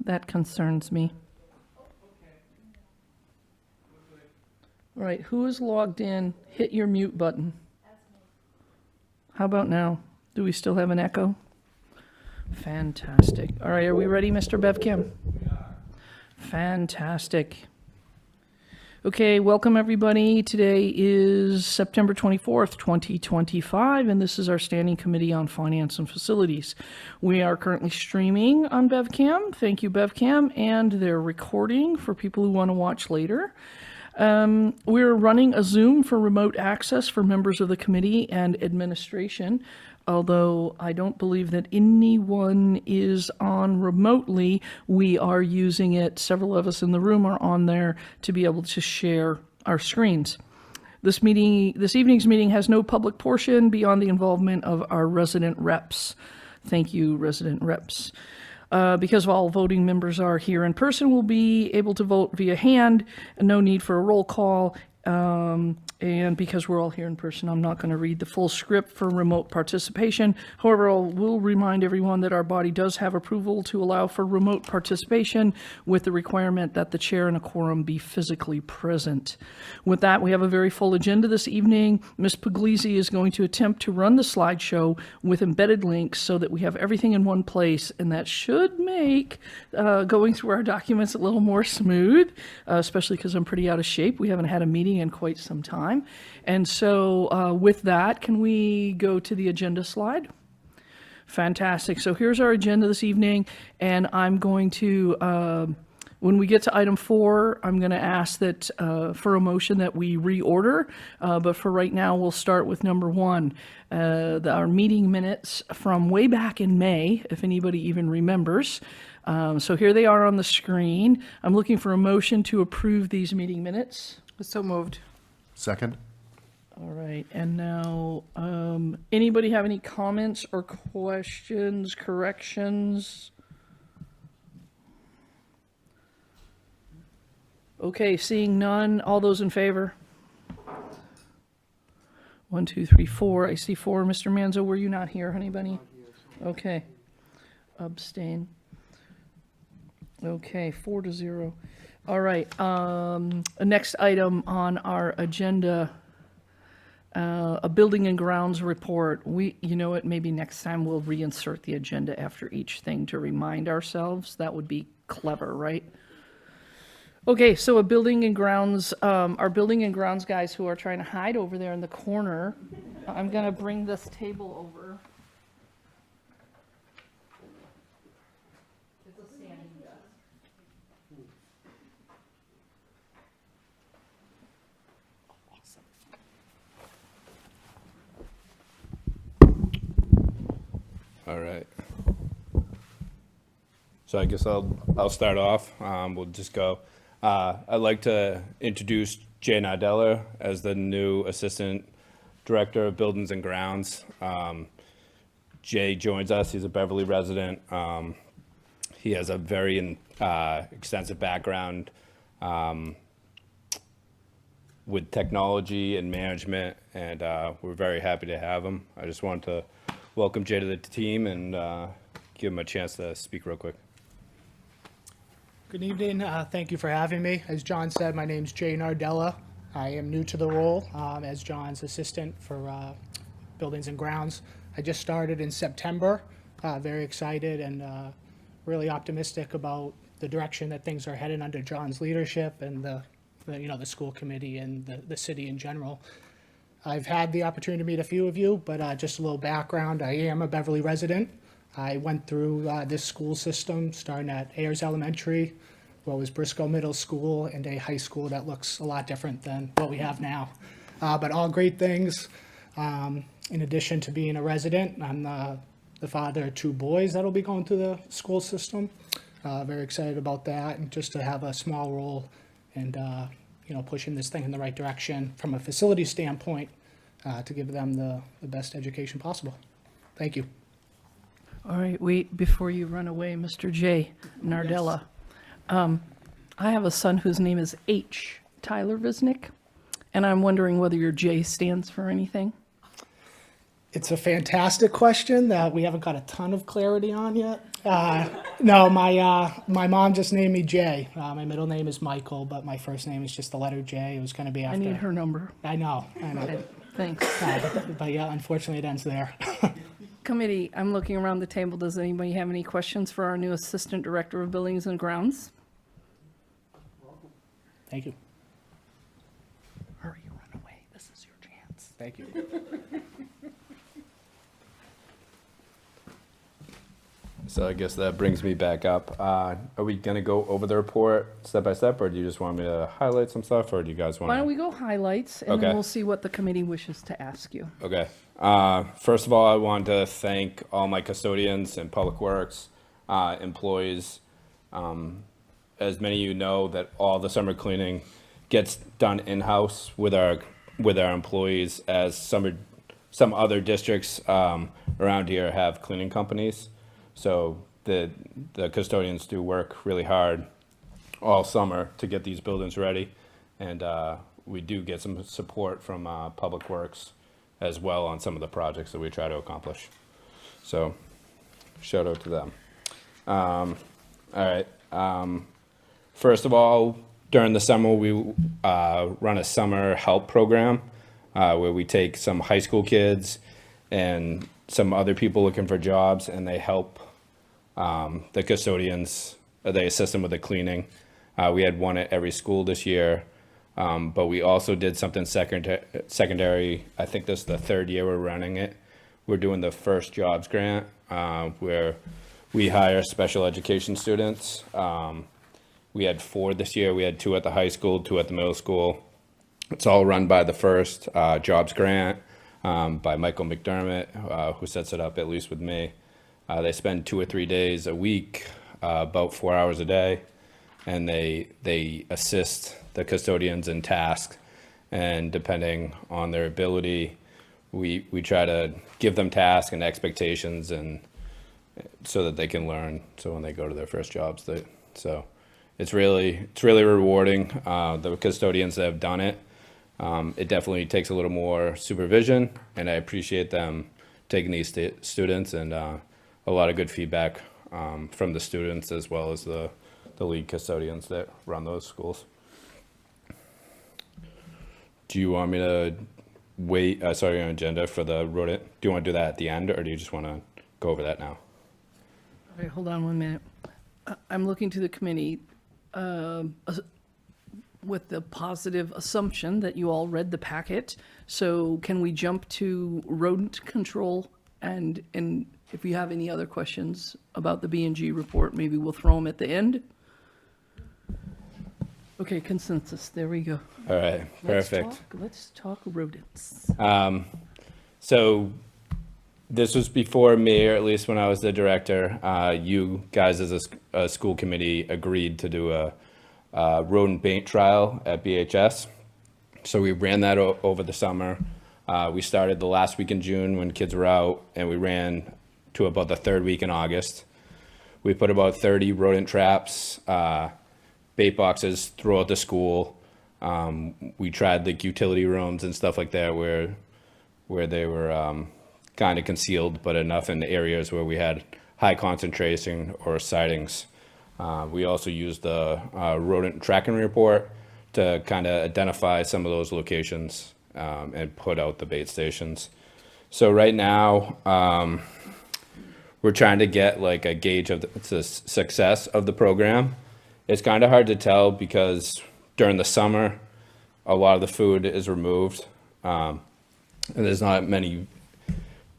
That concerns me. All right, who is logged in? Hit your mute button. How about now? Do we still have an echo? Fantastic. All right, are we ready, Mr. BevCam? Fantastic. Okay, welcome everybody. Today is September 24th, 2025, and this is our Standing Committee on Finance and Facilities. We are currently streaming on BevCam. Thank you, BevCam, and they're recording for people who want to watch later. We're running a Zoom for remote access for members of the committee and administration, although I don't believe that anyone is on remotely. We are using it, several of us in the room are on there to be able to share our screens. This evening's meeting has no public portion beyond the involvement of our resident reps. Thank you, resident reps. Because all voting members are here in person, we'll be able to vote via hand, and no need for a roll call. And because we're all here in person, I'm not going to read the full script for remote participation. However, I will remind everyone that our body does have approval to allow for remote participation with the requirement that the chair and a quorum be physically present. With that, we have a very full agenda this evening. Ms. Puglisi is going to attempt to run the slideshow with embedded links so that we have everything in one place, and that should make going through our documents a little more smooth, especially because I'm pretty out of shape. We haven't had a meeting in quite some time. And so with that, can we go to the agenda slide? Fantastic. So here's our agenda this evening, and I'm going to, when we get to item 4, I'm going to ask that for a motion that we reorder, but for right now, we'll start with number 1, our meeting minutes from way back in May, if anybody even remembers. So here they are on the screen. I'm looking for a motion to approve these meeting minutes. So moved. Second. All right, and now, anybody have any comments or questions, corrections? Okay, seeing none, all those in favor? 1, 2, 3, 4. I see 4. Mr. Manzo, were you not here, honey bunny? Okay. Abstain. Okay, 4-0. All right, next item on our agenda, a building and grounds report. You know what, maybe next time we'll reinsert the agenda after each thing to remind ourselves. That would be clever, right? Okay, so a building and grounds, our building and grounds guys who are trying to hide over there in the corner, I'm gonna bring this table over. It's a standing desk. All right. So I guess I'll start off. We'll just go. I'd like to introduce Jay Nardella as the new Assistant Director of Buildings and Grounds. Jay joins us. He's a Beverly resident. He has a very extensive background with technology and management, and we're very happy to have him. I just wanted to welcome Jay to the team and give him a chance to speak real quick. Good evening. Thank you for having me. As John said, my name's Jay Nardella. I am new to the role as John's assistant for Buildings and Grounds. I just started in September. Very excited and really optimistic about the direction that things are headed under John's leadership and the school committee and the city in general. I've had the opportunity to meet a few of you, but just a little background. I am a Beverly resident. I went through this school system, starting at Ayers Elementary, what was Briscoe Middle School, and a high school that looks a lot different than what we have now. But all great things. In addition to being a resident, I'm the father of 2 boys that'll be going through the school system. Very excited about that, and just to have a small role and pushing this thing in the right direction from a facility standpoint to give them the best education possible. Thank you. All right, wait, before you run away, Mr. J. Nardella. Yes. I have a son whose name is H. Tyler Visnick, and I'm wondering whether your J stands for anything. It's a fantastic question that we haven't got a ton of clarity on yet. No, my mom just named me Jay. My middle name is Michael, but my first name is just the letter J. It was going to be I after. need her number. I know. Thanks. But yeah, unfortunately, it ends there. Committee, I'm looking around the table. Does anybody have any questions for our new Assistant Director of Buildings and Grounds? Thank you. Hurry, run away. This is your chance. Thank you. So I guess that brings me back up. Are we gonna go over the report step by step, or do you just want me to highlight some stuff, or do you guys want Why to? don't we go highlights, and Okay. then we'll see what the committee wishes to ask you. Okay. First of all, I want to thank all my custodians and public works employees. As many of you know, that all the summer cleaning gets done in-house with our employees, as some other districts around here have cleaning companies. So the custodians do work really hard all summer to get these buildings ready, and we do get some support from public works as well on some of the projects that we try to accomplish. So shout out to them. All right. First of all, during the summer, we run a summer help program where we take some high school kids and some other people looking for jobs, and they help the custodians. They assist them with the cleaning. We had one at every school this year. But we also did something secondary. I think this is the third year we're running it. We're doing the first jobs grant where we hire special education students. We had 4 this year. We had 2 at the high school, 2 at the middle school. It's all run by the first jobs grant by Michael McDermott, who sets it up, at least with me. They spend 2 or 3 days a week, about 4 hours a day, and they assist the custodians in tasks, and depending on their ability, we try to give them tasks and expectations, and so that they can learn. So when they go to their first jobs, so it's really rewarding. The custodians that have done it, it definitely takes a little more supervision, and I appreciate them taking these students, and a lot of good feedback from the students as well as the lead custodians that run those schools. Do you want me to wait, sorry, on agenda for the rodent? Do you want to do that at the end, or do you just want to go over that now? All right, hold on 1 minute. I'm looking to the committee with the positive assumption that you all read the packet. So can we jump to rodent control? And if you have any other questions about the B&G report, maybe we'll throw them at the end. Okay, consensus, there we go. All right, perfect. Let's talk rodents. So this was before me, or at least when I was the director. You guys as a school committee agreed to do a rodent bait trial at BHS. So we ran that over the summer. We started the last week in June when kids were out, and we ran to about the 3rd week in August. We put about 30 rodent traps, bait boxes throughout the school. We tried like utility rooms and stuff like that where they were kind of concealed, but enough in the areas where we had high concentration or sightings. We also used the rodent tracking report to kind of identify some of those locations and put out the bait stations. So right now, we're trying to get like a gauge of the success of the program. It's kind of hard to tell because during the summer, a lot of the food is removed, and there's not many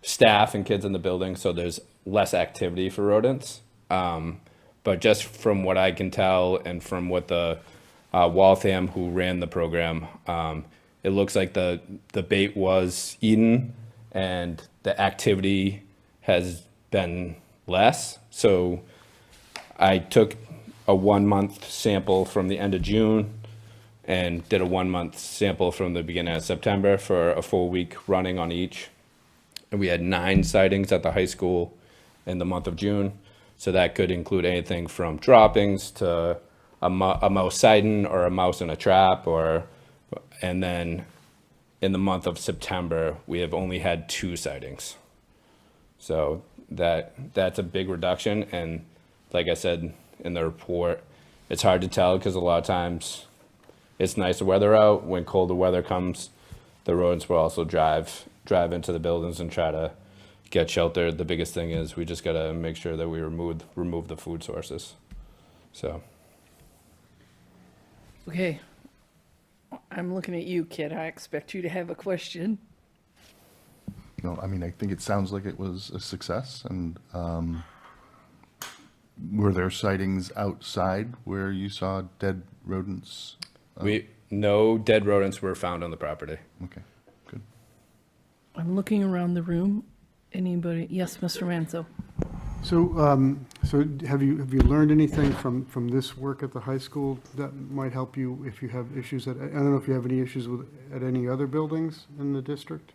staff and kids in the building, so there's less activity for rodents. But just from what I can tell, and from what the Waltham who ran the program, it looks like the bait was eaten and the activity has been less. So I took a 1-month sample from the end of June and did a 1-month sample from the beginning of September for a full week running on each. And we had 9 sightings at the high school in the month of June. So that could include anything from droppings to a mouse sighting or a mouse in a trap, and then in the month of September, we have only had 2 sightings. So that's a big reduction. And like I said in the report, it's hard to tell because a lot of times it's nicer weather out. When colder weather comes, the rodents will also drive into the buildings and try to get shelter. The biggest thing is we just got to make sure that we remove the food sources. So. Okay. I'm looking at you, Kit. I expect you to have a question. No, I mean, I think it sounds like it was a success, and were there sightings outside where you saw dead rodents? No dead rodents were found on the property. Okay, good. I'm looking around the room. Anybody? Yes, Mr. Manzo. So have you learned anything from this work at the high school that might help you if you have issues I don't know if you have any issues at any other buildings in the district?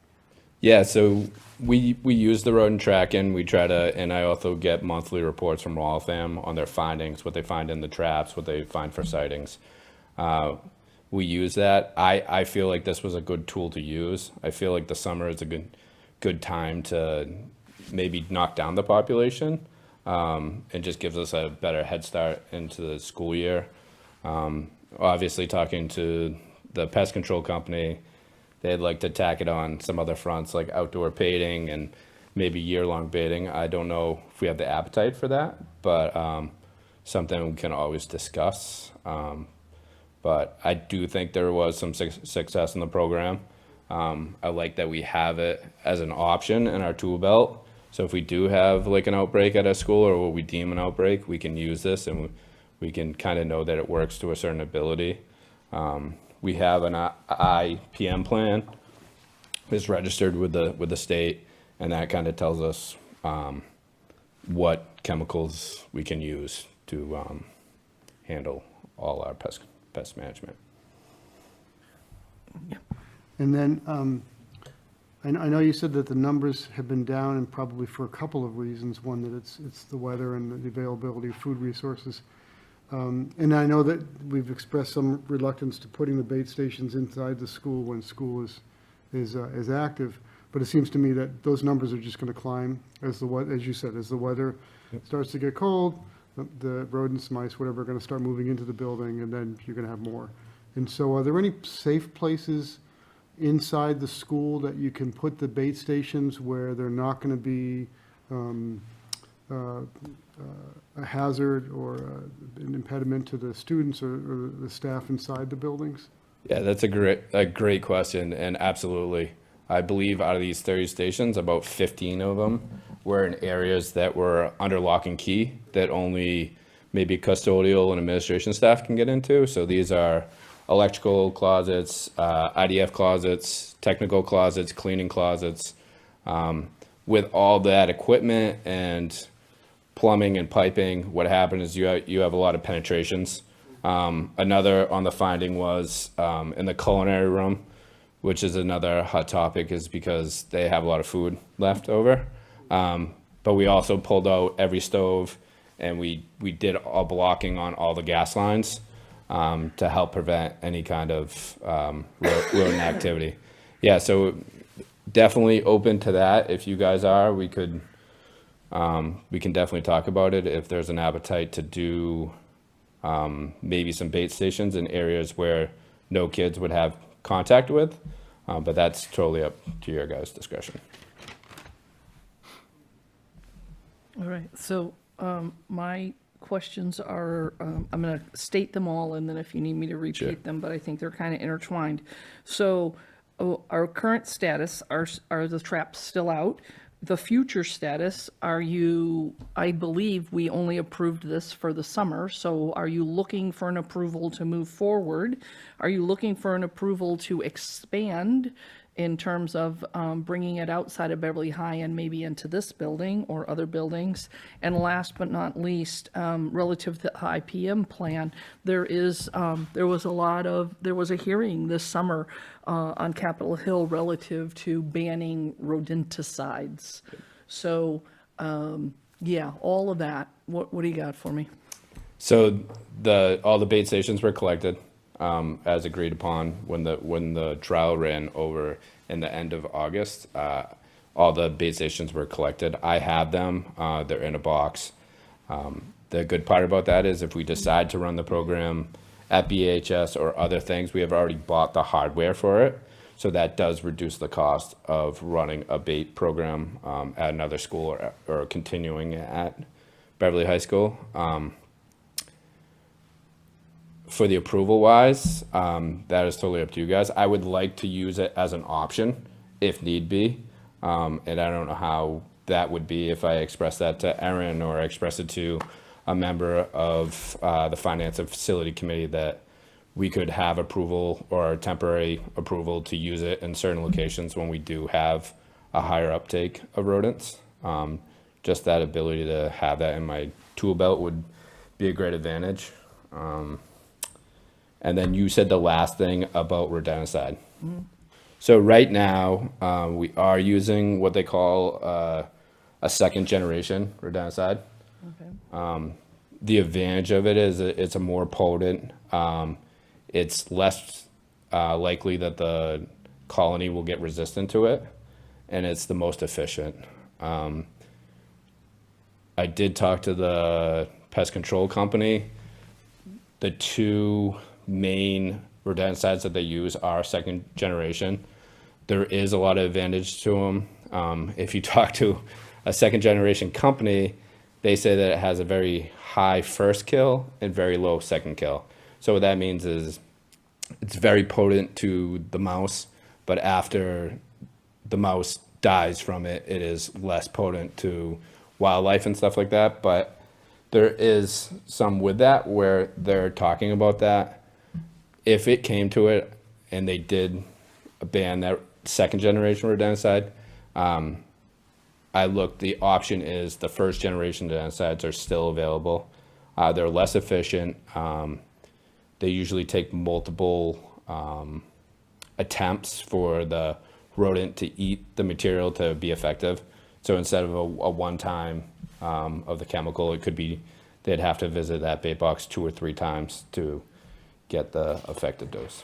Yeah, so we use the rodent tracking. We try to, and I also get monthly reports from Waltham on their findings, what they find in the traps, what they find for sightings. We use that. I feel like this was a good tool to use. I feel like the summer is a good time to maybe knock down the population, and just gives us a better head start into the school year. Obviously, talking to the pest control company, they'd like to tack it on some other fronts like outdoor baiting and maybe year-long baiting. I don't know if we have the appetite for that, but something we can always discuss. But I do think there was some success in the program. I like that we have it as an option in our tool belt. So if we do have like an outbreak at a school or what we deem an outbreak, we can use this and we can kind of know that it works to a certain ability. We have an IPM plan. It's registered with the state, and that kind of tells us what chemicals we can use to handle all our pest management. And then I know you said that the numbers have been down, and probably for a couple of reasons. One, that it's the weather and the availability of food resources. And I know that we've expressed some reluctance to putting the bait stations inside the school when school is active. But it seems to me that those numbers are just going to climb as you said, as the weather starts to get cold. The rodents, mice, whatever, are going to start moving into the building, and then you're going to have more. And so, are there any safe places inside the school that you can put the bait stations where they're not going to be a hazard or an impediment to the students or the staff inside the buildings? Yeah, that's a great question, and absolutely. I believe out of these 30 stations, about 15 of them were in areas that were under lock and key that only maybe custodial and administration staff can get into. So these are electrical closets, IDF closets, technical closets, cleaning closets. With all that equipment and plumbing and piping, what happened is you have a lot of penetrations. Another on the finding was in the culinary room, which is another hot topic, is because they have a lot of food left over. But we also pulled out every stove, and we did all blocking on all the gas lines to help prevent any kind of rodent activity. Yeah, so definitely open to that. If you guys are, we can definitely talk about it if there's an appetite to do maybe some bait stations in areas where no kids would have contact with, but that's totally up to your guys' discretion. All right, so my questions are, I'm going to state them all, and then if you need me to repeat Sure. them, but I think they're kind of intertwined. So our current status, are the traps still out? The future status, I believe we only approved this for the summer, so are you looking for an approval to move forward? Are you looking for an approval to expand in terms of bringing it outside of Beverly High and maybe into this building or other buildings? And last but not least, relative to the IPM plan, there was a hearing this summer on Capitol Hill relative to banning rodenticides. So, yeah, all of that. What do you got for me? So all the bait stations were collected. as agreed upon when the trial ran over in the end of August. All the bait stations were collected. I have them. They're in a box. The good part about that is if we decide to run the program at BHS or other things, we have already bought the hardware for it. So that does reduce the cost of running a bait program at another school or continuing at Beverly High School. For the approval wise, that is totally up to you guys. I would like to use it as an option if need be. And I don't know how that would be if I express that to Erin or express it to a member of the Finance and Facility Committee that we could have approval or temporary approval to use it in certain locations when we do have a higher uptake of rodents. Just that ability to have that in my tool belt would be a great advantage. And then you said the last thing about rodenticide. So right now, we are using what they call a second generation rodenticide. Okay. The advantage of it is it's a more potent, it's less likely that the colony will get resistant to it, and it's the most efficient. I did talk to the pest control company. The two main rodenticides that they use are second generation. There is a lot of advantage to them. If you talk to a second generation company, they say that it has a very high first kill and very low second kill. So what that means is it's very potent to the mouse, but after the mouse dies from it, it is less potent to wildlife and stuff like that. But there is some with that where they're talking about that. If it came to it and they did ban that second generation rodenticide, the option is the first generation rodenticides are still available. They're less efficient. They usually take multiple attempts for the rodent to eat the material to be effective. So instead of a one-time of the chemical, it could be they'd have to visit that bait box 2 or 3 times to get the effective dose.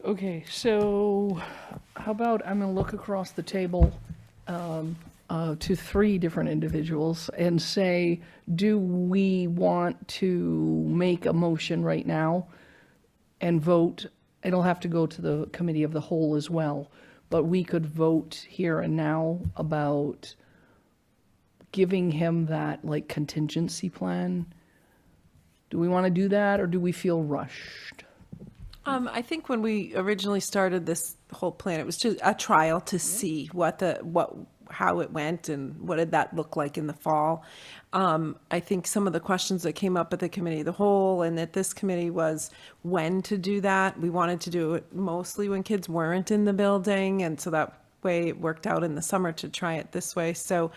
Okay, so how about I'm gonna look across the table to 3 different individuals and say, do we want to make a motion right now and vote? It'll have to go to the committee of the whole as well, but we could vote here and now about giving him that like contingency plan. Do we want to do that, or do we feel rushed? I think when we originally started this whole plan, it was just a trial to see how it went and what did that look like in the fall. I think some of the questions that came up at the committee of the whole and at this committee was when to do that. We wanted to do it mostly when kids weren't in the building, and so that way it worked out in the summer to try it this way. So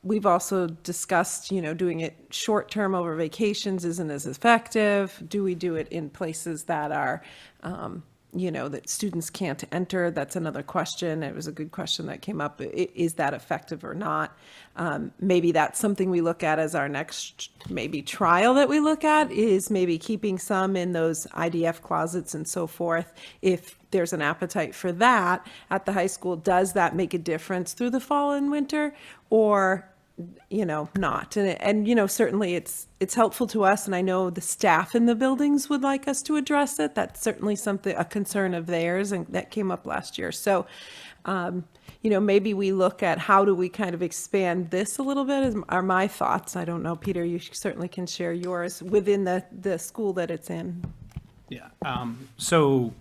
we've also discussed, doing it short-term over vacations isn't as effective. Do we do it in places that are, that students can't enter? That's another question. It was a good question that came up. Is that effective or not? Maybe that's something we look at as our next maybe trial that we look at, is maybe keeping some in those IDF closets and so forth. If there's an appetite for that at the high school, does that make a difference through the fall and winter, or not? And certainly it's helpful to us, and I know the staff in the buildings would like us to address it. That's certainly a concern of theirs, and that came up last year. So maybe we look at how do we kind of expand this a little bit, are my thoughts. I don't know, Peter, you certainly can share yours within the school that it's in. Yeah, so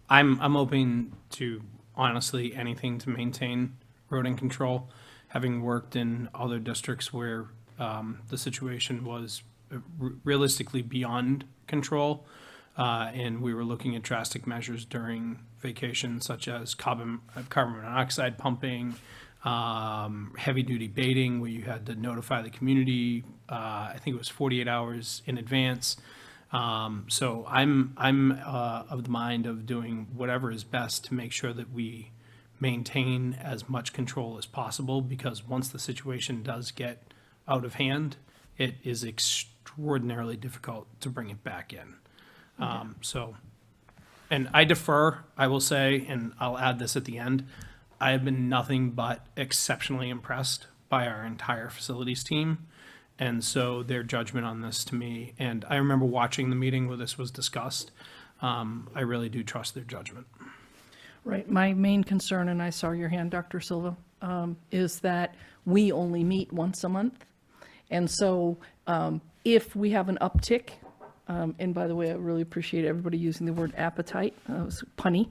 I'm open to honestly anything to maintain rodent control, having worked in other districts where the situation was realistically beyond control, and we were looking at drastic measures during vacation, such as carbon monoxide pumping, heavy duty baiting, where you had to notify the community. I think it was 48 hours in advance. So I'm of the mind of doing whatever is best to make sure that we maintain as much control as possible, because once the situation does get out of hand, it is extraordinarily difficult to bring it back in. So, and I defer, I will say, and I'll add this at the end, I have been nothing but exceptionally impressed by our entire facilities team. And so their judgment on this to me, and I remember watching the meeting where this was discussed, I really do trust their judgment. Right, my main concern, and I saw your hand, Dr. Silva, is that we only meet once a month. And so if we have an uptick, and by the way, I really appreciate everybody using the word appetite, it was punny.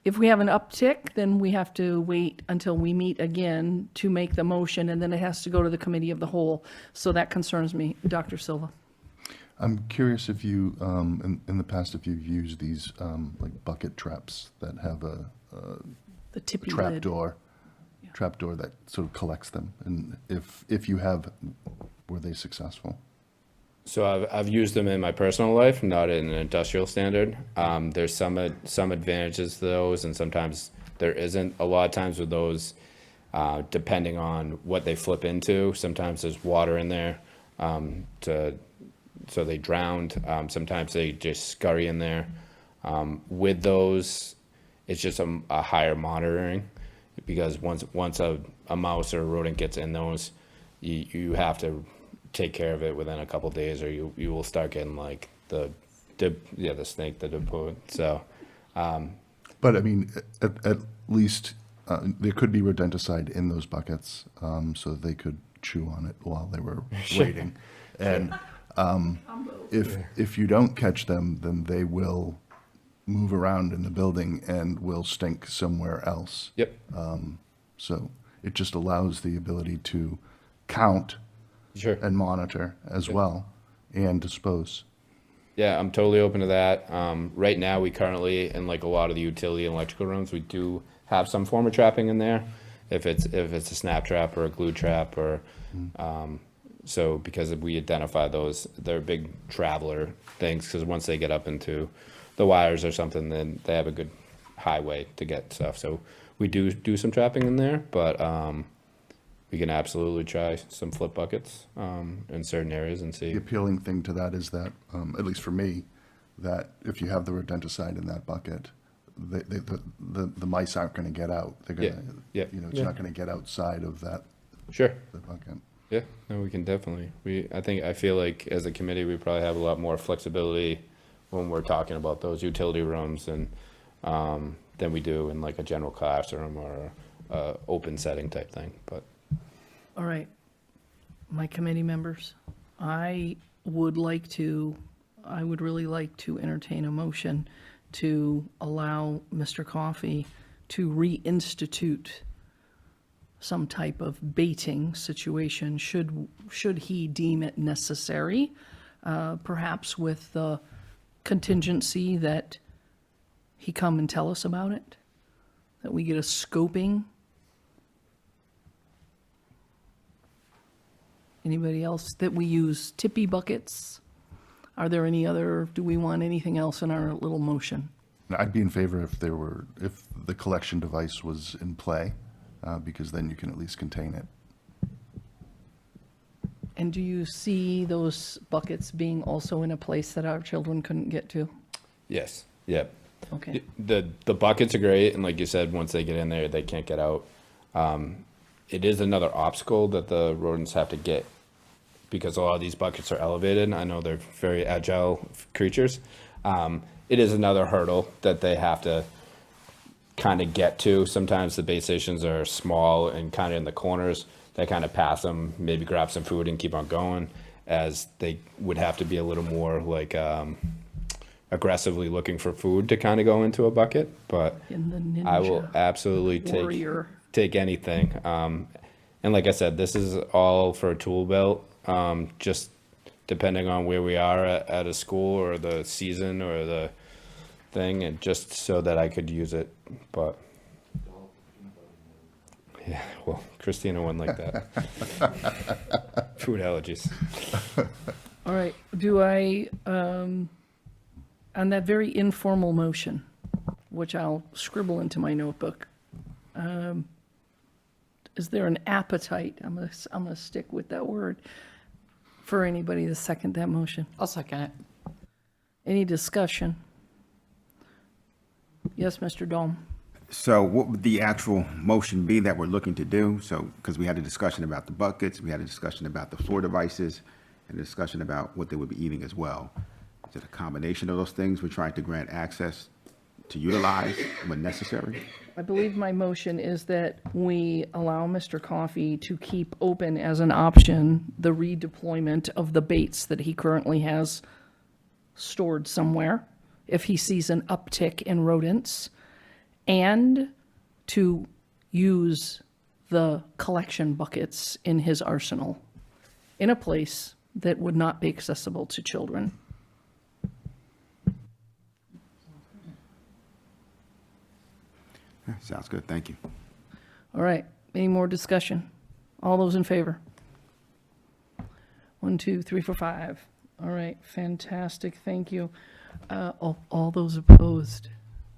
If we have an uptick, then we have to wait until we meet again to make the motion, and then it has to go to the committee of the whole. So that concerns me, Dr. Silva. I'm curious if you, in the past, if you've used these like bucket traps that have a The tippy trap lid. door that sort of collects them, and if you have, were they successful? So I've used them in my personal life, not in an industrial standard. There's some advantages to those, and sometimes there isn't. A lot of times with those, depending on what they flip into, sometimes there's water in there, so they drowned. Sometimes they just scurry in there. With those, it's just a higher monitoring, because once a mouse or a rodent gets in those, you have to take care of it within a couple days, or you will start getting like the snake, the depot. So, But I mean, at least there could be rodenticide in those buckets, so they could chew on it while they were waiting. And if you don't catch them, then they will move around in the building and will stink somewhere else. yep, So it just allows the ability to count sure. and monitor as well, and dispose. Yeah, I'm totally open to that. Right now, we currently, in like a lot of the utility and electrical rooms, we do have some form of trapping in there. If it's a snap trap or a glue trap, or so, because we identify those, they're big traveler things, because once they get up into the wires or something, then they have a good highway to get stuff. So we do some trapping in there, but we can absolutely try some flip buckets in certain areas and see. The appealing thing to that is that, at least for me, that if you have the rodenticide in that bucket, the mice aren't going to get out. They're going to, Yeah, you know, it's yeah. not going to get outside of that Sure. the bucket. Yeah, no, we can definitely. I feel like as a committee, we probably have a lot more flexibility when we're talking about those utility rooms and than we do in like a general classroom or a open setting type thing. But All right, my committee members, I would really like to entertain a motion to allow Mr. Coffey to reinstitute some type of baiting situation, should he deem it necessary, perhaps with the contingency that he come and tell us about it, that we get a scoping. Anybody else that we use tippy buckets? Are there any other, do we want anything else in our little motion? I'd be in favor if the collection device was in play, because then you can at least contain it. And do you see those buckets being also in a place that our children couldn't get to? yes, yeah. Okay, The buckets are great, and like you said, once they get in there, they can't get out. It is another obstacle that the rodents have to get, because a lot of these buckets are elevated. I know they're very agile creatures. It is another hurdle that they have to kind of get to. Sometimes the bait stations are small and kind of in the corners. They kind of pass them, maybe grab some food and keep on going, as they would have to be a little more like aggressively looking for food to kind of go into a bucket. But in the ninja I will absolutely warrior. take anything. And like I said, this is all for a tool belt, just depending on where we are at a school or the season or the thing, and just so that I could use it. But yeah, well, Christina wouldn't like that. Food allergies. All right, do I, on that very informal motion, which I'll scribble into my notebook, is there an appetite, I'm gonna stick with that word, for anybody to second that motion? I'll second it. Any discussion? Yes, Mr. Dahl. So what would the actual motion be that we're looking to do? So, because we had a discussion about the buckets, we had a discussion about the floor devices, and a discussion about what they would be eating as well. Is it a combination of those things we're trying to grant access to utilize when necessary? I believe my motion is that we allow Mr. Coffey to keep open as an option the redeployment of the baits that he currently has stored somewhere if he sees an uptick in rodents, and to use the collection buckets in his arsenal in a place that would not be accessible to children. Sounds good, thank you. All right, any more discussion? All those in favor? 1, 2, 3, 4, 5. All right, fantastic, thank you. All those opposed?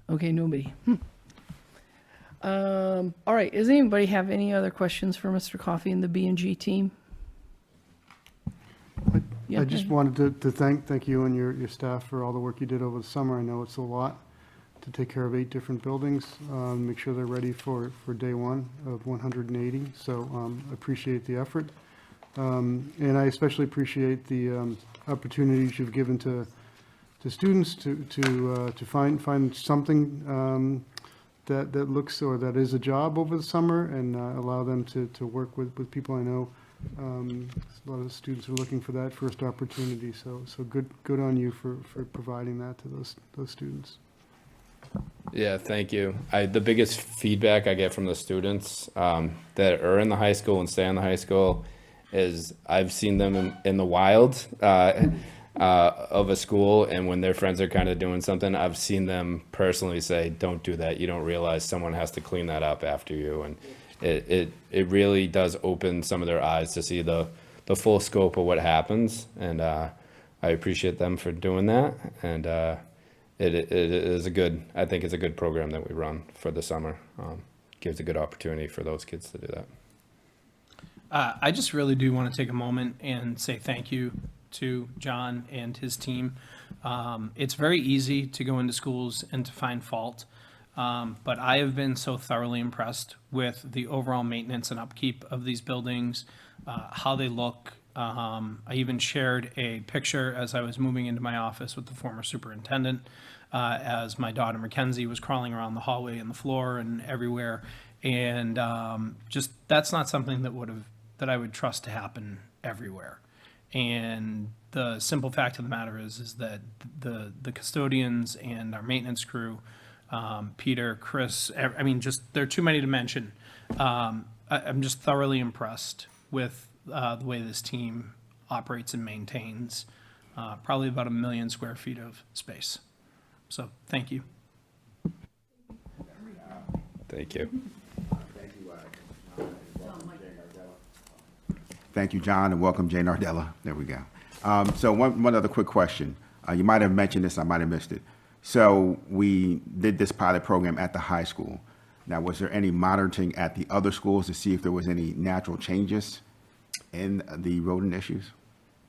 Okay, nobody. All right, does anybody have any other questions for Mr. Coffey and the B&G team? Yeah, I just wanted to thank you and your staff for all the work you did over the summer. I know it's a lot to take care of 8 different buildings, make sure they're ready for day one of 180. So appreciate the effort. And I especially appreciate the opportunities you've given to students to find something that looks, or that is a job over the summer, and allow them to work with people I know. A lot of students are looking for that first opportunity, so good on you for providing that to those students. Yeah, thank you. The biggest feedback I get from the students that are in the high school and stay in the high school is I've seen them in the wild of a school, and when their friends are kind of doing something, I've seen them personally say, "Don't do that. You don't realize someone has to clean that up after you." And it really does open some of their eyes to see the full scope of what happens, and I appreciate them for doing that. And it is I think it's a good program that we run for the summer. Gives a good opportunity for those kids to do that. I just really do want to take a moment and say thank you to John and his team. It's very easy to go into schools and to find fault, but I have been so thoroughly impressed with the overall maintenance and upkeep of these buildings, how they look. I even shared a picture as I was moving into my office with the former superintendent, as my daughter Mackenzie was crawling around the hallway and the floor and everywhere. And just that's not something that I would trust to happen everywhere. And the simple fact of the matter is that the custodians and our maintenance crew, Peter, Chris, I mean, just there are too many to mention. I'm just thoroughly impressed with the way this team operates and maintains probably about 1 million square feet of space. So thank you. Thank you. Thank you, John, and welcome, Jay Nardella. There we go. So one other quick question. You might have mentioned this, I might have missed it. So we did this pilot program at the high school. Now, was there any monitoring at the other schools to see if there was any natural changes in the rodent issues?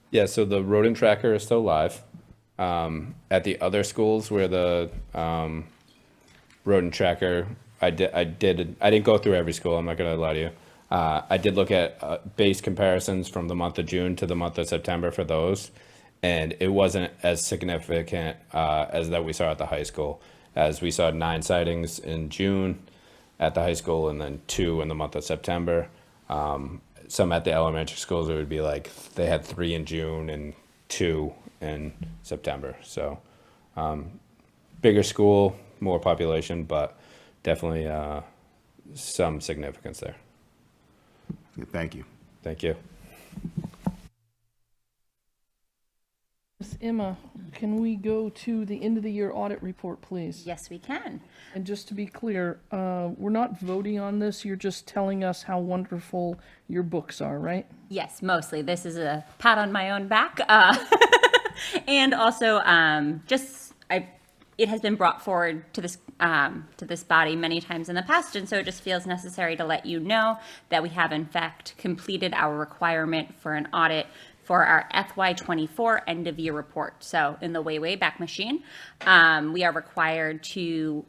Yeah, so the rodent tracker is still live. At the other schools where the rodent tracker, I didn't go through every school, I'm not gonna lie to you. I did look at base comparisons from the month of June to the month of September for those, and it wasn't as significant as that we saw at the high school, as we saw 9 sightings in June at the high school and then 2 in the month of September. Some at the elementary schools, it would be like they had 3 in June and 2 in September. So bigger school, more population, but definitely some significance there. Thank you. Thank you. Miss Emma, can we go to the end of the year audit report, please? Yes, we can. And just to be clear, we're not voting on this, you're just telling us how wonderful your books are, right? Yes, mostly. This is a pat on my own back. And also, it has been brought forward to this body many times in the past, and so it just feels necessary to let you know that we have in fact completed our requirement for an audit for our FY24 end of year report. So in the way back machine, we are required to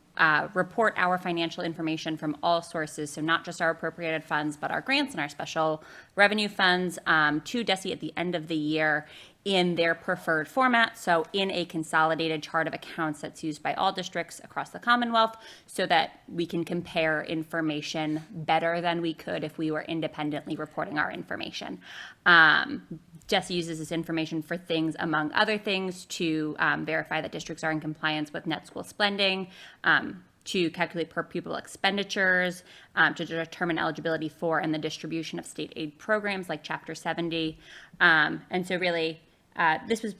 report our financial information from all sources, so not just our appropriated funds, but our grants and our special revenue funds to DESE at the end of the year in their preferred format, so in a consolidated chart of accounts that's used by all districts across the Commonwealth, so that we can compare information better than we could if we were independently reporting our information. DESE uses this information for things, among other things, to verify that districts are in compliance with net school spending, to calculate per pupil expenditures, to determine eligibility for and the distribution of state aid programs like Chapter 70. And so really, this was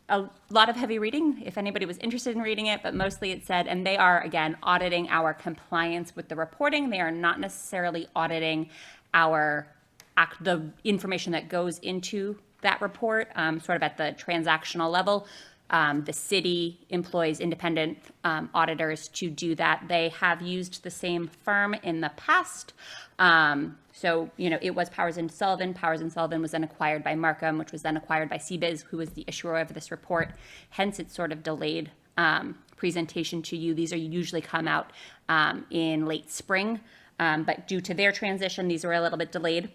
a lot of heavy reading, if anybody was interested in reading it, but mostly it said, and they are, again, auditing our compliance with the reporting. They are not necessarily auditing the information that goes into that report, sort of at the transactional level. The city employs independent auditors to do that. They have used the same firm in the past. So, it was Powers & Sullivan. Powers & Sullivan was then acquired by Markham, which was then acquired by CBIZ, who was the issuer of this report. Hence, it's sort of delayed presentation to you. These are usually come out in late spring, but due to their transition, these were a little bit delayed.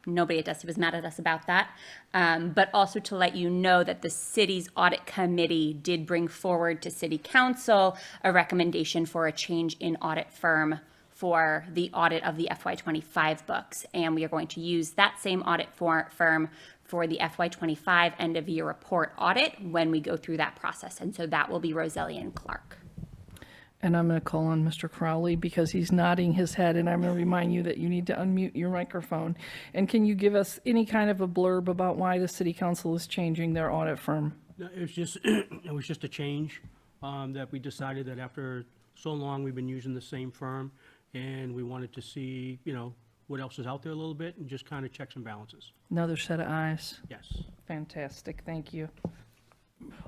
Nobody at DESE was mad at us about that. But also to let you know that the city's audit committee did bring forward to City Council a recommendation for a change in audit firm for the audit of the FY25 books. And we are going to use that same audit firm for the FY25 end of year report audit when we go through that process. And so that will be Roselli and Clark. And I'm going to call on Mr. Crowley because he's nodding his head, and I'm going to remind you that you need to unmute your microphone. And can you give us any kind of a blurb about why the City Council is changing their audit firm? No, it was just a change that we decided that after so long we've been using the same firm, and we wanted to see, what else is out there a little bit and just kind of checks and balances. Another set of eyes. Yes. Fantastic, thank you.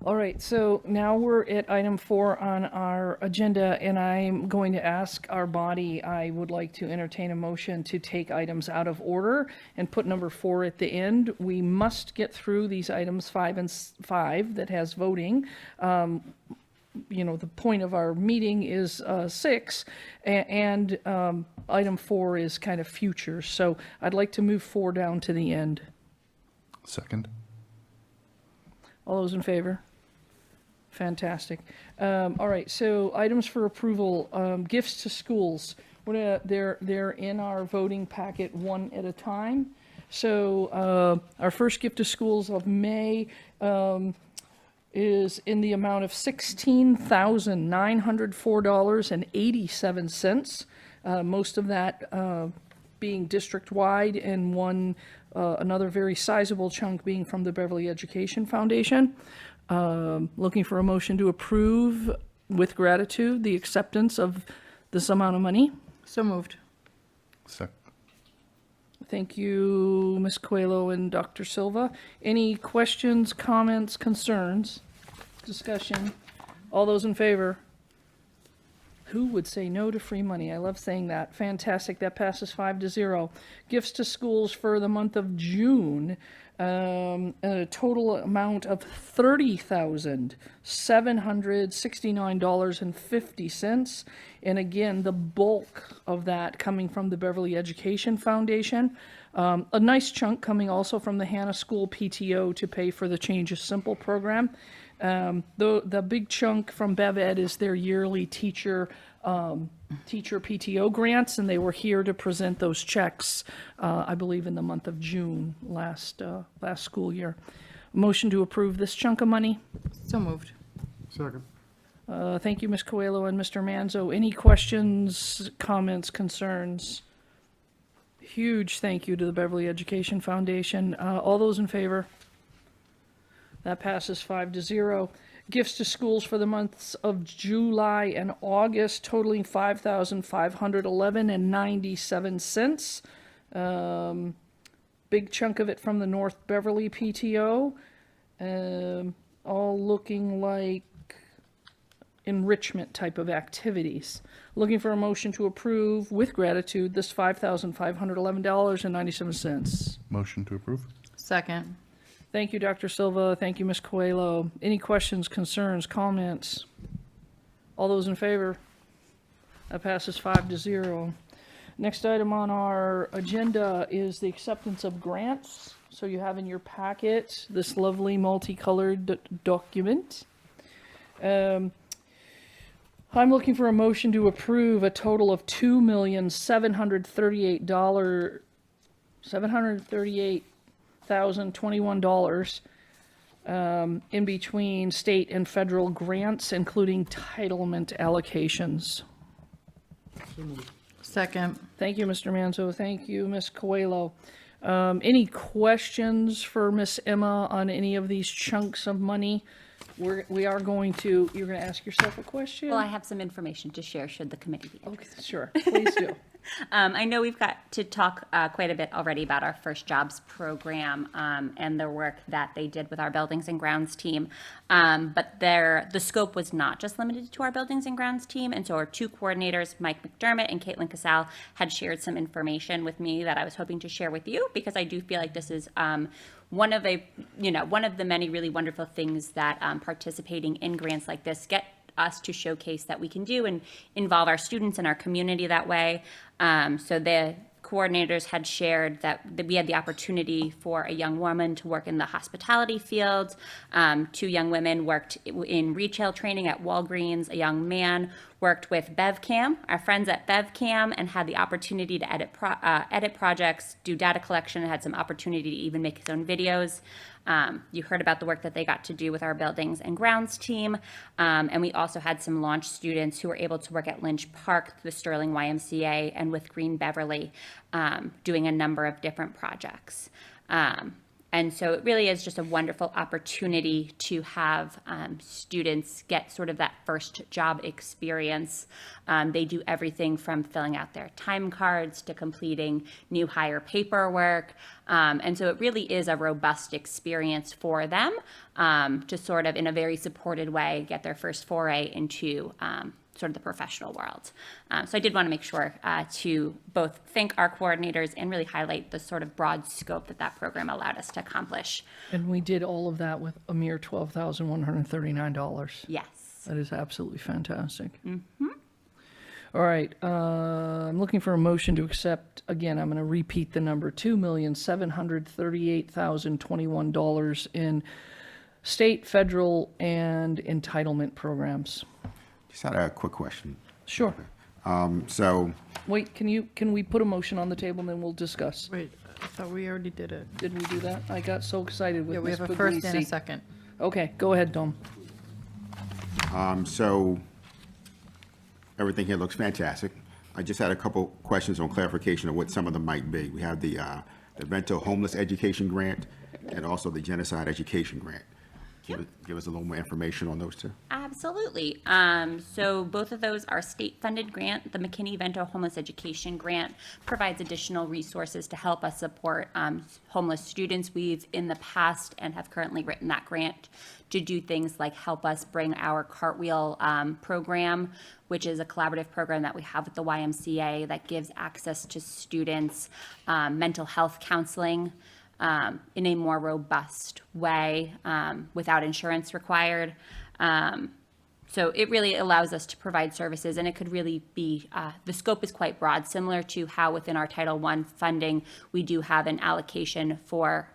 All right, so now we're at item 4 on our agenda, and I'm going to ask our body, I would like to entertain a motion to take items out of order and put number 4 at the end. We must get through these items 5 and 5 that has voting. The point of our meeting is 6, and item 4 is kind of future. So I'd like to move 4 down to the end. Second. All those in favor? Fantastic. All right, so items for approval, gifts to schools. They're in our voting packet one at a time. So our first gift to schools of May is in the amount of $16,904.87. Most of that being district-wide, and another very sizable chunk being from the Beverly Education Foundation. Looking for a motion to approve with gratitude the acceptance of this amount of money. So moved. Second. Thank you, Ms. Coelho and Dr. Silva. Any questions, comments, concerns, discussion? All those in favor? Who would say no to free money? I love saying that. Fantastic. That passes 5-0. Gifts to schools for the month of June. A total amount of $30,769.50. And again, the bulk of that coming from the Beverly Education Foundation. A nice chunk coming also from the Hannah School PTO to pay for the Change is Simple program. The big chunk from Bev Ed is their yearly teacher PTO grants, and they were here to present those checks, I believe in the month of June last school year. Motion to approve this chunk of money. So moved. Second. Thank you, Ms. Coelho and Mr. Manzo. Any questions, comments, concerns? Huge thank you to the Beverly Education Foundation. All those in favor? That passes 5-0. Gifts to schools for the months of July and August totaling $5,511.97. Big chunk of it from the North Beverly PTO. All looking like enrichment type of activities. Looking for a motion to approve with gratitude this $5,511.97. Motion to approve? Second. Thank you, Dr. Silva. Thank you, Ms. Coelho. Any questions, concerns, comments? All those in favor? That passes 5-0. Next item on our agenda is the acceptance of grants. So you have in your packet this lovely multicolored document. I'm looking for a motion to approve a total of $2,738,021 in between state and federal grants, including entitlement allocations. Second. Thank you, Mr. Manzo. Thank you, Ms. Coelho. Any questions for Miss Emma on any of these chunks of money? You're going to ask yourself a question? Well, I have some information to share should the committee be Okay, interested. sure, please do. I know we've got to talk quite a bit already about our First Jobs program and the work that they did with our Buildings and Grounds team. But the scope was not just limited to our Buildings and Grounds team. And so our two coordinators, Mike McDermott and Caitlin Casal, had shared some information with me that I was hoping to share with you, because I do feel like this is one of the many really wonderful things that participating in grants like this get us to showcase that we can do and involve our students and our community that way. So the coordinators had shared that we had the opportunity for a young woman to work in the hospitality field. Two young women worked in retail training at Walgreens. A young man worked with BevCam, our friends at BevCam, and had the opportunity to edit projects, do data collection, and had some opportunity to even make his own videos. You heard about the work that they got to do with our Buildings and Grounds team. And we also had some launch students who were able to work at Lynch Park, the Sterling YMCA, and with Green Beverly, doing a number of different projects. And so it really is just a wonderful opportunity to have students get sort of that first job experience. They do everything from filling out their time cards to completing new hire paperwork. And so it really is a robust experience for them to sort of, in a very supported way, get their first foray into sort of the professional world. So I did want to make sure to both thank our coordinators and really highlight the sort of broad scope that program allowed us to accomplish. And we did all of that with a mere $12,139. Yes. That is absolutely fantastic. Mm-hmm. All right, I'm looking for a motion to accept, again, I'm going to repeat the number, $2,738,021 in state, federal, and entitlement programs. Just had a quick question. Sure. So, Wait, can we put a motion on the table and then we'll discuss? Wait, I thought we already did it. Did we do that? I got so excited with Yeah, we Ms. have a first and a Puglisi. second. Okay, go ahead, Dom. so everything here looks fantastic. I just had a couple questions on clarification of what some of them might be. We have the Mental Homeless Education Grant and also the Genocide Education Grant. Give us a little more information on those two. Absolutely. So both of those are state-funded grant. The McKinney-Vento Homeless Education Grant provides additional resources to help us support homeless students. We've in the past and have currently written that grant to do things like help us bring our Cartwheel program, which is a collaborative program that we have with the YMCA that gives access to students mental health counseling in a more robust way without insurance required. So it really allows us to provide services, and it could really be, the scope is quite broad, similar to how within our Title I funding, we do have an allocation for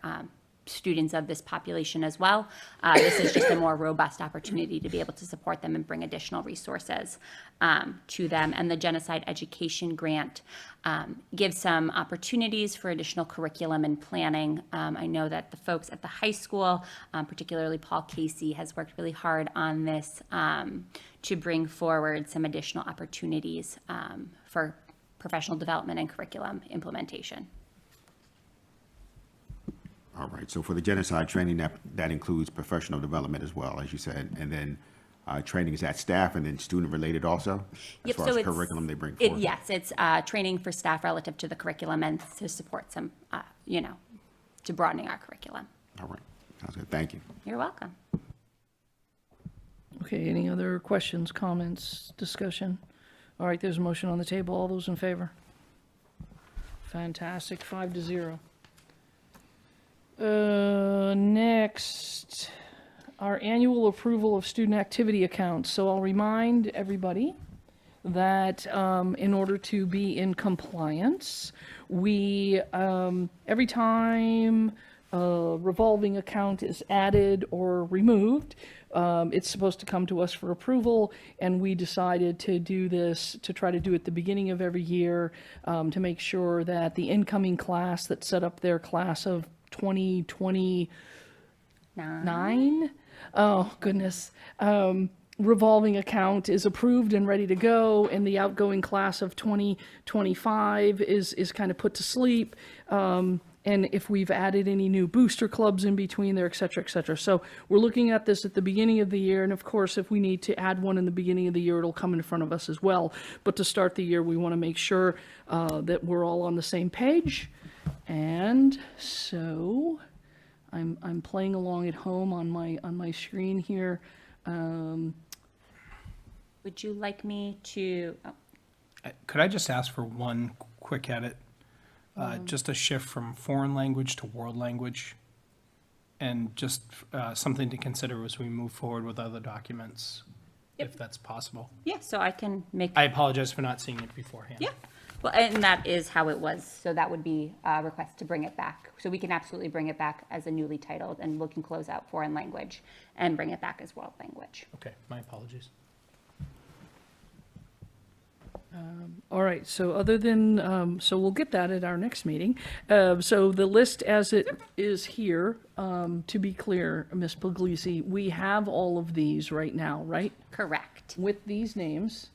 students of this population as well. This is just a more robust opportunity to be able to support them and bring additional resources to them. And the Genocide Education Grant gives some opportunities for additional curriculum and planning. I know that the folks at the high school, particularly Paul Casey, has worked really hard on this to bring forward some additional opportunities for professional development and curriculum implementation. All right, so for the genocide training, that includes professional development as well, as you said, and then training is that staff and then student-related also? Yep, As far so as it's- curriculum they bring forward? Yes, it's training for staff relative to the curriculum and to support some, to broadening our curriculum. All right, sounds good, thank you. You're welcome. Okay, any other questions, comments, discussion? All right, there's a motion on the table. All those in favor? Fantastic, 5-0. Next, our annual approval of student activity accounts. So I'll remind everybody that in order to be in compliance, we, every time a revolving account is added or removed, it's supposed to come to us for approval, and we decided to do this, to try to do it the beginning of every year, to make sure that the incoming class that set up their class of 2029, oh goodness, revolving account is approved and ready to go, and the outgoing class of 2025 is kind of put to sleep. And if we've added any new booster clubs in between there, et cetera, et cetera. So we're looking at this at the beginning of the year, and of course, if we need to add one in the beginning of the year, it'll come in front of us as well. But to start the year, we want to make sure that we're all on the same page. And so I'm playing along at home on my screen here. Would you like me to, Could I just ask for one quick edit? Just a shift from foreign language to world language, and just something to consider as we move forward with other documents, if that's possible. yeah, so I can make, I apologize for not seeing it beforehand. yeah. Well, and that is how it was. So that would be a request to bring it back. So we can absolutely bring it back as a newly titled, and we can close out foreign language and bring it back as world language. Okay, my apologies. All right, so other than, so we'll get that at our next meeting. So the list as it is here, to be clear, Ms. Puglisi, we have all of these right now, right? Correct. With these names.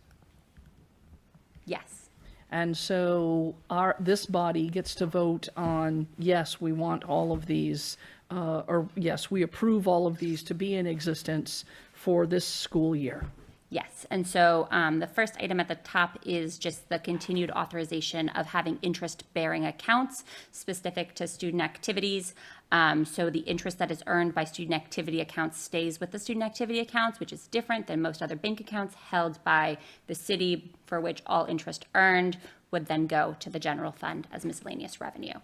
Yes. And so this body gets to vote on, yes, we want all of these, or yes, we approve all of these to be in existence for this school year. Yes, and so the first item at the top is just the continued authorization of having interest-bearing accounts specific to student activities. So the interest that is earned by student activity accounts stays with the student activity accounts, which is different than most other bank accounts held by the city, for which all interest earned would then go to the general fund as miscellaneous revenue.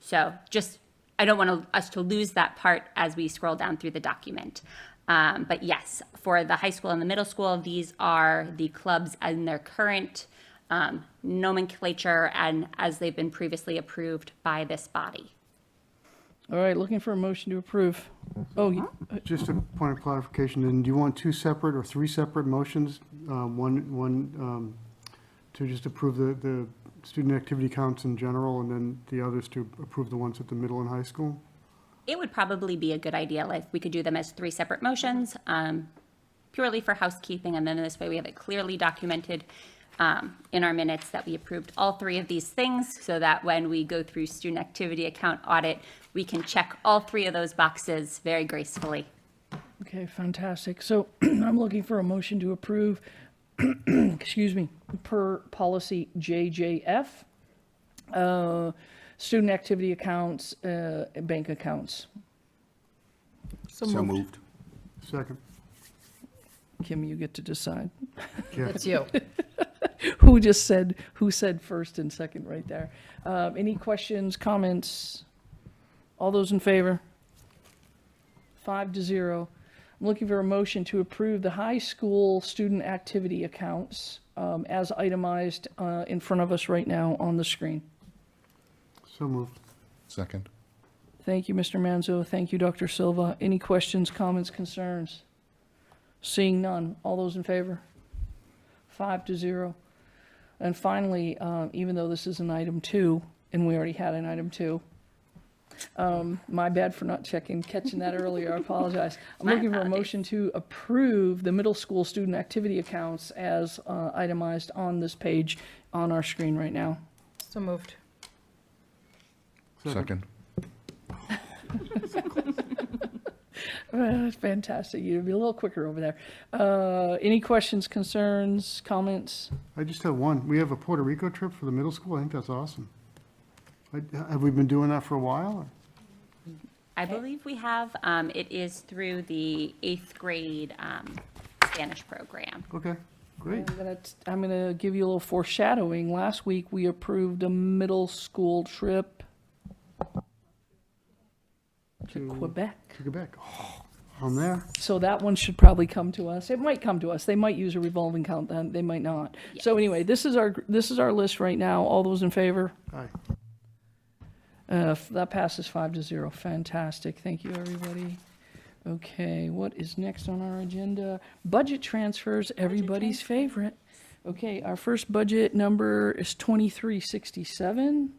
So just, I don't want us to lose that part as we scroll down through the document. But yes, for the high school and the middle school, these are the clubs in their current nomenclature and as they've been previously approved by this body. All right, looking for a motion to approve. Oh, Just a point of clarification, and do you want two separate or three separate motions? One to just approve the student activity counts in general, and then the others to approve the ones at the middle and high school? It would probably be a good idea if we could do them as three separate motions, purely for housekeeping, and then this way we have it clearly documented in our minutes that we approved all three of these things, so that when we go through student activity account audit, we can check all three of those boxes very gracefully. okay, fantastic. So I'm looking for a motion to approve, excuse me, per policy JJF, student activity accounts, bank accounts. So moved. Second. Kim, you get to decide. Yeah. It's you. Who said first and second right there? Any questions, comments? All those in favor? 5-0. I'm looking for a motion to approve the high school student activity accounts as itemized in front of us right now on the screen. So moved. Second. Thank you, Mr. Manzo. Thank you, Dr. Silva. Any questions, comments, concerns? Seeing none. All those in favor? 5-0. And finally, even though this is an item 2, and we already had an item 2, my bad for not catching that earlier. I apologize. I'm My looking for a apologies. motion to approve the middle school student activity accounts as itemized on this page on our screen right now. So moved. Second. That's fantastic. You'd be a little quicker over there. Any questions, concerns, comments? I just have one. We have a Puerto Rico trip for the middle school. I think that's awesome. Have we been doing that for a while? Or? I believe we have. It is through the 8th grade Spanish program. Okay, great. I'm gonna give you a little foreshadowing. Last week, we approved a middle school trip to Quebec. To Quebec. Oh, I'm there. So that one should probably come to us. It might come to us. They might use a revolving count, then they might not. So anyway, this is our list right now. All those in favor? Aye. That passes 5-0. Fantastic. Thank you, everybody. Okay, what is next on our agenda? Budget transfers, everybody's favorite. Okay, our first budget number is 2367.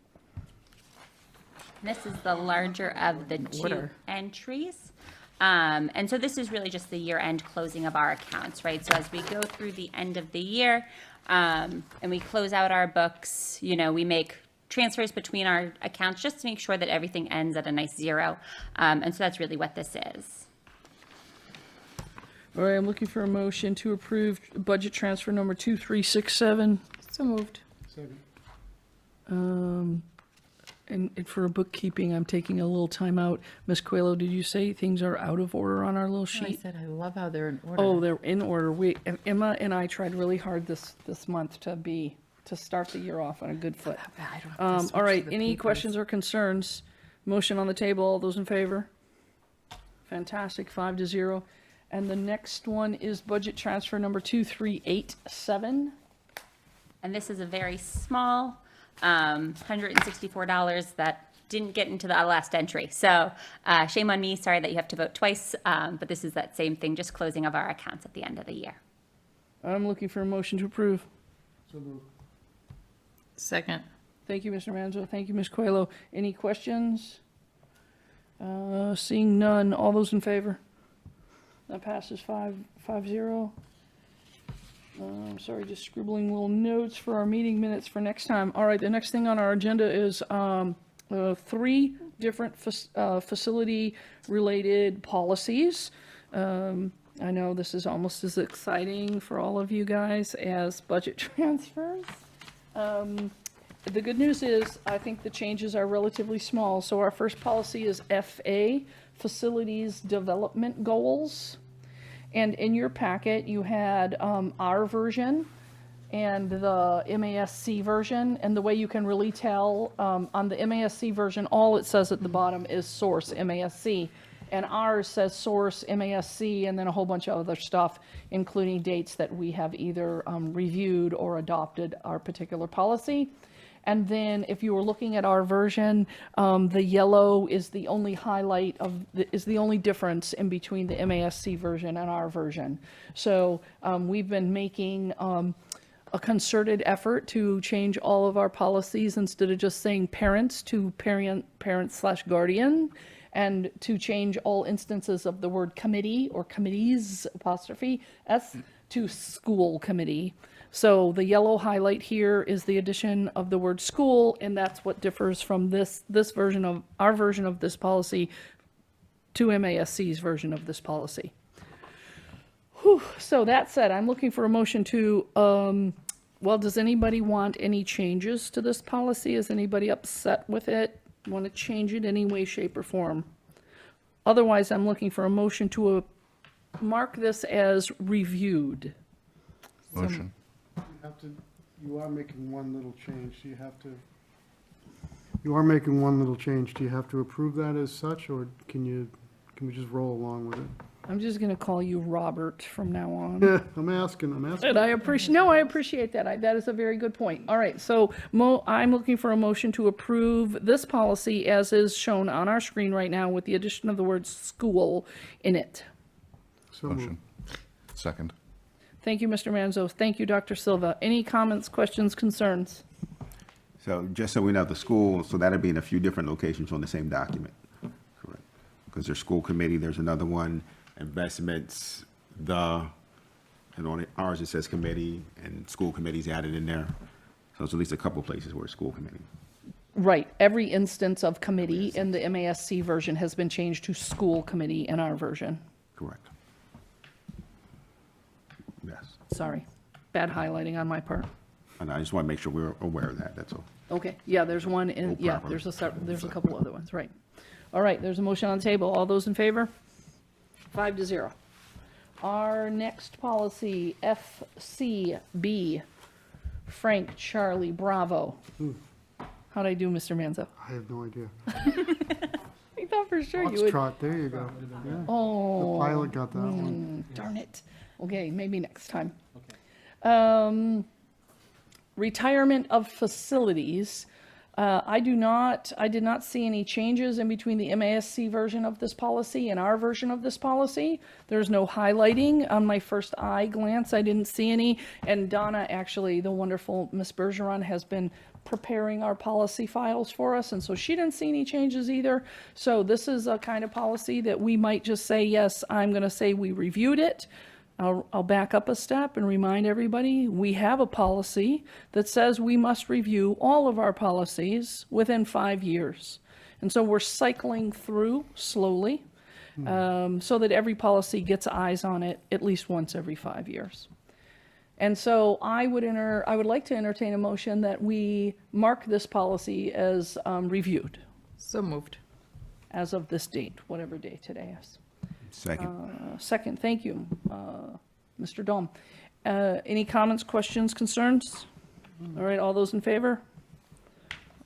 This is the larger of the two entries. And so this is really just the year-end closing of our accounts, right? So as we go through the end of the year, and we close out our books, you know, we make transfers between our accounts just to make sure that everything ends at a nice zero. And so that's really what this is. All right, I'm looking for a motion to approve budget transfer number 2367. So moved. And for bookkeeping, I'm taking a little time out. Ms. Coelho, did you say things are out of order on our little I sheet? said I love how they're in order. Oh, they're in order. Emma and I tried really hard this month to start the year off on a good foot. I don't have to switch All right, to the any papers. questions or concerns? Motion on the table, all those in favor? Fantastic, 5-0. And the next one is budget transfer number 2387. And this is a very small, $164 that didn't get into the last entry. So shame on me, sorry that you have to vote twice, but this is that same thing, just closing of our accounts at the end of the year. I'm looking for a motion to approve. Second. Thank you, Mr. Manzo. Thank you, Ms. Coelho. Any questions? Seeing none, all those in favor? That passes 5-0. I'm sorry, just scribbling little notes for our meeting minutes for next time. All right, the next thing on our agenda is 3 different facility-related policies. I know this is almost as exciting for all of you guys as budget transfers. The good news is, I think the changes are relatively small. So our first policy is FA, Facilities Development Goals. And in your packet, you had our version and the MASC version. And the way you can really tell, on the MASC version, all it says at the bottom is source, MASC. And ours says source, MASC, and then a whole bunch of other stuff, including dates that we have either reviewed or adopted our particular policy. And then if you were looking at our version, the yellow is the only highlight is the only difference in between the MASC version and our version. So we've been making a concerted effort to change all of our policies instead of just saying parents to parent/guardian, and to change all instances of the word committee or committees apostrophe s to school committee. So the yellow highlight here is the addition of the word school, and that's what differs from this version of our version of this policy to MASC's version of this policy. Whew. So that said, I'm looking for a motion to, well, does anybody want any changes to this policy? Is anybody upset with it? Want to change it any way, shape, or form? Otherwise, I'm looking for a motion to mark this as reviewed. Motion. You are making one little change. You are making one little change. Do you have to approve that as such, or can we just roll along with it? I'm just going to call you Robert from now on. Yeah, I'm asking. And I appreciate that. That is a very good point. All right, so I'm looking for a motion to approve this policy as is shown on our screen right now with the addition of the word school in it. So moved. Motion. Second. Thank you, Mr. Manzo. Thank you, Dr. Silva. Any comments, questions, concerns? So just so we know, the school, so that'll be in a few different locations on the same document, correct? Because there's school committee, there's another one, investments, and on ours it says committee, and school committee's added in there. So it's at least a couple places where it's school committee. Right. Every instance of committee in the MASC version has been changed to school committee in our version. Correct. Yes. Sorry. Bad highlighting on my part. And I just want to make sure we're aware of that, that's all. Okay, yeah, there's one in, Oh, yeah, properly. there's a couple other ones, right. All right, there's a motion on the table. All those in favor? 5-0. Our next policy, FCB, Frank, Charlie, Bravo. How'd I do, Mr. Manzo? I have no idea. I thought for sure you would. Foxtrot, there you go. Yeah. The Oh, pilot got that one. darn it. Okay, maybe next time. Retirement of facilities. I did not see any changes in between the MASC version of this policy and our version of this policy. There's no highlighting. On my first eye glance, I didn't see any. And Donna, actually, the wonderful Miss Bergeron, has been preparing our policy files for us, and so she didn't see any changes either. So this is a kind of policy that we might just say, yes, I'm going to say we reviewed it. I'll back up a step and remind everybody, we have a policy that says we must review all of our policies within 5 years. And so we're cycling through slowly, so that every policy gets eyes on it at least once every 5 years. And so I would like to entertain a motion that we mark this policy as reviewed So moved. as of this date, whatever day today is. Second. Second, thank you, Mr. Dom. Any comments, questions, concerns? All right, all those in favor?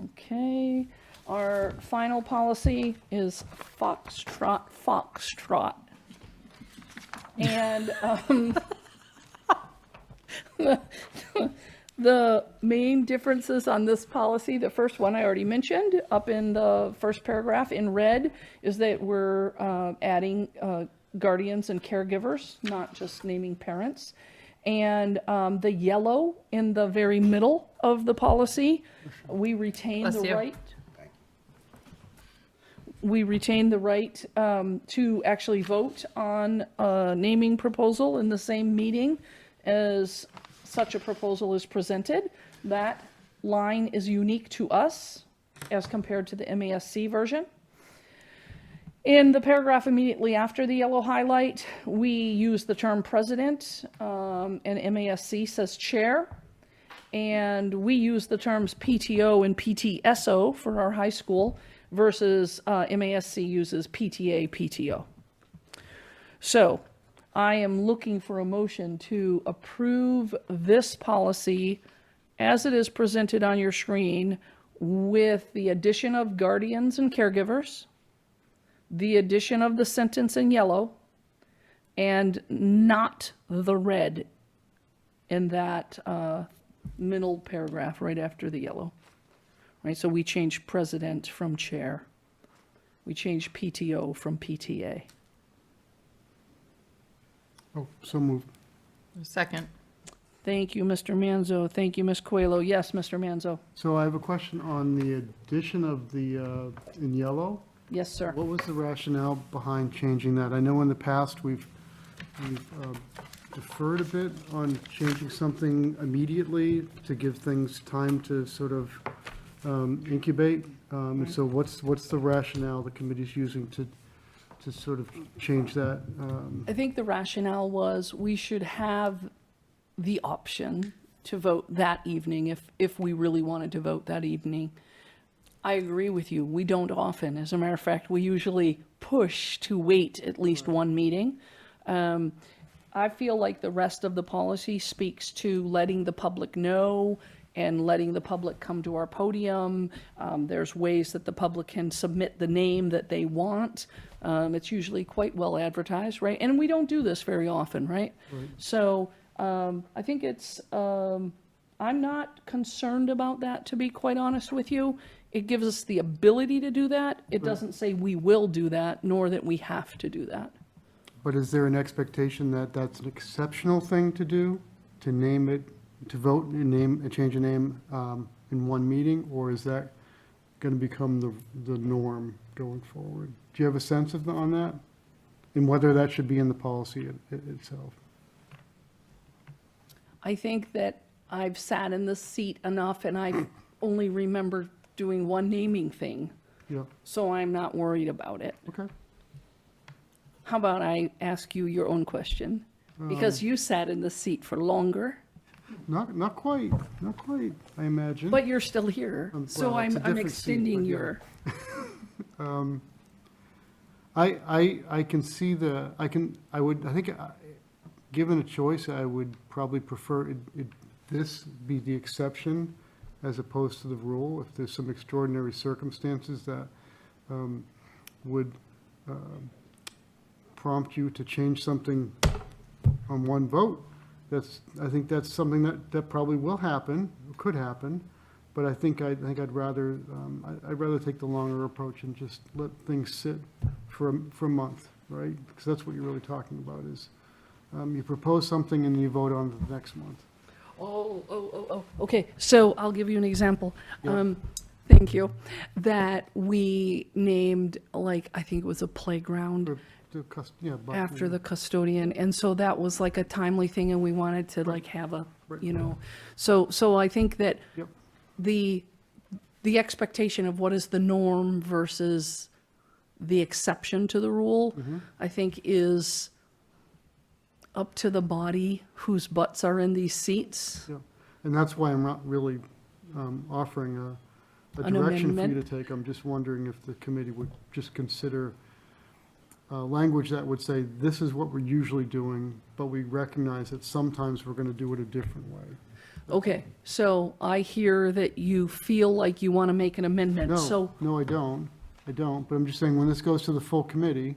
Okay, our final policy is Foxtrot. And the main differences on this policy, the first one I already mentioned, up in the first paragraph in red, is that we're adding guardians and caregivers, not just naming parents. And the yellow in the very middle of the policy, we retain Bless the you. right. We retain the right to actually vote on a naming proposal in the same meeting as such a proposal is presented. That line is unique to us as compared to the MASC version. In the paragraph immediately after the yellow highlight, we use the term president, and MASC says chair. And we use the terms PTO and PTSO for our high school versus MASC uses PTA, PTO. So I am looking for a motion to approve this policy as it is presented on your screen with the addition of guardians and caregivers, the addition of the sentence in yellow, and not the red in that middle paragraph right after the yellow. Right, so we change president from chair. We change PTO from PTA. Oh, so moved. Second. Thank you, Mr. Manzo. Thank you, Ms. Coelho. Yes, Mr. Manzo. So I have a question on the addition of the, in yellow. Yes, sir. What was the rationale behind changing that? I know in the past we've deferred a bit on changing something immediately to give things time to sort of incubate. So what's the rationale the committee's using to sort of change that? I think the rationale was we should have the option to vote that evening if we really wanted to vote that evening. I agree with you. We don't often. As a matter of fact, we usually push to wait at least one meeting. I feel like the rest of the policy speaks to letting the public know and letting the public come to our podium. There's ways that the public can submit the name that they want. It's usually quite well advertised, right? And we don't do this very often, right? So I think it's, I'm not concerned about that, to be quite honest with you. It gives us the ability to do that. It doesn't say we will do that, nor that we have to do that. But is there an expectation that that's an exceptional thing to do, to name it, to vote and name, change a name in one meeting, or is that going to become the norm going forward? Do you have a sense on that? And whether that should be in the policy itself? I think that I've sat in this seat enough and I only remember doing one naming thing, Yeah, so I'm not worried about it. okay. How about I ask you your own question? Because you sat in the seat for longer, Not quite, I imagine. but you're still here. So well, it's a I'm different seat, extending but yeah. your, I can see I think, given a choice, I would probably prefer this be the exception as opposed to the rule. If there's some extraordinary circumstances that would prompt you to change something on one vote, I think that's something that probably will happen, could happen. But I'd rather take the longer approach and just let things sit for a month, right? Because that's what you're really talking about is, you propose something and you vote on it the next month. Okay, so I'll give you an example. Yeah. Thank you. That we named, like, I think it was a playground after the custodian, and so that was like a timely thing, and we wanted to like have a, you know, so I think that Yep. the expectation of what is the norm versus the exception to the rule, I think is up to the body whose butts are in these seats. Yeah, and that's why I'm not really offering a An direction for you to amendment? take. I'm just wondering if the committee would just consider language that would say, this is what we're usually doing, but we recognize that sometimes we're going to do it a different way. Okay, so I hear that you feel like you want to make an amendment, so. No, I don't, but I'm just saying, when this goes to the full committee,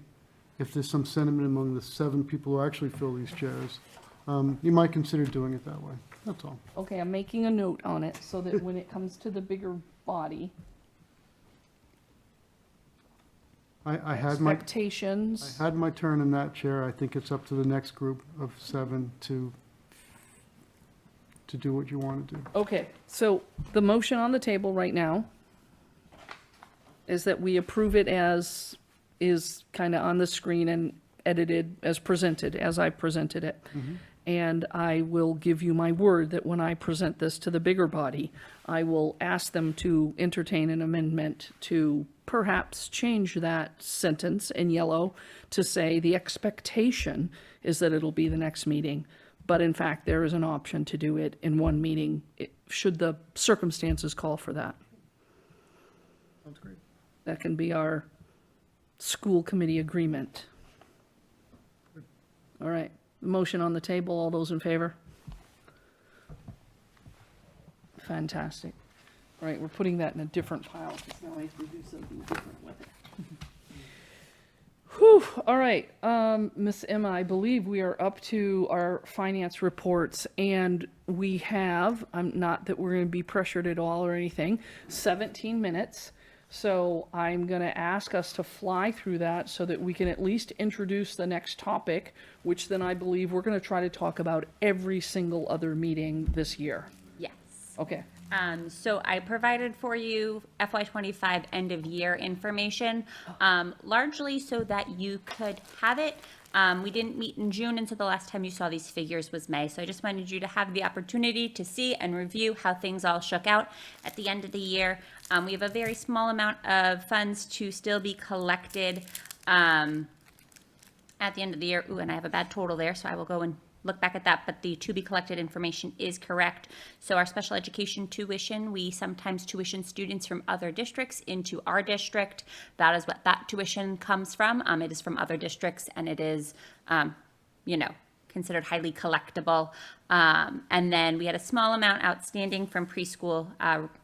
if there's some sentiment among the 7 people who actually fill these chairs, you might consider doing it that way, that's all. Okay, I'm making a note on it so that when it comes to the bigger body, I had expectations. my turn in that chair. I think it's up to the next group of 7 to do what you want to do. Okay, so the motion on the table right now is that we approve it as is kind of on the screen and edited as presented, as I presented it. And I will give you my word that when I present this to the bigger body, I will ask them to entertain an amendment to perhaps change that sentence in yellow to say the expectation is that it'll be the next meeting. But in fact, there is an option to do it in one meeting, should the circumstances call for that. Sounds great. That can be our school committee agreement. All right, the motion on the table, all those in favor? Fantastic. All right, we're putting that in a different pile, because now I have to do something different with it. Whew, all right, Miss Emma, I believe we are up to our finance reports, and we have, not that we're gonna be pressured at all or anything, 17 minutes. So I'm going to ask us to fly through that so that we can at least introduce the next topic, which then I believe we're going to try to talk about every single other meeting this year. Yes. Okay. So I provided for you FY25 end of year information, largely so that you could have it. We didn't meet in June, and so the last time you saw these figures was May. So I just wanted you to have the opportunity to see and review how things all shook out at the end of the year. We have a very small amount of funds to still be collected at the end of the year. Ooh, and I have a bad total there, so I will go and look back at that, but the to be collected information is correct. So our special education tuition, we sometimes tuition students from other districts into our district. That is what that tuition comes from. It is from other districts, and it is, considered highly collectible. And then we had a small amount outstanding from preschool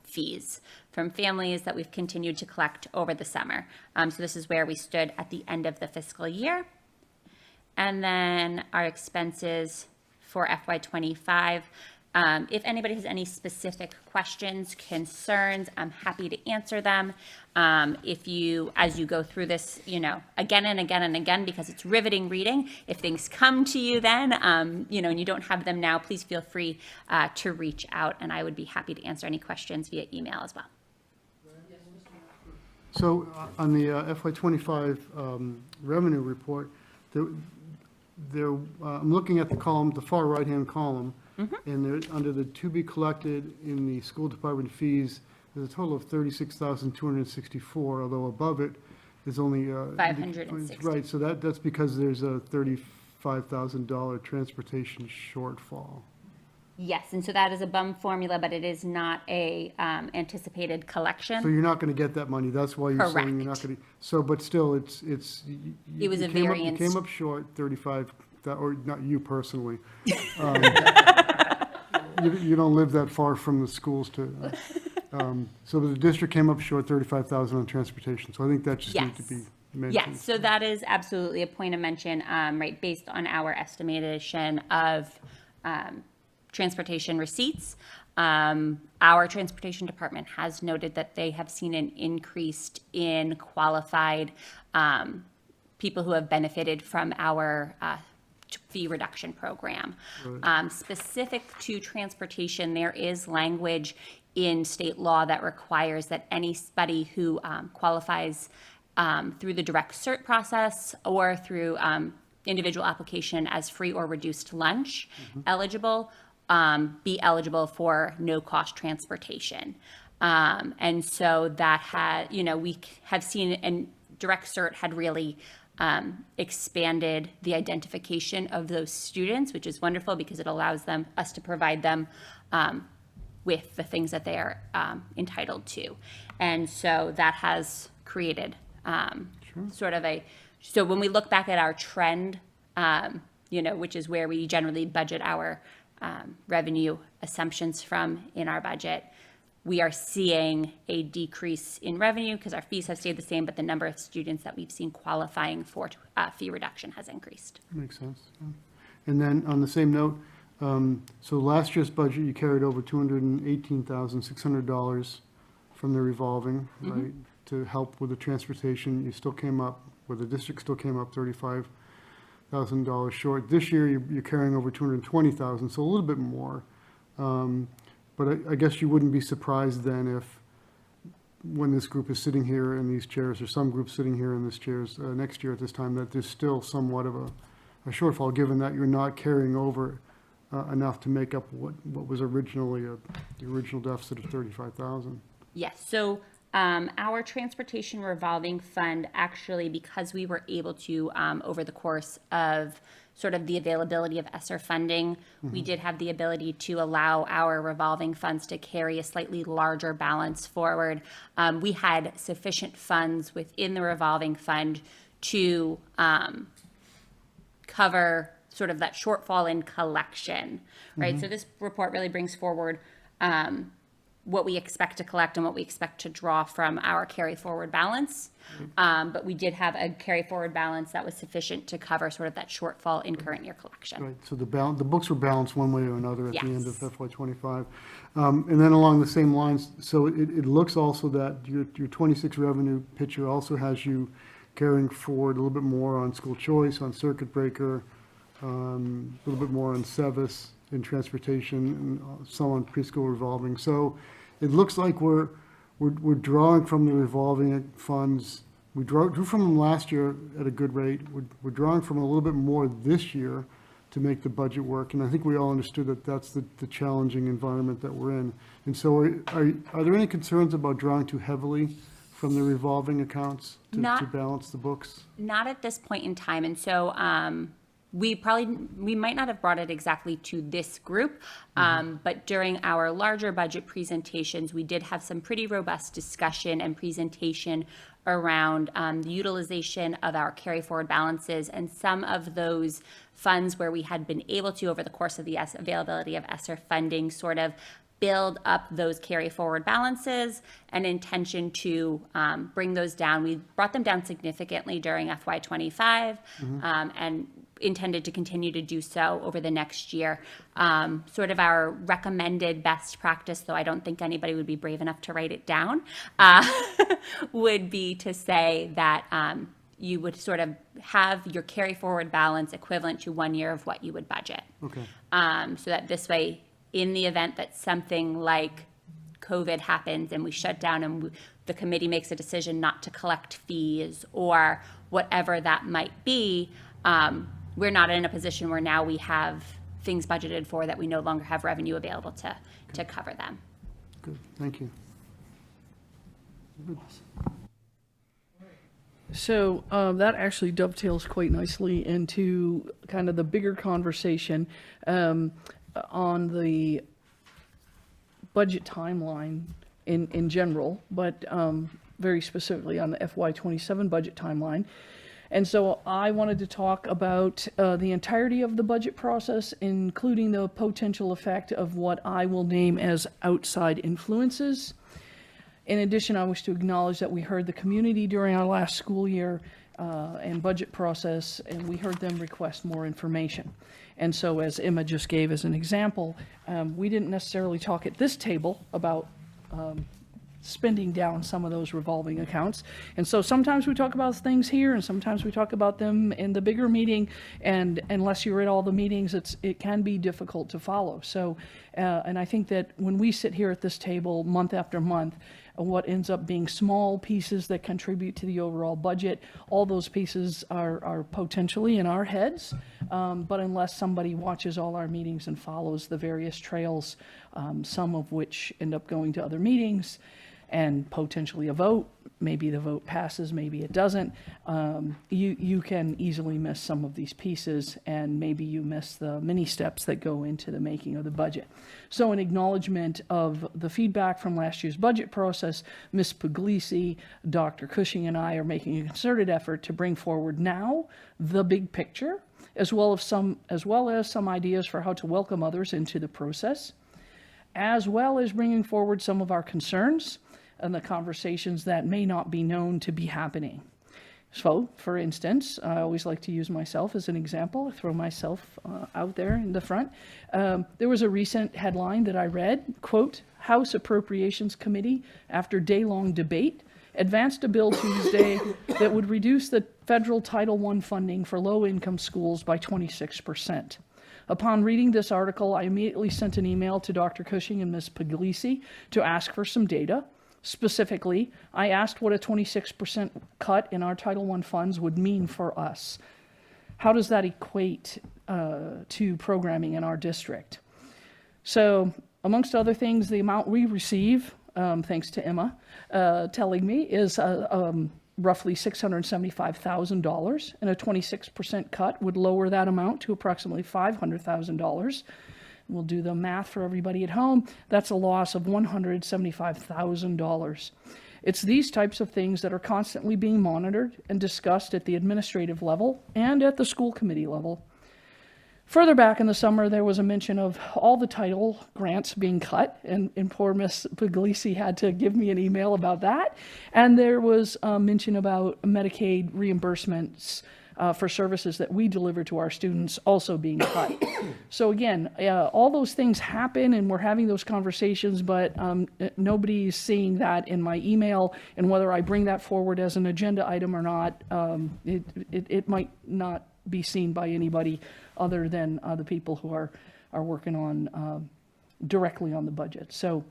fees from families that we've continued to collect over the summer. So this is where we stood at the end of the fiscal year. And then our expenses for FY25. If anybody has any specific questions, concerns, I'm happy to answer them. If you, as you go through this, again and again and again, because it's riveting reading, if things come to you then, and you don't have them now, please feel free to reach out, and I would be happy to answer any questions via email as well. So on the FY25 revenue report, I'm looking at the column, the far right-hand column, and there, under the to be collected in the school department fees, there's a total of $36,264, although above it is only 560. Right, so that's because there's a $35,000 transportation shortfall. Yes, and so that is a bum formula, but it is not a anticipated So collection. you're not going to get that money, that's why you're saying you're not Correct. going to, so, but still, it's. It was a variance. You came up short 35, or not you personally. You don't live that far from the schools to, so the district came up short 35,000 on transportation, so I think that just needs to be Yes. mentioned. Yes, so that is absolutely a point of mention, right, based on our estimation of transportation receipts. Our transportation department has noted that they have seen an increase in qualified people who have benefited from our fee reduction program. Specific to transportation, there is language in state law that requires that anybody who qualifies through the direct cert process or through individual application as free or reduced lunch eligible, be eligible for no-cost transportation. And so that had, we have seen, and direct cert had really expanded the identification of those students, which is wonderful because it allows us to provide them with the things that they are entitled to. And so that has created sort of so when we look back at our trend, which is where we generally budget our revenue assumptions from in our budget, we are seeing a decrease in revenue because our fees have stayed the same, but the number of students that we've seen qualifying for fee reduction has increased. Makes sense. Yeah. And then on the same note, so last year's budget, you carried over $218,600 from the revolving, right, to help with the transportation. You still came up, or the district still came up $35,000 short. This year, you're carrying over $220,000, so a little bit more. But I guess you wouldn't be surprised then if, when this group is sitting here in these chairs, or some group sitting here in these chairs next year at this time, that there's still somewhat of a shortfall, given that you're not carrying over enough to make up what was originally the original deficit of 35,000. Yes, so our transportation revolving fund, actually, because we were able to, over the course of sort of the availability of ESSER funding, we did have the ability to allow our revolving funds to carry a slightly larger balance forward. We had sufficient funds within the revolving fund to cover sort of that shortfall in collection, right? So this report really brings forward what we expect to collect and what we expect to draw from our carry forward balance. But we did have a carry forward balance that was sufficient to cover sort of that shortfall in current year collection. Right, so the books were balanced one way or another at the end of Yes. FY '25. And then along the same lines, so it looks also that your 26 revenue picture also has you carrying forward a little bit more on school choice, on circuit breaker, a little bit more on SEVIS in transportation, and some on preschool revolving. So it looks like we're drawing from the revolving funds. We drew from them last year at a good rate. We're drawing from a little bit more this year to make the budget work. And I think we all understood that that's the challenging environment that we're in. And so are there any concerns about drawing too heavily from the revolving accounts to balance the books? Not at this point in time. And so we might not have brought it exactly to this group, but during our larger budget presentations, we did have some pretty robust discussion and presentation around the utilization of our carry forward balances and some of those funds where we had been able to, over the course of the availability of ESSER funding, sort of build up those carry forward balances, and intention to bring those down. We brought them down significantly during FY '25 and intended to continue to do so over the next year. Sort of our recommended best practice, though I don't think anybody would be brave enough to write it down, would be to say that you would sort of have your carry forward balance equivalent to 1 year of what you would budget. Okay. So that this way, in the event that something like COVID happens and we shut down and the committee makes a decision not to collect fees or whatever that might be, we're not in a position where now we have things budgeted for that we no longer have revenue available to cover them. Good, thank you. Good. So that actually dovetails quite nicely into kind of the bigger conversation. on the budget timeline in general, but very specifically on the FY27 budget timeline. And so I wanted to talk about the entirety of the budget process, including the potential effect of what I will name as outside influences. In addition, I wish to acknowledge that we heard the community during our last school year and budget process, and we heard them request more information. And so, as Emma just gave as an example, we didn't necessarily talk at this table about spending down some of those revolving accounts. And so sometimes we talk about things here and sometimes we talk about them in the bigger meeting, and unless you're at all the meetings, it can be difficult to follow. So, and I think that when we sit here at this table month after month, what ends up being small pieces that contribute to the overall budget, all those pieces are potentially in our heads, but unless somebody watches all our meetings and follows the various trails, some of which end up going to other meetings, and potentially a vote, maybe the vote passes, maybe it doesn't, you can easily miss some of these pieces, and maybe you miss the many steps that go into the making of the budget. So in acknowledgement of the feedback from last year's budget process, Ms. Puglisi, Dr. Cushing, and I are making a concerted effort to bring forward now the big picture, as well as some ideas for how to welcome others into the process, as well as bringing forward some of our concerns and the conversations that may not be known to be happening. So, for instance, I always like to use myself as an example, throw myself out there in the front. There was a recent headline that I read, quote, House Appropriations Committee, after day-long debate, advanced a bill Tuesday that would reduce the federal Title I funding for low-income schools by 26%. Upon reading this article, I immediately sent an email to Dr. Cushing and Ms. Puglisi to ask for some data. Specifically, I asked what a 26% cut in our Title I funds would mean for us. How does that equate to programming in our district? So, amongst other things, the amount we receive, thanks to Emma telling me, is roughly $675,000, and a 26% cut would lower that amount to approximately $500,000. We'll do the math for everybody at home. That's a loss of $175,000. It's these types of things that are constantly being monitored and discussed at the administrative level and at the school committee level. Further back in the summer, there was a mention of all the title grants being cut, and poor Miss Puglisi had to give me an email about that. And there was a mention about Medicaid reimbursements for services that we deliver to our students also being cut. So again, all those things happen and we're having those conversations, but nobody's seeing that in my email, and whether I bring that forward as an agenda item or not, it might not be seen by anybody other than the people who are working on directly on the budget. So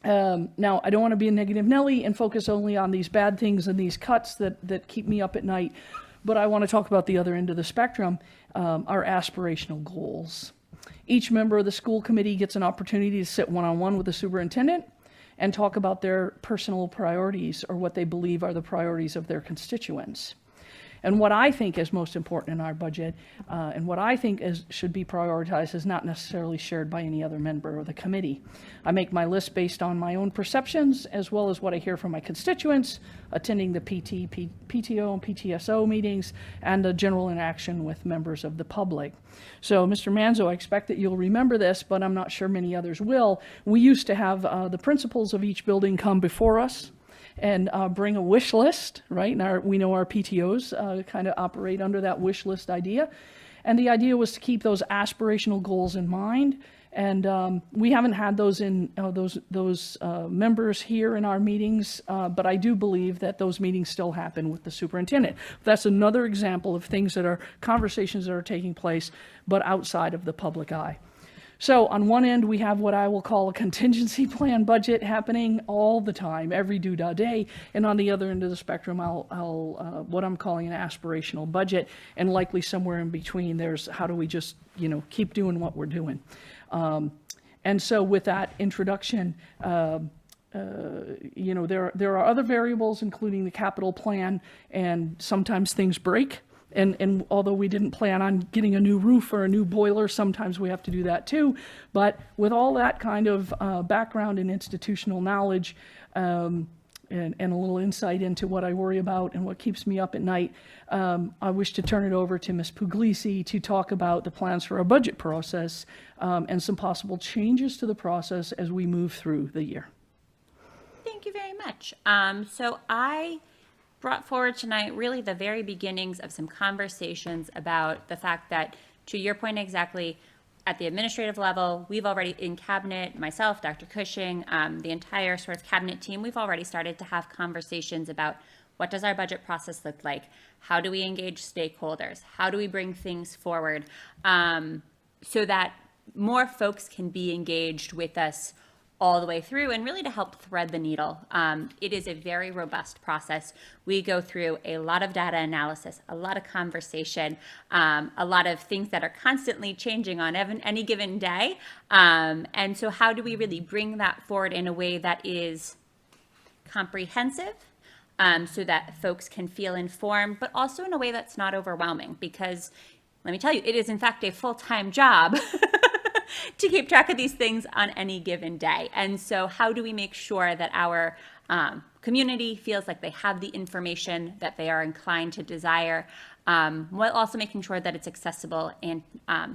now, I don't want to be a negative Nelly and focus only on these bad things and these cuts that keep me up at night, but I want to talk about the other end of the spectrum, our aspirational goals. Each member of the school committee gets an opportunity to sit one-on-one with the superintendent and talk about their personal priorities or what they believe are the priorities of their constituents. And what I think is most important in our budget, and what I think should be prioritized, is not necessarily shared by any other member of the committee. I make my list based on my own perceptions, as well as what I hear from my constituents, attending the PTO and PTSO meetings, and the general interaction with members of the public. So, Mr. Manzo, I expect that you'll remember this, but I'm not sure many others will. We used to have the principals of each building come before us and bring a wish list, right? And we know our PTOs kind of operate under that wish list idea. And the idea was to keep those aspirational goals in mind. And we haven't had those in those members here in our meetings, but I do believe that those meetings still happen with the superintendent. That's another example of things that are conversations that are taking place, but outside of the public eye. So on one end, we have what I will call a contingency plan budget happening all the time, every day. And on the other end of the spectrum, I'll what I'm calling an aspirational budget. And likely somewhere in between, there's how do we just, keep doing what we're doing. And so with that introduction, there are other variables, including the capital plan, and sometimes things break. and although we didn't plan on getting a new roof or a new boiler, sometimes we have to do that too. But with all that kind of background and institutional knowledge, and a little insight into what I worry about and what keeps me up at night, I wish to turn it over to Ms. Puglisi to talk about the plans for our budget process and some possible changes to the process as we move through the year. Thank you very much. So I brought forward tonight really the very beginnings of some conversations about the fact that, to your point exactly, at the administrative level, we've already in cabinet, myself, Dr. Cushing, the entire sort of cabinet team, we've already started to have conversations about what does our budget process look like? How do we engage stakeholders? How do we bring things forward so that more folks can be engaged with us all the way through and really to help thread the needle. It is a very robust process. We go through a lot of data analysis, a lot of conversation, a lot of things that are constantly changing on any given day. And so how do we really bring that forward in a way that is comprehensive so that folks can feel informed, but also in a way that's not overwhelming? Because let me tell you, it is in fact a full-time job to keep track of these things on any given day. And so how do we make sure that our community feels like they have the information that they are inclined to desire, while also making sure that it's accessible and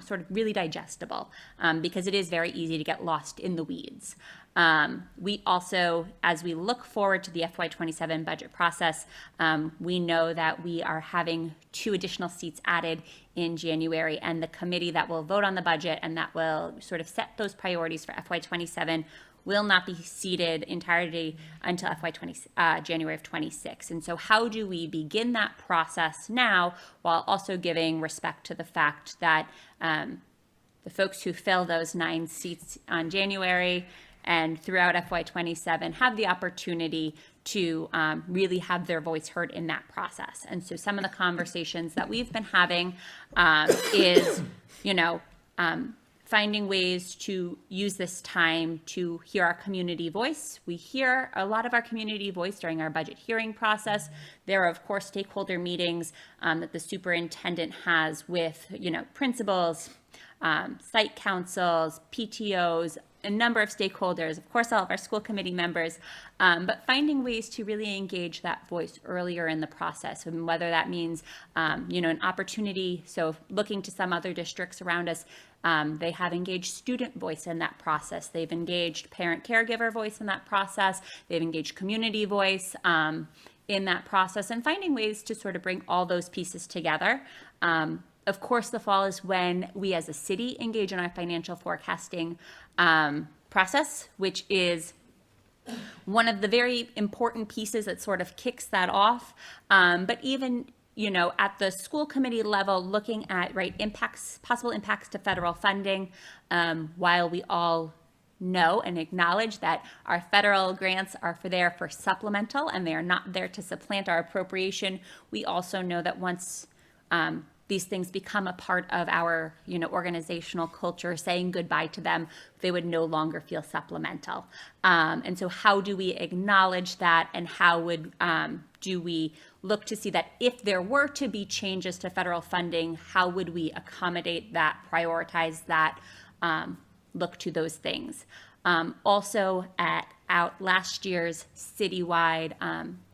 sort of really digestible, because it is very easy to get lost in the weeds. We also, as we look forward to the FY27 budget process, we know that we are having 2 additional seats added in January, and the committee that will vote on the budget and that will sort of set those priorities for FY27 will not be seated entirely until January of 26. And so how do we begin that process now while also giving respect to the fact that the folks who fill those 9 seats on January and throughout FY27 have the opportunity to really have their voice heard in that process. And so some of the conversations that we've been having is, finding ways to use this time to hear our community voice. We hear a lot of our community voice during our budget hearing process. There are, of course, stakeholder meetings that the superintendent has with, principals, site councils, PTOs, a number of stakeholders, of course, all of our school committee members, but finding ways to really engage that voice earlier in the process, and whether that means, an opportunity. So looking to some other districts around us, they have engaged student voice in that process. They've engaged parent caregiver voice in that process. They've engaged community voice in that process, and finding ways to sort of bring all those pieces together. Of course, the fall is when we as a city engage in our financial forecasting process, which is one of the very important pieces that sort of kicks that off. But even, at the school committee level, looking at, possible impacts to federal funding, while we all know and acknowledge that our federal grants are there for supplemental and they are not there to supplant our appropriation, we also know that once these things become a part of our, organizational culture, saying goodbye to them, they would no longer feel supplemental. And so how do we acknowledge that, and how do we look to see that if there were to be changes to federal funding, how would we accommodate that, prioritize that, look to those things. Also at last year's citywide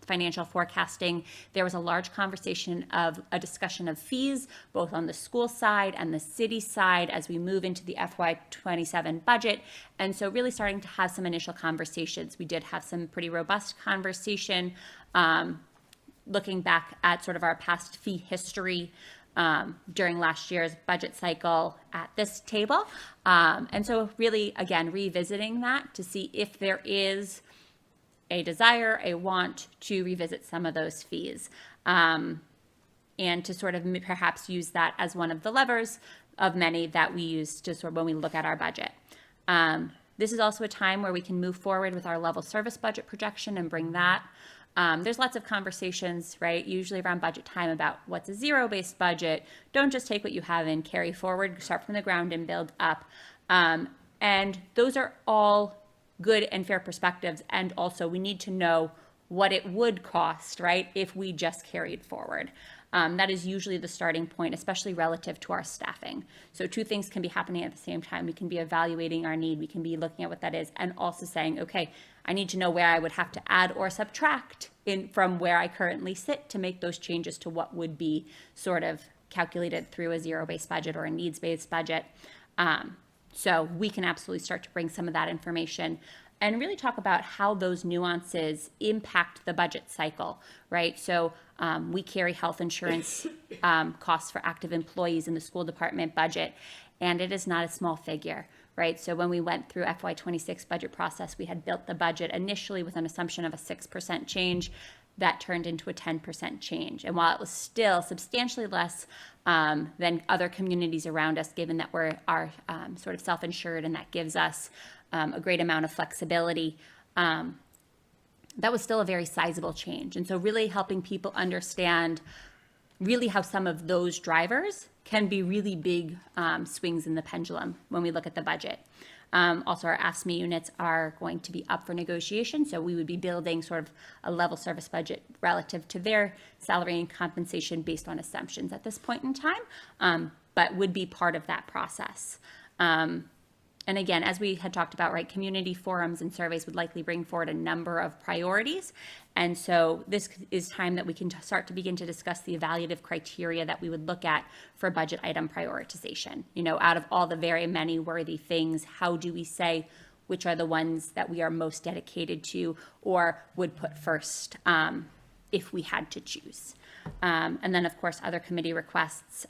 financial forecasting, there was a large conversation of a discussion of fees, both on the school side and the city side as we move into the FY27 budget. And so really starting to have some initial conversations. We did have some pretty robust conversation looking back at sort of our past fee history during last year's budget cycle at this table. And so really, again, revisiting that to see if there is a desire, a want to revisit some of those fees, and to sort of perhaps use that as one of the levers of many that we use to sort of when we look at our budget. This is also a time where we can move forward with our level service budget projection and bring that. There's lots of conversations, usually around budget time about what's a zero-based budget. Don't just take what you have and carry forward, start from the ground and build up. And those are all good and fair perspectives. And also we need to know what it would cost, right, if we just carried forward. That is usually the starting point, especially relative to our staffing. So two things can be happening at the same time. We can be evaluating our need, we can be looking at what that is, and also saying, okay, I need to know where I would have to add or subtract from where I currently sit to make those changes to what would be sort of calculated through a zero-based budget or a needs-based budget. So we can absolutely start to bring some of that information and really talk about how those nuances impact the budget cycle, right? So we carry health insurance costs for active employees in the school department budget, and it is not a small figure, right? So when we went through FY26 budget process, we had built the budget initially with an assumption of a 6% change. That turned into a 10% change. And while it was still substantially less than other communities around us, given that we're sort of self-insured and that gives us a great amount of flexibility, that was still a very sizable change. And so really helping people understand really how some of those drivers can be really big swings in the pendulum when we look at the budget. Also, our AFSCME units are going to be up for negotiation, so we would be building sort of a level service budget relative to their salary and compensation based on assumptions at this point in time, but would be part of that process. And again, as we had talked about, right, community forums and surveys would likely bring forward a number of priorities. And so this is time that we can start to begin to discuss the evaluative criteria that we would look at for budget item prioritization. You know, out of all the very many worthy things, how do we say which are the ones that we are most dedicated to or would put first if we had to choose? And then, of course, other committee requests,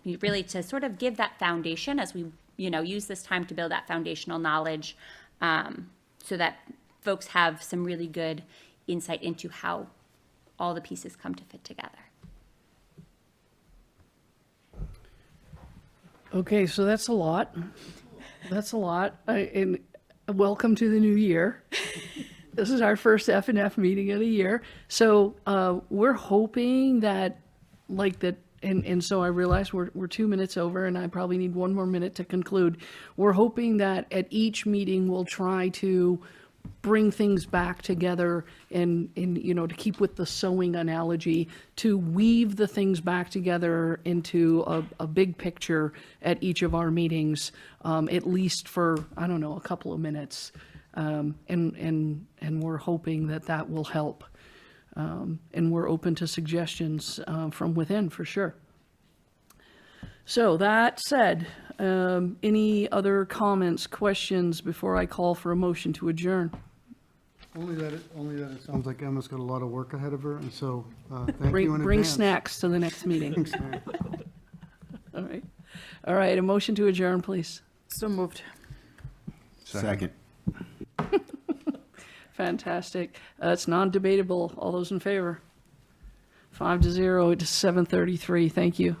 really to sort of give that foundation as we use this time to build that foundational knowledge so that folks have some really good insight into how all the pieces come to fit together. Okay, so that's a lot. That's a lot. And welcome to the new year. This is our first F&F meeting of the year. So we're hoping that, and so I realize we're 2 minutes over, and I probably need 1 more minute to conclude. We're hoping that at each meeting we'll try to bring things back together and to keep with the sewing analogy, to weave the things back together into a big picture at each of our meetings, at least for, I don't know, a couple of minutes. And we're hoping that will help. And we're open to suggestions from within, for sure. So that said, any other comments, questions before I call for a motion to adjourn? Only that it sounds like Emma's got a lot of work ahead of her, and so thank you in Bring advance. snacks to the next meeting. Bring snacks. All right, a motion to adjourn, please. So moved. Second. Fantastic. It's non-debatable. All those in favor? 5-0. It's 7:33. Thank you.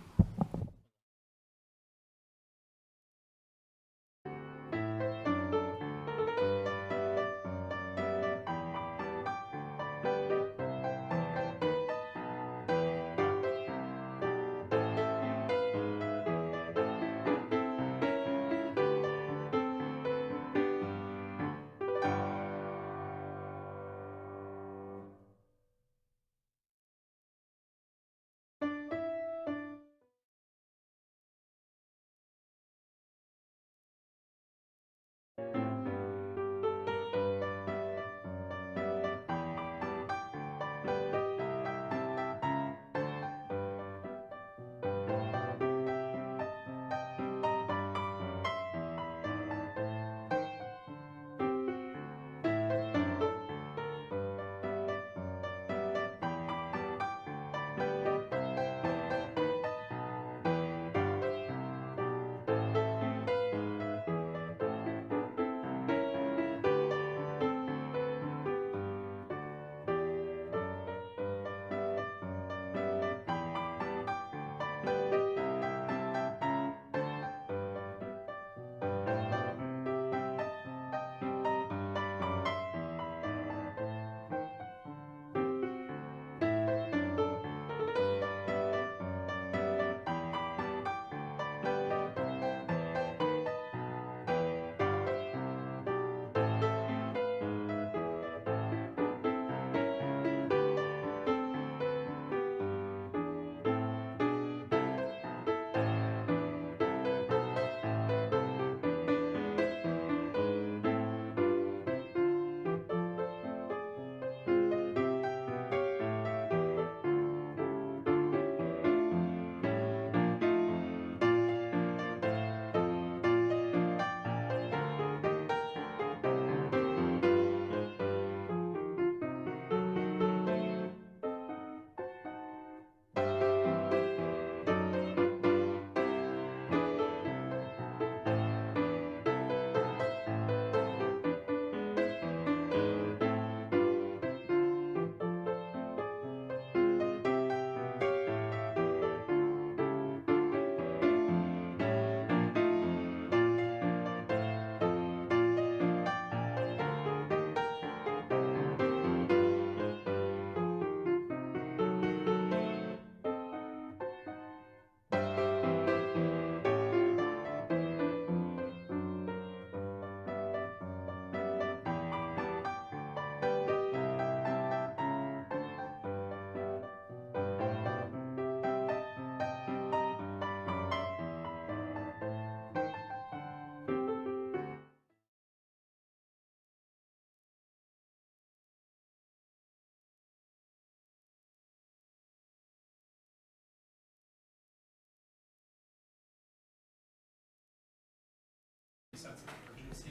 sense of urgency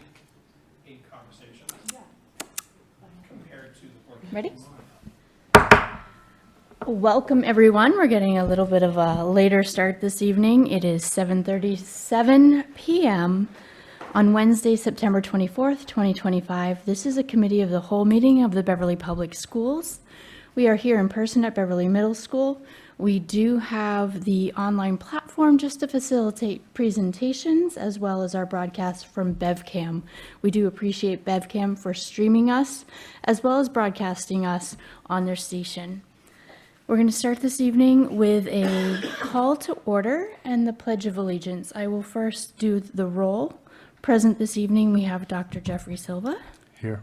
in conversation compared to the work. Ready? Welcome, everyone. We're getting a little bit of a later start this evening. It is 7:37 p.m. on Wednesday, September 24th, 2025. This is a committee of the whole meeting of the Beverly Public Schools. We are here in person at Beverly Middle School. We do have the online platform just to facilitate presentations, as well as our broadcast from BevCam. We do appreciate BevCam for streaming us, as well as broadcasting us on their station. We're going to start this evening with a call to order and the Pledge of Allegiance. I will first do the roll. Present this evening, we have Dr. Jeffrey Silva. Here.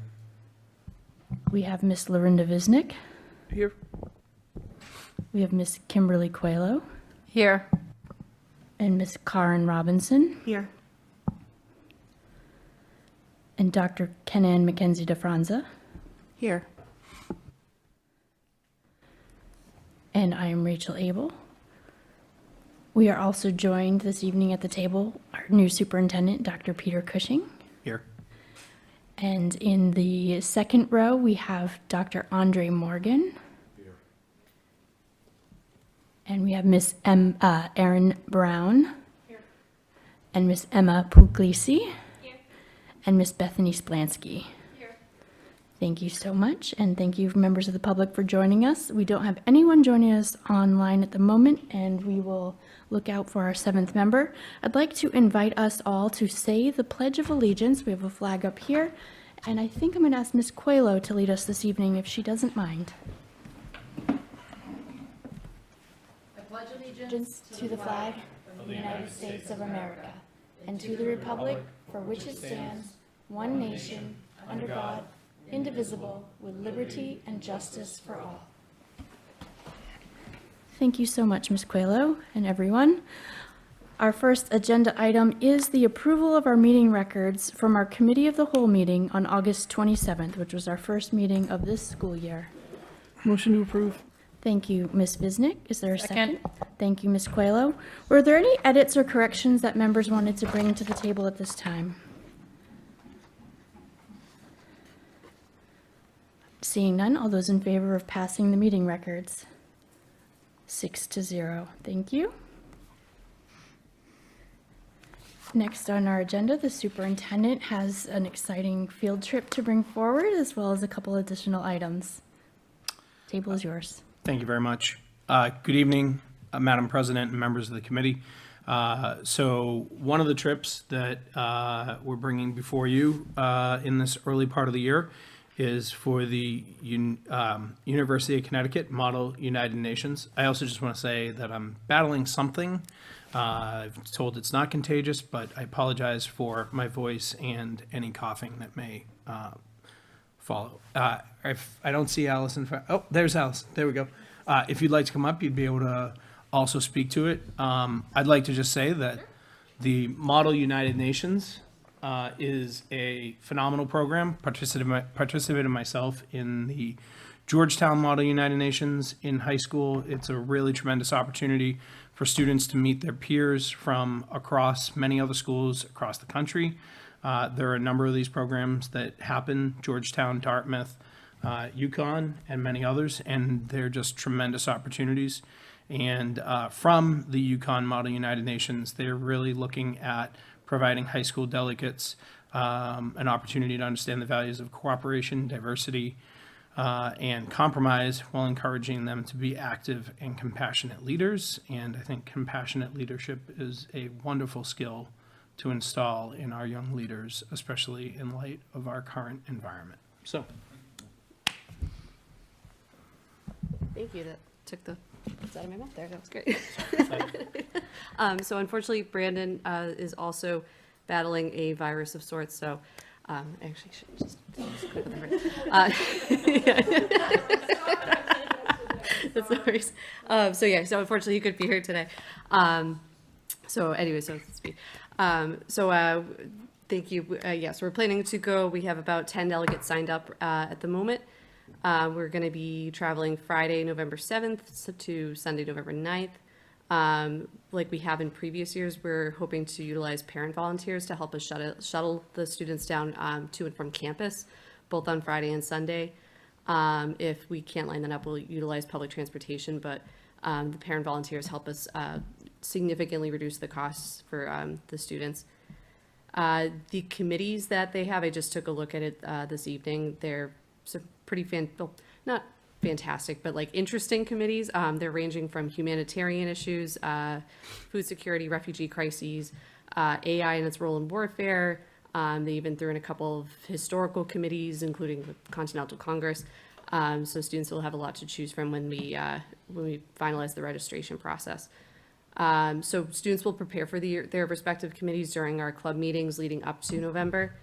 We have Miss Lorinda Visnick. Here. We have Miss Kimberly Coelho Here. and Miss Karen Robinson Here. and Dr. Kenan Mackenzie DeFranza. Here. And I am Rachel Abel. We are also joined this evening at the table, our new superintendent, Dr. Peter Cushing. Here. And in the second row, we have Dr. Andre Morgan. Here. And we have Miss Erin Brown. Here. And Miss Emma Puglisi. Here. And Miss Bethany Splansky. Here. Thank you so much, and thank you, members of the public, for joining us. We don't have anyone joining us online at the moment, and we will look out for our 7th member. I'd like to invite us all to say the Pledge of Allegiance. We have a flag up here, and I think I'm going to ask Miss Coelho to lead us this evening, if she doesn't mind. I pledge allegiance to the flag of the United States of America, and to the republic for which it stands, one nation, under God, indivisible, with liberty and justice for all. Thank you so much, Ms. Coelho and everyone. Our first agenda item is the approval of our meeting records from our Committee of the Whole meeting on August 27th, which was our first meeting of this school year. Motion to approve. Thank you, Ms. Visnick. Is there a second? Second. Thank you, Ms. Coelho. Were there any edits or corrections that members wanted to bring to the table at this time? Seeing none, all those in favor of passing the meeting records? 6-0. Thank you. Next on our agenda, the superintendent has an exciting field trip to bring forward, as well as a couple additional items. Table is yours. Thank you very much. Good evening, Madam President and members of the committee. So one of the trips that we're bringing before you in this early part of the year is for the University of Connecticut Model United Nations. I also just want to say that I'm battling something. I've told it's not contagious, but I apologize for my voice and any coughing that may follow. If I don't see Alice in front, oh, there's Alice. There we go. If you'd like to come up, you'd be able to also speak to it. I'd like to just say that the Model United Nations is a phenomenal program. Participated myself in the Georgetown Model United Nations in high school. It's a really tremendous opportunity for students to meet their peers from across many other schools across the country. There are a number of these programs that happen, Georgetown, Dartmouth, UConn, and many others, and they're just tremendous opportunities. And from the UConn Model United Nations, they're really looking at providing high school delegates an opportunity to understand the values of cooperation, diversity, and compromise, while encouraging them to be active and compassionate leaders. And I think compassionate leadership is a wonderful skill to install in our young leaders, especially in light of our current environment. So, thank you. That took the words out of my mouth there. That was great. So unfortunately, Brandon is also battling a virus of sorts. So actually, I should just quit with That's no worries. So yeah, so unfortunately, he couldn't be here today. So anyway, so to speak. Thank you. Yes, we're planning to go. We have about 10 delegates signed up at the moment. We're going to be traveling Friday, November 7th to Sunday, November 9th. Like we have in previous years, we're hoping to utilize parent volunteers to help us shuttle the students down to and from campus, both on Friday and Sunday. If we can't line that up, we'll utilize public transportation, but the parent volunteers help us significantly reduce the costs for the students. The committees that they have, I just took a look at it this evening. They're some pretty not fantastic, but like interesting committees. They're ranging from humanitarian issues, food security, refugee crises, AI and its role in warfare. They even threw in a couple of historical committees, including the Continental Congress. So students will have a lot to choose from when we finalize the registration process. So students will prepare for their respective committees during our club meetings leading up to November.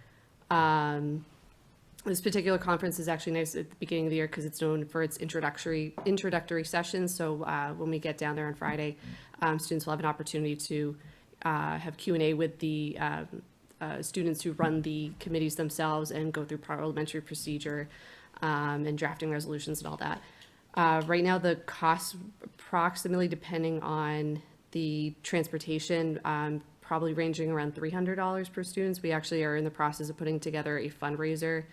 This particular conference is actually nice at the beginning of the year because it's known for its introductory sessions. So when we get down there on Friday, students will have an opportunity to have Q&A with the students who run the committees themselves and go through parliamentary procedure and drafting resolutions and all that. Right now, the costs approximately, depending on the transportation, probably ranging around $300 per student. We actually are in the process of putting together a fundraiser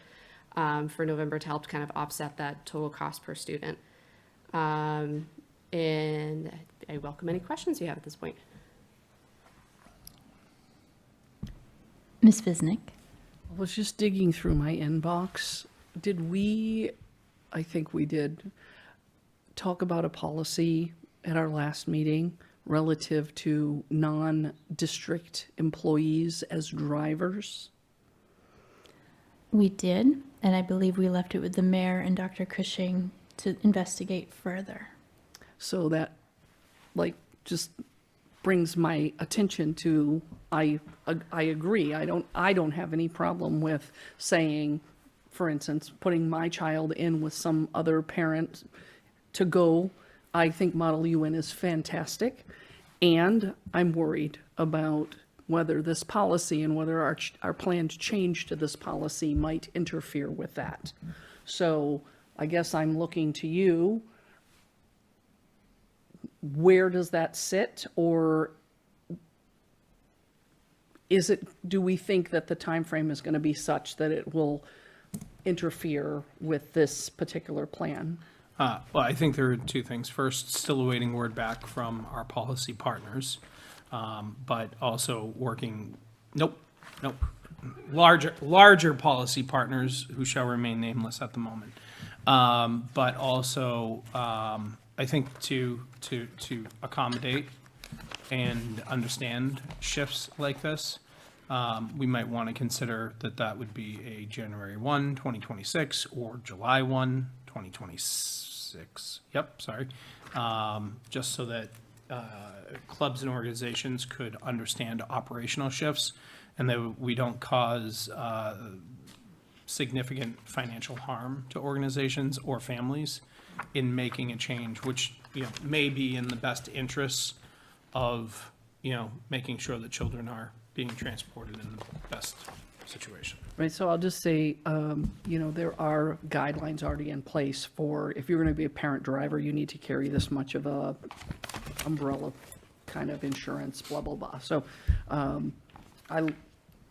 for November to help kind of offset that total cost per student. And I welcome any questions you have at this point. Ms. Visnick? I was just digging through my inbox. I think we did, talk about a policy at our last meeting relative to non-district employees as drivers? We did, and I believe we left it with the mayor and Dr. Cushing to investigate further. So that, just brings my attention to, I agree. I don't have any problem with saying, for instance, putting my child in with some other parent to go. I think Model UN is fantastic, and I'm worried about whether this policy and whether our planned change to this policy might interfere with that. So I guess I'm looking to you. Where does that sit, or do we think that the time frame is going to be such that it will interfere with this particular plan? Well, I think there are two things. First, still awaiting word back from our policy partners, but also working, larger policy partners who shall remain nameless at the moment. But also, I think to accommodate and understand shifts like this, we might want to consider that would be a January 1, 2026 or July 1, 2026. Yep, sorry. Just so that clubs and organizations could understand operational shifts and that we don't cause significant financial harm to organizations or families in making a change, which may be in the best interests of making sure that children are being transported in the best situation. Right, so I'll just say, there are guidelines already in place for, if you're going to be a parent driver, you need to carry this much of a umbrella kind of insurance, blah, blah, blah. So, I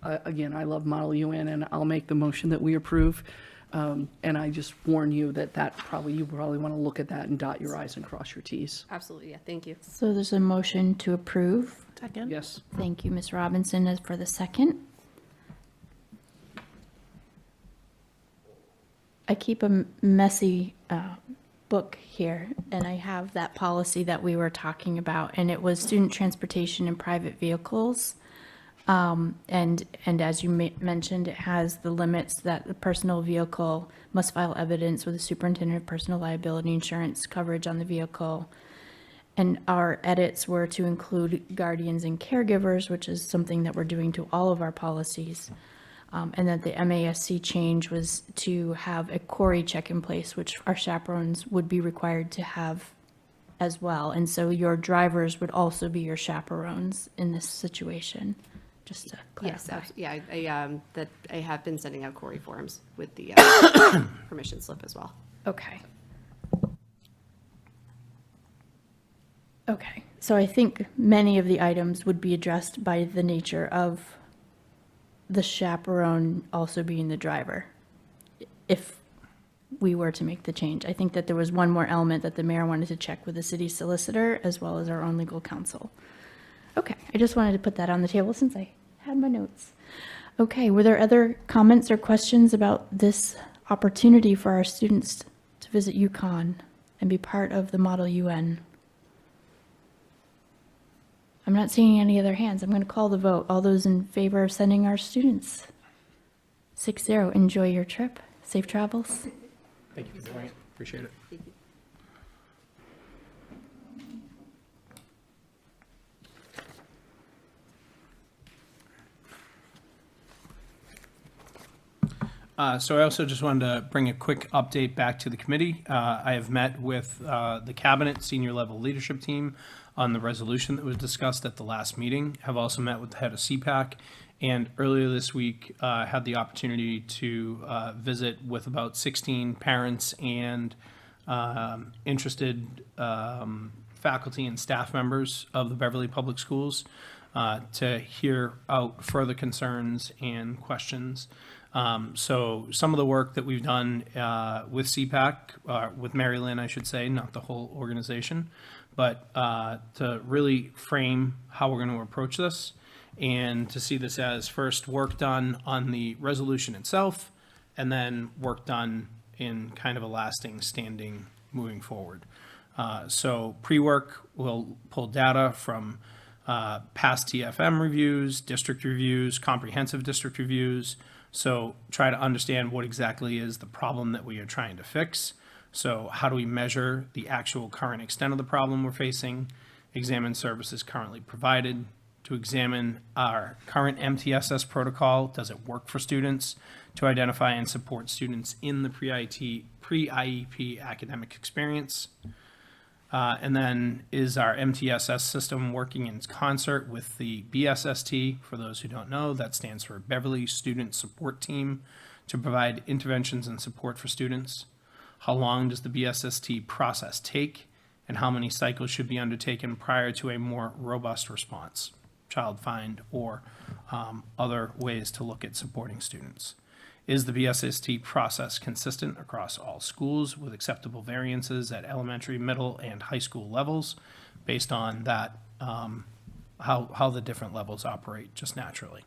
love Model UN, and I'll make the motion that we approve. And I just warn you that you probably want to look at that and dot your i's and cross your t's. Absolutely, yeah, thank you. So there's a motion to approve. Second? Yes. Thank you, Ms. Robinson, as for the second. I keep a messy book here, and I have that policy that we were talking about, and it was student transportation in private vehicles. And as you mentioned, it has the limits that the personal vehicle must file evidence with the superintendent of personal liability insurance coverage on the vehicle. And our edits were to include guardians and caregivers, which is something that we're doing to all of our policies. And that the MASC change was to have a Corey check in place, which our chaperones would be required to have as well. And so your drivers would also be your chaperones in this situation, just to clarify. Yes, I have been sending out Corey forms with the permission slip as well. Okay. Okay, so I think many of the items would be addressed by the nature of the chaperone also being the driver, if we were to make the change. I think that there was one more element that the mayor wanted to check with the city solicitor as well as our own legal counsel. Okay, I just wanted to put that on the table since I had my notes. Okay, were there other comments or questions about this opportunity for our students to visit UConn and be part of the Model UN? I'm not seeing any other hands. I'm going to call the vote. All those in favor of sending our students? 6-0. Enjoy your trip. Safe travels. Thank you for doing it. Appreciate it. So I also just wanted to bring a quick update back to the committee. I have met with the cabinet senior level leadership team on the resolution that was discussed at the last meeting. Have also met with the head of CPAC, and earlier this week had the opportunity to visit with about 16 parents and interested faculty and staff members of the Beverly Public Schools to hear out further concerns and questions. So some of the work that we've done with CPAC, with Mary Lynn, I should say, not the whole organization, but to really frame how we're going to approach this and to see this as first work done on the resolution itself and then work done in kind of a lasting standing moving forward. So pre-work, we'll pull data from past TFM reviews, district reviews, comprehensive district reviews. So try to understand what exactly is the problem that we are trying to fix. So how do we measure the actual current extent of the problem we're facing, examine services currently provided, to examine our current MTSS protocol, does it work for students, to identify and support students in the pre-IEP academic experience. And then is our MTSS system working in concert with the BSST? For those who don't know, that stands for Beverly Student Support Team, to provide interventions and support for students. How long does the BSST process take, and how many cycles should be undertaken prior to a more robust response, child find, or other ways to look at supporting students? Is the BSST process consistent across all schools with acceptable variances at elementary, middle, and high school levels based on that, how the different levels operate just naturally?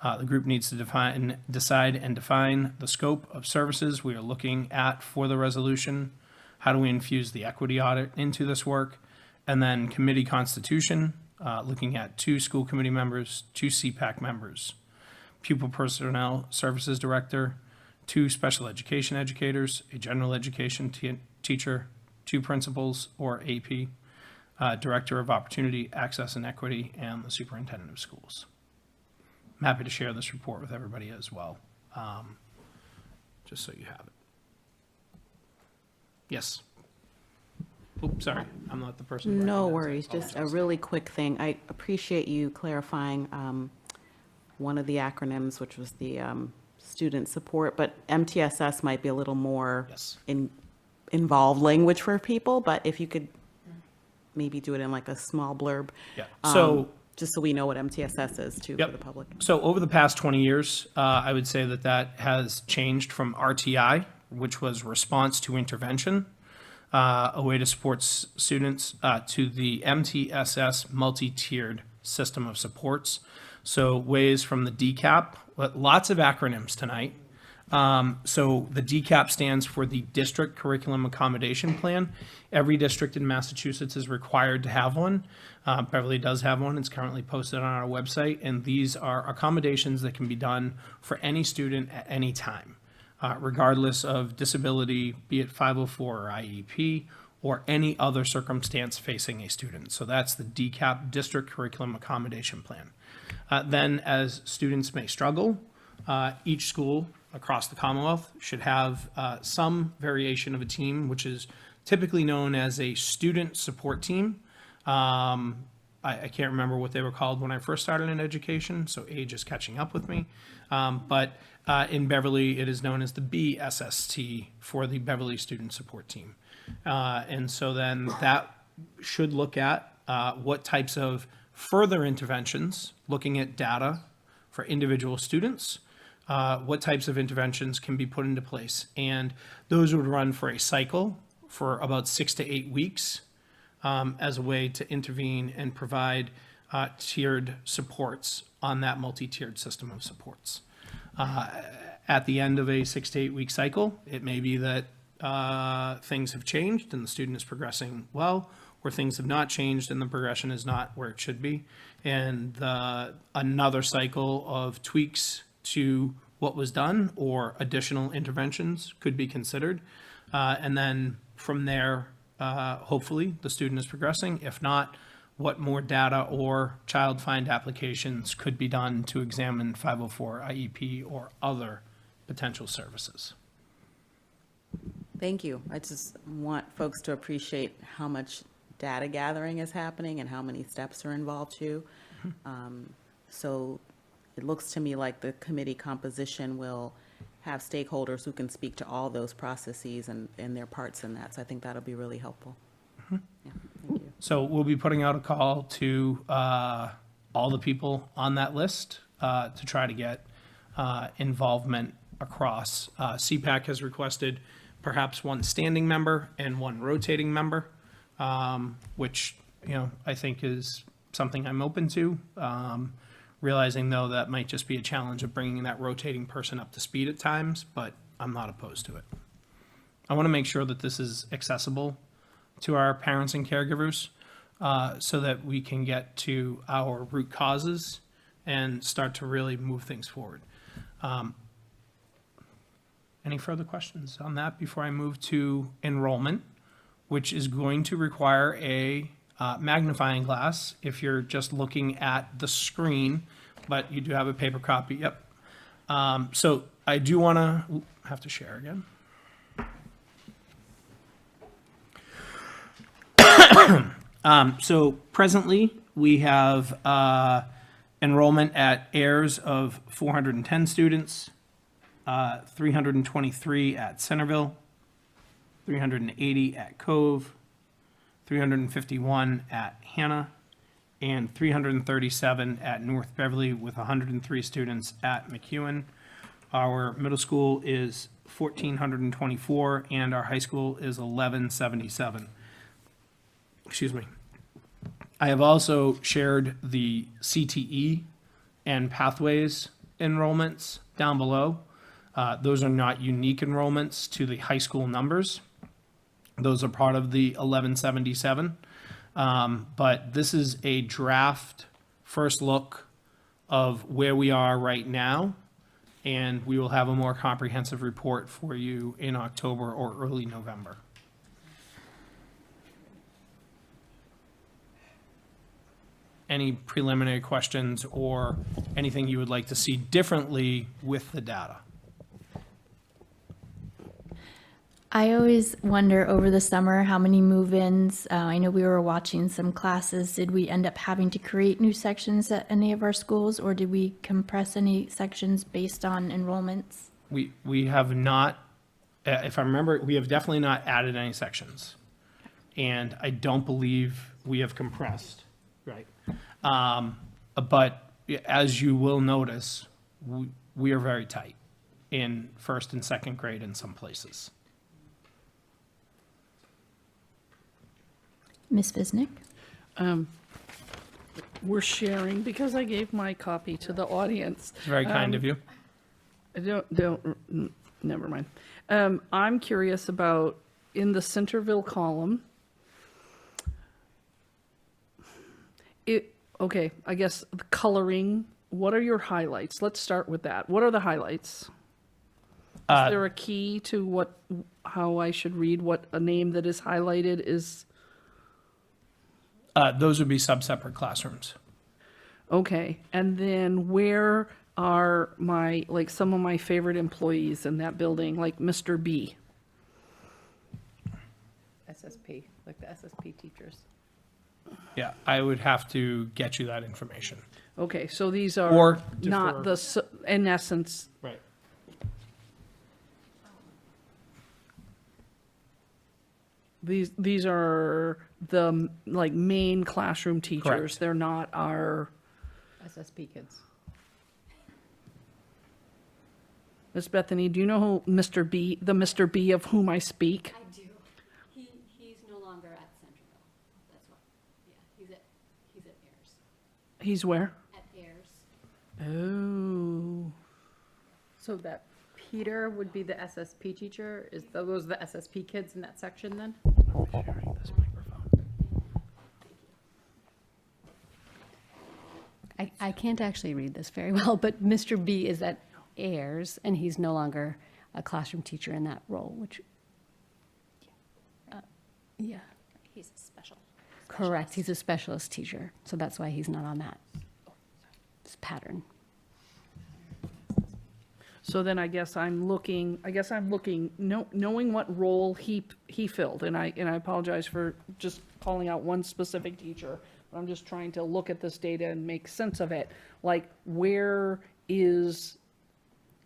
The group needs to decide and define the scope of services we are looking at for the resolution. How do we infuse the equity audit into this work? And then committee constitution, looking at 2 school committee members, 2 CPAC members, pupil personnel services director, 2 special education educators, a general education teacher, 2 principals or AP, director of opportunity, access and equity, and the superintendent of schools. I'm happy to share this report with everybody as well, just so you have it. Yes. Oops, sorry, I'm not the person. No worries, just a really quick thing. I appreciate you clarifying one of the acronyms, which was the student support, but MTSS might be a little more Yes. involved language for people, but if you could maybe do it in like a small blurb. Yeah, so. Just so we know what MTSS is too, Yep. for the public. So over the past 20 years, I would say that has changed from RTI, which was response to intervention, a way to support students, to the MTSS multi-tiered system of supports. So ways from the DCAP, lots of acronyms tonight. So the DCAP stands for the District Curriculum Accommodation Plan. Every district in Massachusetts is required to have one. Beverly does have one. It's currently posted on our website, and these are accommodations that can be done for any student at any time, regardless of disability, be it 504 or IEP, or any other circumstance facing a student. So that's the DCAP, District Curriculum Accommodation Plan. Then, as students may struggle, each school across the Commonwealth should have some variation of a team, which is typically known as a student support team. I can't remember what they were called when I first started in education, so age is catching up with me. But in Beverly, it is known as the BSST, for the Beverly Student Support Team. And so then that should look at what types of further interventions, looking at data for individual students, what types of interventions can be put into place. And those would run for a cycle for about 6 to 8 weeks as a way to intervene and provide tiered supports on that multi-tiered system of supports. At the end of a 6 to 8 week cycle, it may be that things have changed and the student is progressing well, or things have not changed and the progression is not where it should be. And another cycle of tweaks to what was done or additional interventions could be considered. And then from there, hopefully the student is progressing. If not, what more data or child find applications could be done to examine 504 IEP or other potential services. Thank you. I just want folks to appreciate how much data gathering is happening and how many steps are involved too. So it looks to me like the committee composition will have stakeholders who can speak to all those processes and their parts in that. So I think that'll be really helpful. Yeah, thank you. So we'll be putting out a call to all the people on that list to try to get involvement across. CPAC has requested perhaps one standing member and one rotating member, which, you know, I think is something I'm open to. Realizing though that might just be a challenge of bringing that rotating person up to speed at times, but I'm not opposed to it. I want to make sure that this is accessible to our parents and caregivers so that we can get to our root causes and start to really move things forward. Any further questions on that before I move to enrollment, which is going to require a magnifying glass if you're just looking at the screen, but you do have a paper copy. Yep. So I do want to have to share again. So presently we have enrollment at AIRS of 410 students, 323 at Centerville, 380 at Cove, 351 at Hannah, and 337 at North Beverly, with 103 students at McEwen. Our middle school is 1,424, and our high school is 1,177. Excuse me. I have also shared the CTE and Pathways enrollments down below. Those are not unique enrollments to the high school numbers. Those are part of the 1177. But this is a draft first look of where we are right now, and we will have a more comprehensive report for you in October or early November. Any preliminary questions or anything you would like to see differently with the data? I always wonder over the summer how many move-ins. I know we were watching some classes. Did we end up having to create new sections at any of our schools, or did we compress any sections based on enrollments? We have not, if I remember, we have definitely not added any sections. And I don't believe we have compressed, right? But as you will notice, we are very tight in first and second grade in some places. Ms. Visnick? We're sharing because I gave my copy to the audience. It's very kind of you. Never mind. I'm curious about in the Centerville column. Okay, I guess the coloring. What are your highlights? Let's start with that. What are the highlights? Is there a key to how I should read what a name that is highlighted is? Those would be sub-separate classrooms. Okay, and then where are some of my favorite employees in that building, like Mr. B? SSP, like the SSP teachers. Yeah, I would have to get you that information. Okay, so these are Or not in essence. These are the, like, main classroom teachers. Correct. They're not our, SSP kids. Miss Bethany, do you know who Mr. B, the Mr. B of whom I speak? I do. He's no longer at Centerville. That's what, yeah, he's at Ayers. He's where? At Ayers. Oh. So that Peter would be the SSP teacher? Is those the SSP kids in that section then? Sharing this microphone. I can't actually read this very well, but Mr. B is at Ayers, and he's no longer a classroom teacher in that role, which, yeah. He's a special. Correct, he's a specialist teacher, so that's why he's not on that pattern. So then I guess I'm looking, knowing what role he filled, and I apologize for just calling out one specific teacher, but I'm just trying to look at this data and make sense of it. Like, where is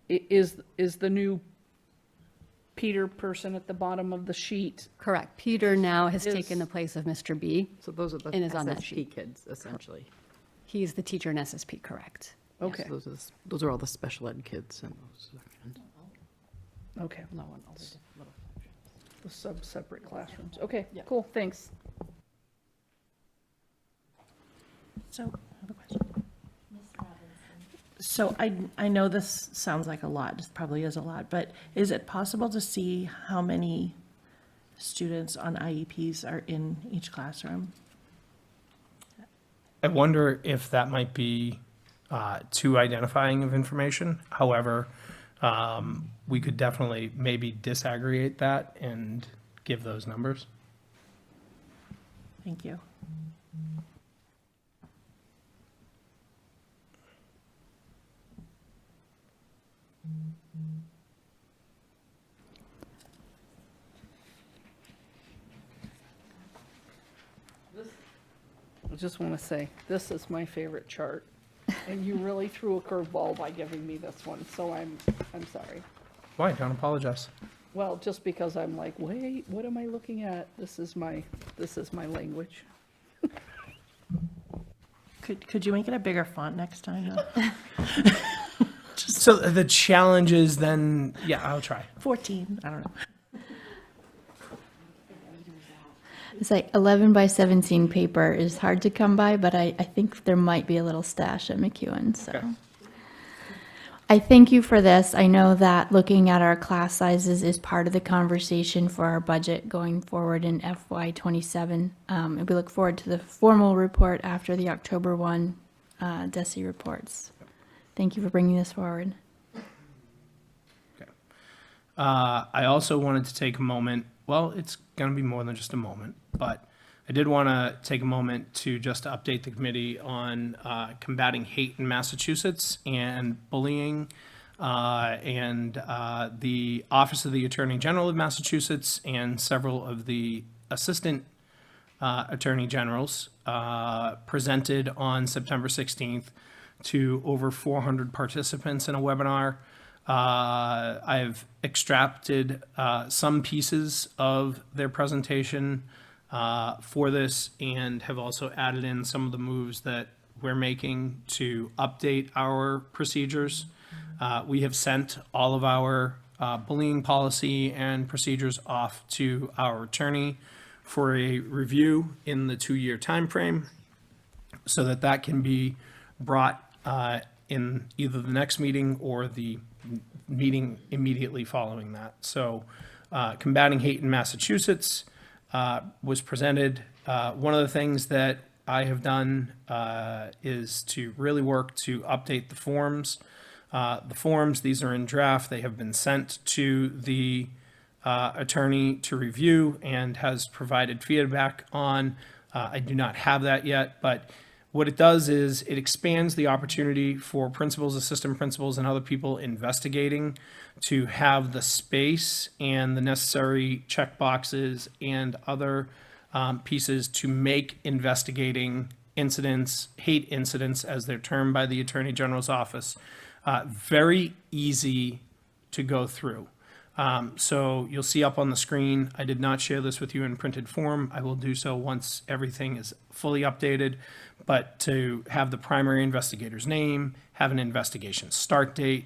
the new Peter person at the bottom of the sheet? Correct, Peter now has Is- taken the place of Mr. B. So those are the And is on that SSP sheet. kids, essentially. He's the teacher in SSP, correct. Okay, So those are all the special ed kids in those sections. okay, No one else. the separate classrooms. Okay, Yeah. cool, thanks. So, I have a question. So I know this sounds like a lot, this probably is a lot, but is it possible to see how many students on IEPs are in each classroom? I wonder if that might be too identifying of information. However, we could definitely maybe disaggregate that and give those numbers. Thank you. I just want to say, this is my favorite chart, and you really threw a curveball by giving me this one, so I'm sorry. Why? Don't apologize. Well, just because I'm like, wait, what am I looking at? This is my language. Could you make it a bigger font next time? So the challenge is then, yeah, I'll try. 14, I don't know. It's like 11 by 17 paper is hard to come by, but I think there might be a little stash at McEwen, so. Okay. I thank you for this. I know that looking at our class sizes is part of the conversation for our budget going forward in FY '27. And we look forward to the formal report after the October 1 DESI reports. Thank you for bringing this forward. I also wanted to take a moment, well, it's going to be more than just a moment, but I did want to take a moment to just update the committee on combating hate in Massachusetts and bullying, and the Office of the Attorney General of Massachusetts and several of the assistant attorney generals presented on September 16th to over 400 participants in a webinar. I've extracted some pieces of their presentation for this and have also added in some of the moves that we're making to update our procedures. We have sent all of our bullying policy and procedures off to our attorney for a review in the 2-year timeframe so that that can be brought in either the next meeting or the meeting immediately following that. So combating hate in Massachusetts was presented. One of the things that I have done is to really work to update the forms. These are in draft. They have been sent to the attorney to review and has provided feedback on. I do not have that yet, but what it does is it expands the opportunity for principals, assistant principals, and other people investigating to have the space and the necessary checkboxes and other pieces to make investigating incidents, hate incidents as they're termed by the Attorney General's office, very easy to go through. So you'll see up on the screen, I did not share this with you in printed form. I will do so once everything is fully updated, but to have the primary investigator's name, have an investigation start date,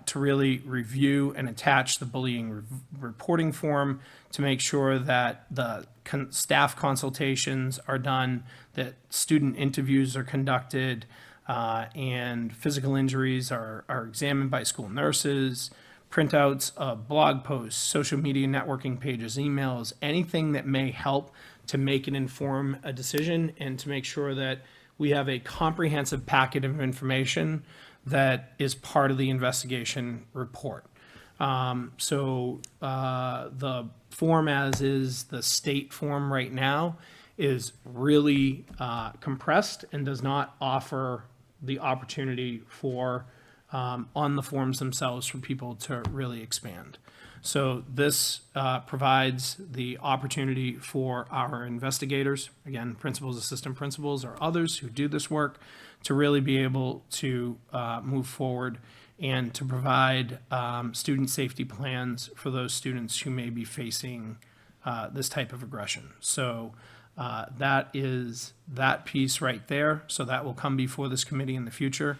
to really review and attach the bullying reporting form to make sure that the staff consultations are done, that student interviews are conducted, and physical injuries are examined by school nurses, printouts of blog posts, social media networking pages, emails, anything that may help to make and inform a decision and to make sure that we have a comprehensive packet of information that is part of the investigation report. The form as is the state form right now is really compressed and does not offer the opportunity for on the forms themselves for people to really expand. So this provides the opportunity for our investigators, again, principals, assistant principals, or others who do this work, to really be able to move forward and to provide student safety plans for those students who may be facing this type of aggression. So that is that piece right there. So that will come before this committee in the future.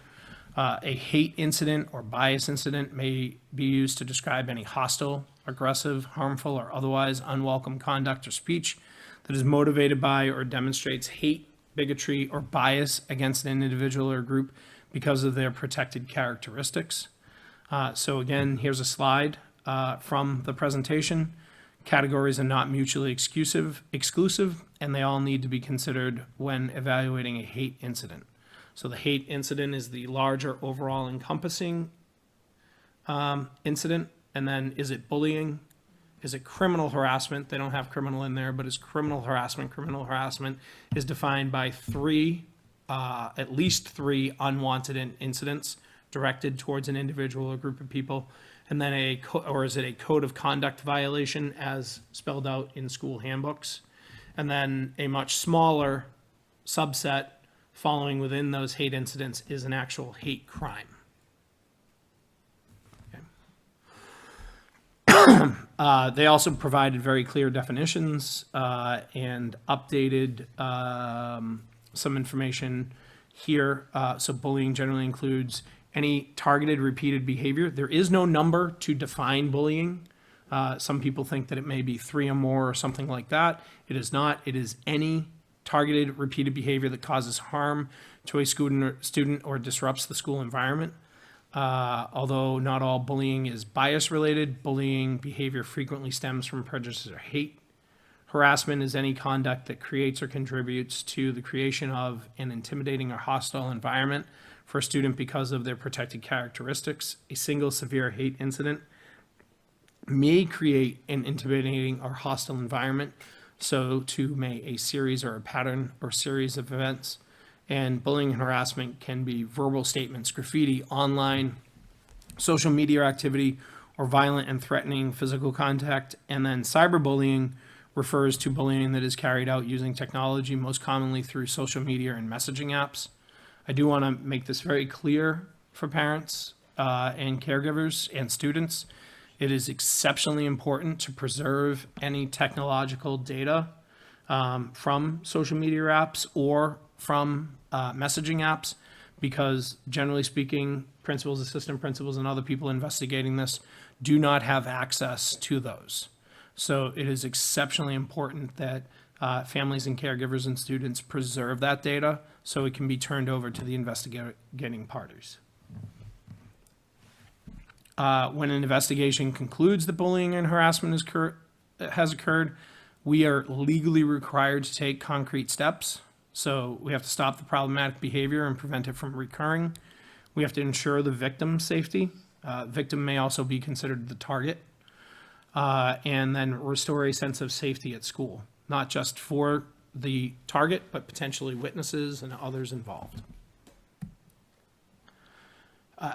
A hate incident or bias incident may be used to describe any hostile, aggressive, harmful, or otherwise unwelcome conduct or speech that is motivated by or demonstrates hate, bigotry, or bias against an individual or group because of their protected characteristics. So again, here's a slide from the presentation. Categories are not mutually exclusive, and they all need to be considered when evaluating a hate incident. So the hate incident is the larger overall encompassing incident. And then is it bullying? Is it criminal harassment? They don't have criminal in there, but is criminal harassment? Criminal harassment is defined by at least three unwanted incidents directed towards an individual or group of people. And then is it a code of conduct violation as spelled out in school handbooks? And then a much smaller subset following within those hate incidents is an actual hate crime. Okay. They also provided very clear definitions and updated some information here. So bullying generally includes any targeted repeated behavior. There is no number to define bullying. Some people think that it may be 3 or more or something like that. It is not. It is any targeted repeated behavior that causes harm to a student or disrupts the school environment. Although not all bullying is bias related, bullying behavior frequently stems from prejudice or hate. Harassment is any conduct that creates or contributes to the creation of an intimidating or hostile environment for a student because of their protected characteristics. A single severe hate incident may create an intimidating or hostile environment. So too may a series or a pattern or series of events. And bullying and harassment can be verbal statements, graffiti, online, social media activity, or violent and threatening physical contact. And then cyberbullying refers to bullying that is carried out using technology, most commonly through social media and messaging apps. I do want to make this very clear for parents and caregivers and students. It is exceptionally important to preserve any technological data from social media apps or from messaging apps, because generally speaking, principals, assistant principals, and other people investigating this do not have access to those. So it is exceptionally important that families and caregivers and students preserve that data so it can be turned over to the investigating parties. When an investigation concludes that bullying and harassment has occurred, we are legally required to take concrete steps. So we have to stop the problematic behavior and prevent it from recurring. We have to ensure the victim's safety. Victim may also be considered the target. And then restore a sense of safety at school, not just for the target, but potentially witnesses and others involved.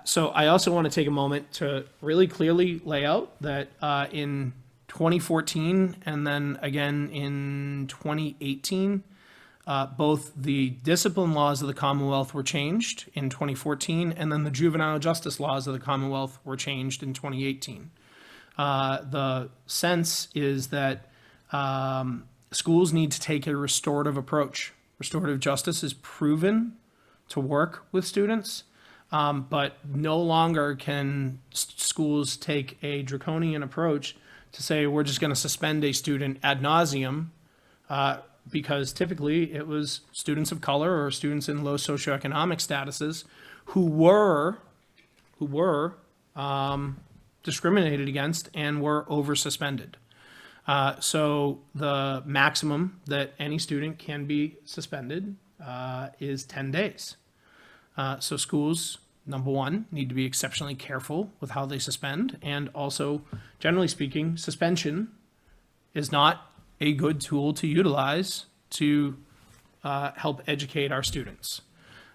So I also want to take a moment to really clearly lay out that in 2014 and then again in 2018, both the discipline laws of the Commonwealth were changed in 2014, and then the juvenile justice laws of the Commonwealth were changed in 2018. The sense is that schools need to take a restorative approach. Restorative justice is proven to work with students, but no longer can schools take a draconian approach to say we're just going to suspend a student ad nauseum, because typically it was students of color or students in low socioeconomic statuses who were discriminated against and were over suspended. So the maximum that any student can be suspended is 10 days. So schools, number one, need to be exceptionally careful with how they suspend. And also, generally speaking, suspension is not a good tool to utilize to help educate our students.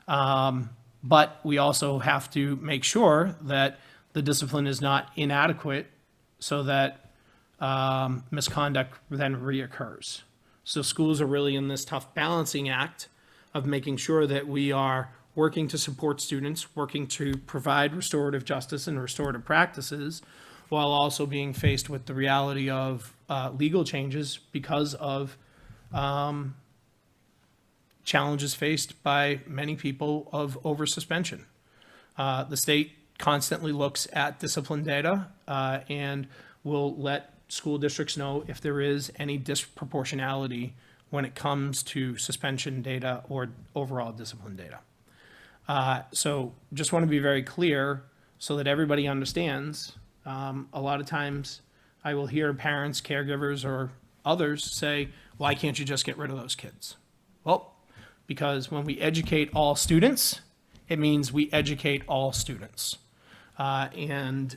But we also have to make sure that the discipline is not inadequate so that misconduct then reoccurs. So schools are really in this tough balancing act of making sure that we are working to support students, working to provide restorative justice and restorative practices, while also being faced with the reality of legal changes because of challenges faced by many people of over-suspension. The state constantly looks at discipline data and will let school districts know if there is any disproportionality when it comes to suspension data or overall discipline data. So just want to be very clear so that everybody understands. A lot of times I will hear parents, caregivers, or others say, why can't you just get rid of those kids? Well, because when we educate all students, it means we educate all students. And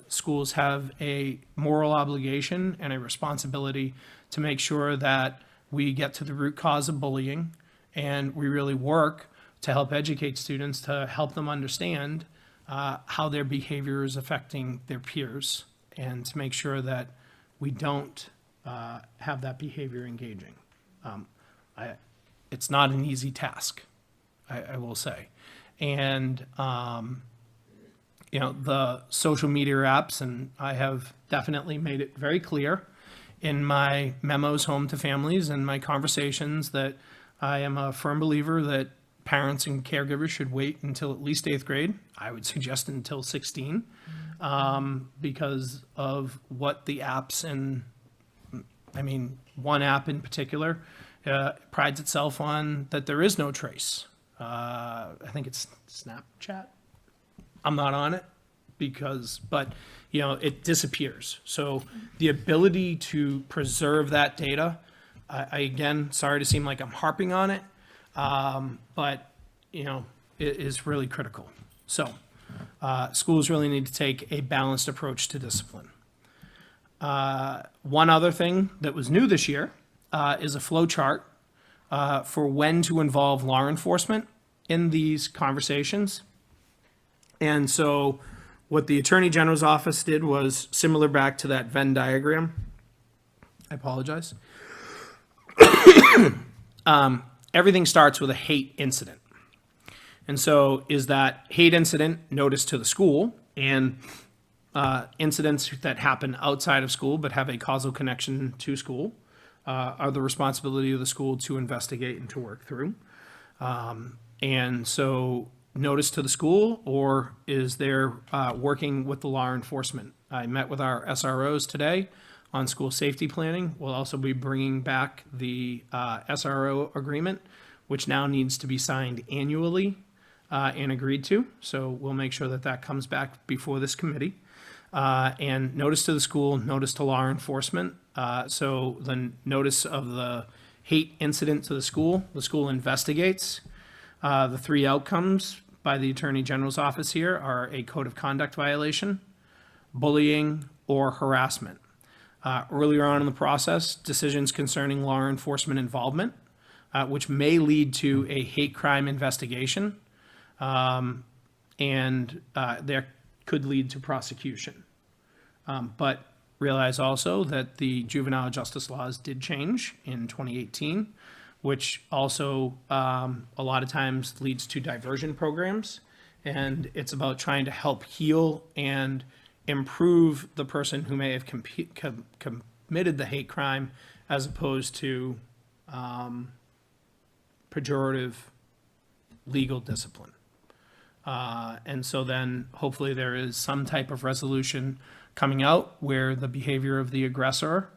schools have a moral obligation and a responsibility to make sure that we get to the root cause of bullying, and we really work to help educate students, to help them understand how their behavior is affecting their peers, and to make sure that we don't have that behavior engaging. It's not an easy task, I will say. And you know, the social media apps, and I have definitely made it very clear in my memos home to families and my conversations that I am a firm believer that parents and caregivers should wait until at least 8th grade. I would suggest until 16, because of what the apps and, I mean, one app in particular prides itself on that there is no trace. I think it's Snapchat. I'm not on it but you know, it disappears. So the ability to preserve that data, I again, sorry to seem like I'm harping on it, but you know, it is really critical. So schools really need to take a balanced approach to discipline. One other thing that was new this year is a flow chart for when to involve law enforcement in these conversations. And so what the Attorney General's office did was similar back to that Venn diagram. I apologize. Everything starts with a hate incident. And so is that hate incident notice to the school, and incidents that happen outside of school but have a causal connection to school are the responsibility of the school to investigate and to work through. And so notice to the school, or is there working with the law enforcement? I met with our SROs today on school safety planning. We'll also be bringing back the SRO agreement, which now needs to be signed annually and agreed to. So we'll make sure that that comes back before this committee. And notice to the school, notice to law enforcement. So the notice of the hate incident to the school investigates. The 3 outcomes by the Attorney General's office here are a code of conduct violation, bullying, or harassment. Earlier on in the process, decisions concerning law enforcement involvement, which may lead to a hate crime investigation, and there could lead to prosecution. But realize also that the juvenile justice laws did change in 2018, which also a lot of times leads to diversion programs. And it's about trying to help heal and improve the person who may have committed the hate crime as opposed to pejorative legal discipline. And so then hopefully there is some type of resolution coming out where the behavior of the aggressor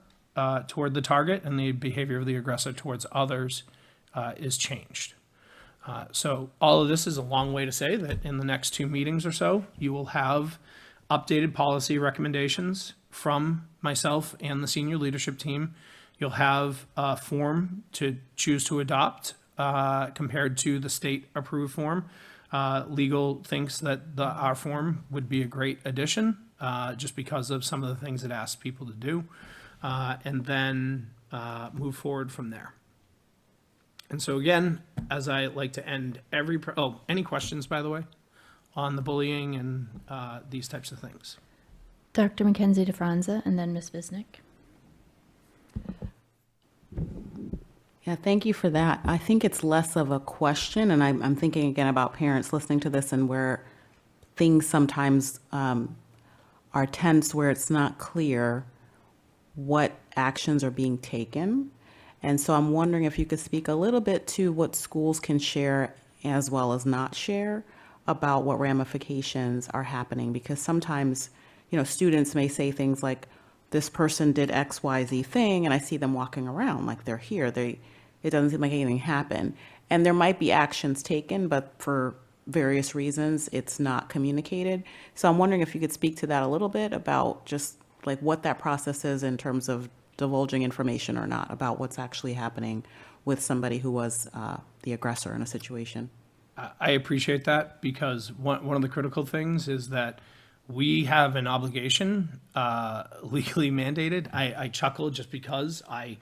toward the target and the behavior of the aggressor towards others is changed. So all of this is a long way to say that in the next 2 meetings or so, you will have updated policy recommendations from myself and the senior leadership team. You'll have a form to choose to adopt compared to the state-approved form. Legal thinks that our form would be a great addition just because of some of the things it asks people to do, and then move forward from there. And so again, as I like to end every, any questions, by the way, on the bullying and these types of things? Dr. Mackenzie DeFranza and then Ms. Visnick. Yeah, thank you for that. I think it's less of a question, and I'm thinking again about parents listening to this and where things sometimes are tense, where it's not clear what actions are being taken. And so I'm wondering if you could speak a little bit to what schools can share as well as not share about what ramifications are happening, because sometimes, you know, students may say things like, this person did XYZ thing, and I see them walking around like they're here. It doesn't seem like anything happened. And there might be actions taken, but for various reasons, it's not communicated. So I'm wondering if you could speak to that a little bit about just like what that process is in terms of divulging information or not about what's actually happening with somebody who was the aggressor in a situation. I appreciate that, because one of the critical things is that we have an obligation legally mandated. I chuckle just because I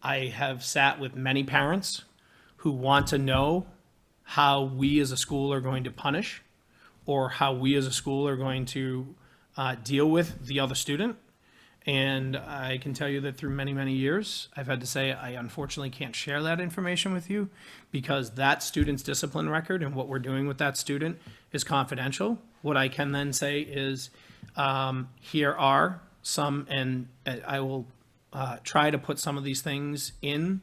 have sat with many parents who want to know how we as a school are going to punish or how we as a school are going to deal with the other student. And I can tell you that through many, many years, I've had to say I unfortunately can't share that information with you because that student's discipline record and what we're doing with that student is confidential. What I can then say is here are some, and I will try to put some of these things in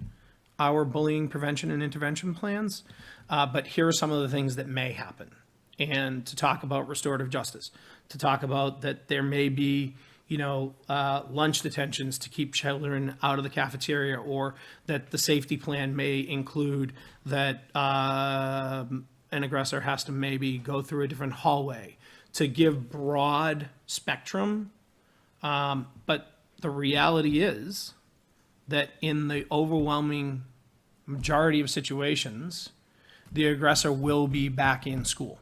our bullying prevention and intervention plans, but here are some of the things that may happen. And to talk about restorative justice, to talk about that there may be lunch detentions to keep children out of the cafeteria, or that the safety plan may include that an aggressor has to maybe go through a different hallway, to give broad spectrum. But the reality is that in the overwhelming majority of situations, the aggressor will be back in school.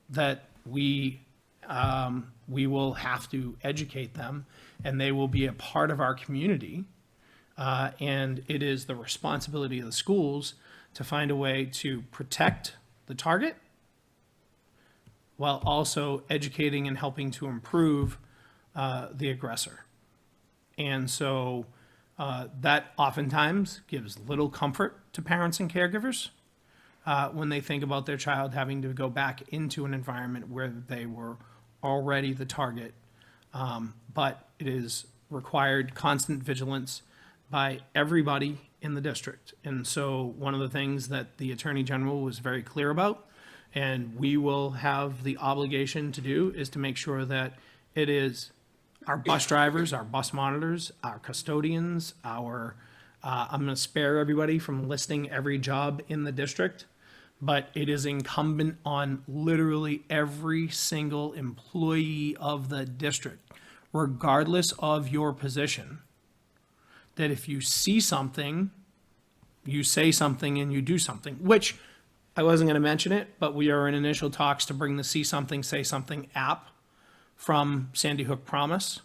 That we will have to educate them, and they will be a part of our community. And it is the responsibility of the schools to find a way to protect the target while also educating and helping to improve the aggressor. And so that oftentimes gives little comfort to parents and caregivers when they think about their child having to go back into an environment where they were already the target. But it is required constant vigilance by everybody in the district. And so one of the things that the Attorney General was very clear about, and we will have the obligation to do, is to make sure that it is our bus drivers, our bus monitors, our custodians, I'm going to spare everybody from listing every job in the district, but it is incumbent on literally every single employee of the district, regardless of your position, that if you see something, you say something and you do something, which I wasn't going to mention it, but we are in initial talks to bring the See Something, Say Something app from Sandy Hook Promise.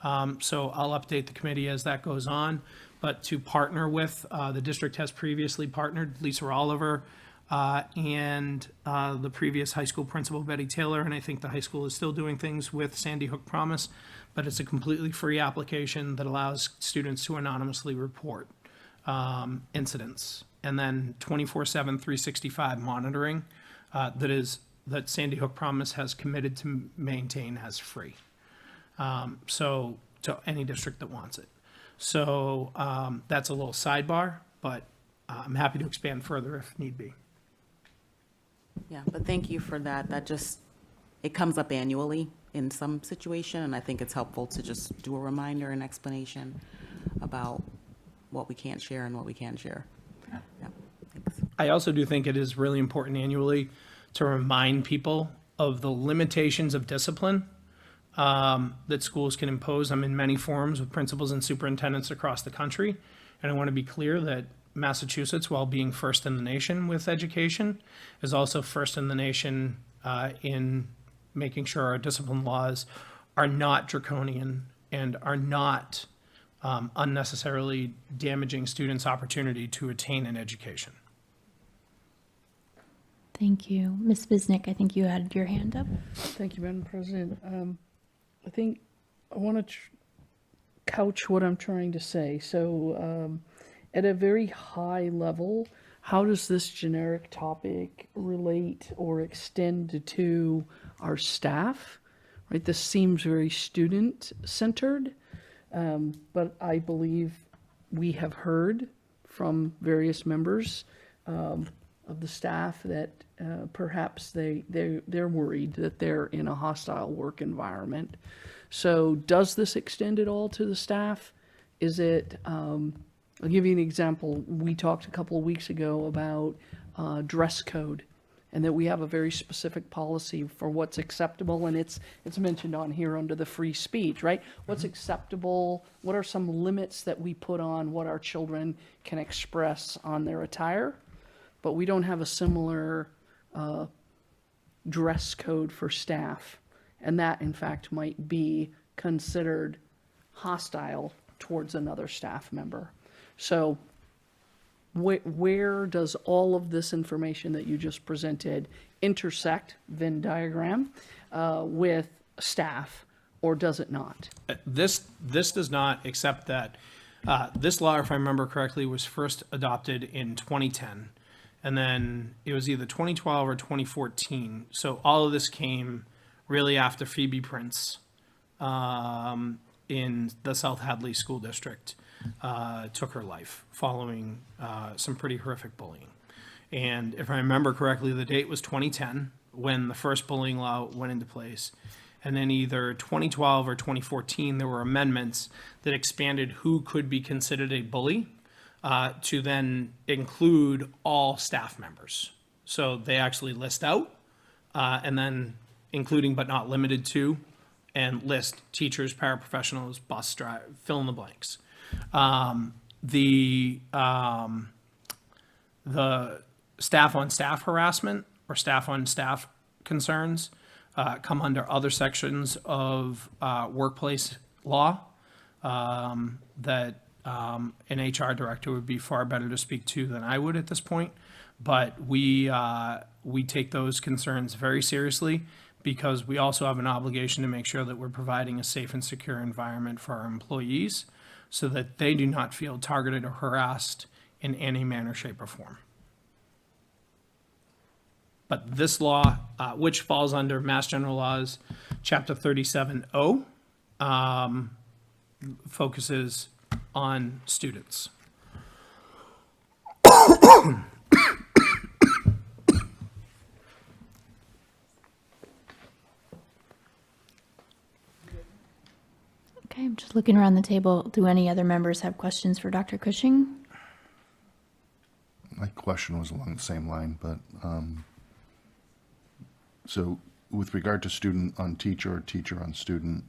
So I'll update the committee as that goes on, but to partner with, the district has previously partnered, Lisa Oliver, and the previous high school principal, Betty Taylor, and I think the high school is still doing things with Sandy Hook Promise, but it's a completely free application that allows students to anonymously report incidents, and then 24/7, 365 monitoring that is that Sandy Hook Promise has committed to maintain as free. So to any district that wants it. So that's a little sidebar, but I'm happy to expand further if need be. Yeah, but thank you for that. That just, it comes up annually in some situation, and I think it's helpful to just do a reminder and explanation about what we can't share and what we can share. Yeah, thanks. I also do think it is really important annually to remind people of the limitations of discipline that schools can impose. I'm in many forums with principals and superintendents across the country, and I want to be clear that Massachusetts, while being first in the nation with education, is also first in the nation in making sure our discipline laws are not draconian and are not unnecessarily damaging students' opportunity to attain an education. Thank you. Ms. Bisnick, I think you had your hand up. Thank you, Madam President. I think I want to couch what I'm trying to say. So at a very high level, how does this generic topic relate or extend to our staff? Right, this seems very student-centered, but I believe we have heard from various members of the staff that perhaps they're worried that they're in a hostile work environment. So does this extend at all to the staff? Is it, I'll give you an example. We talked a couple of weeks ago about dress code, and that we have a very specific policy for what's acceptable, and it's mentioned on here under the free speech, right? What's acceptable? What are some limits that we put on what our children can express on their attire? But we don't have a similar dress code for staff, and that in fact might be considered hostile towards another staff member. So where does all of this information that you just presented intersect, Venn diagram, with staff, or does it not? This does not, except that this law, if I remember correctly, was first adopted in 2010. And then it was either 2012 or 2014. So all of this came really after Phoebe Prince in the South Hadley School District took her life following some pretty horrific bullying. And if I remember correctly, the date was 2010 when the first bullying law went into place. And then either 2012 or 2014, there were amendments that expanded who could be considered a bully to then include all staff members. So they actually list out and then including but not limited to, and list teachers, paraprofessionals, bus driver, fill in the blanks. The staff-on-staff harassment or staff-on-staff concerns come under other sections of workplace law that an HR director would be far better to speak to than I would at this point. But we take those concerns very seriously because we also have an obligation to make sure that we're providing a safe and secure environment for our employees so that they do not feel targeted or harassed in any manner, shape, or form. But this law, which falls under Mass General Laws, Chapter 37O, focuses on students. Okay, I'm just looking around the table. Do any other members have questions for Dr. Cushing? My question was along the same line, but so with regard to student on teacher or teacher on student,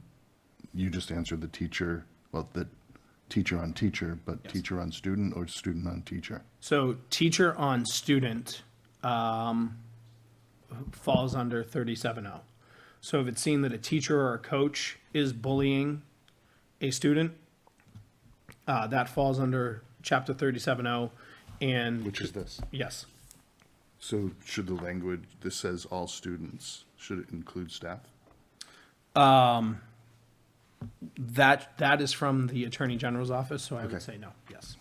you just answered the teacher, well, the teacher on teacher, but yes. Teacher on student or student on teacher? So teacher on student falls under 37O. So if it's seen that a teacher or a coach is bullying a student, that falls under Chapter 37O. And which is this? Yes. So should the language, this says all students, should it include staff? That is from the Attorney General's office, so I would say no, yes.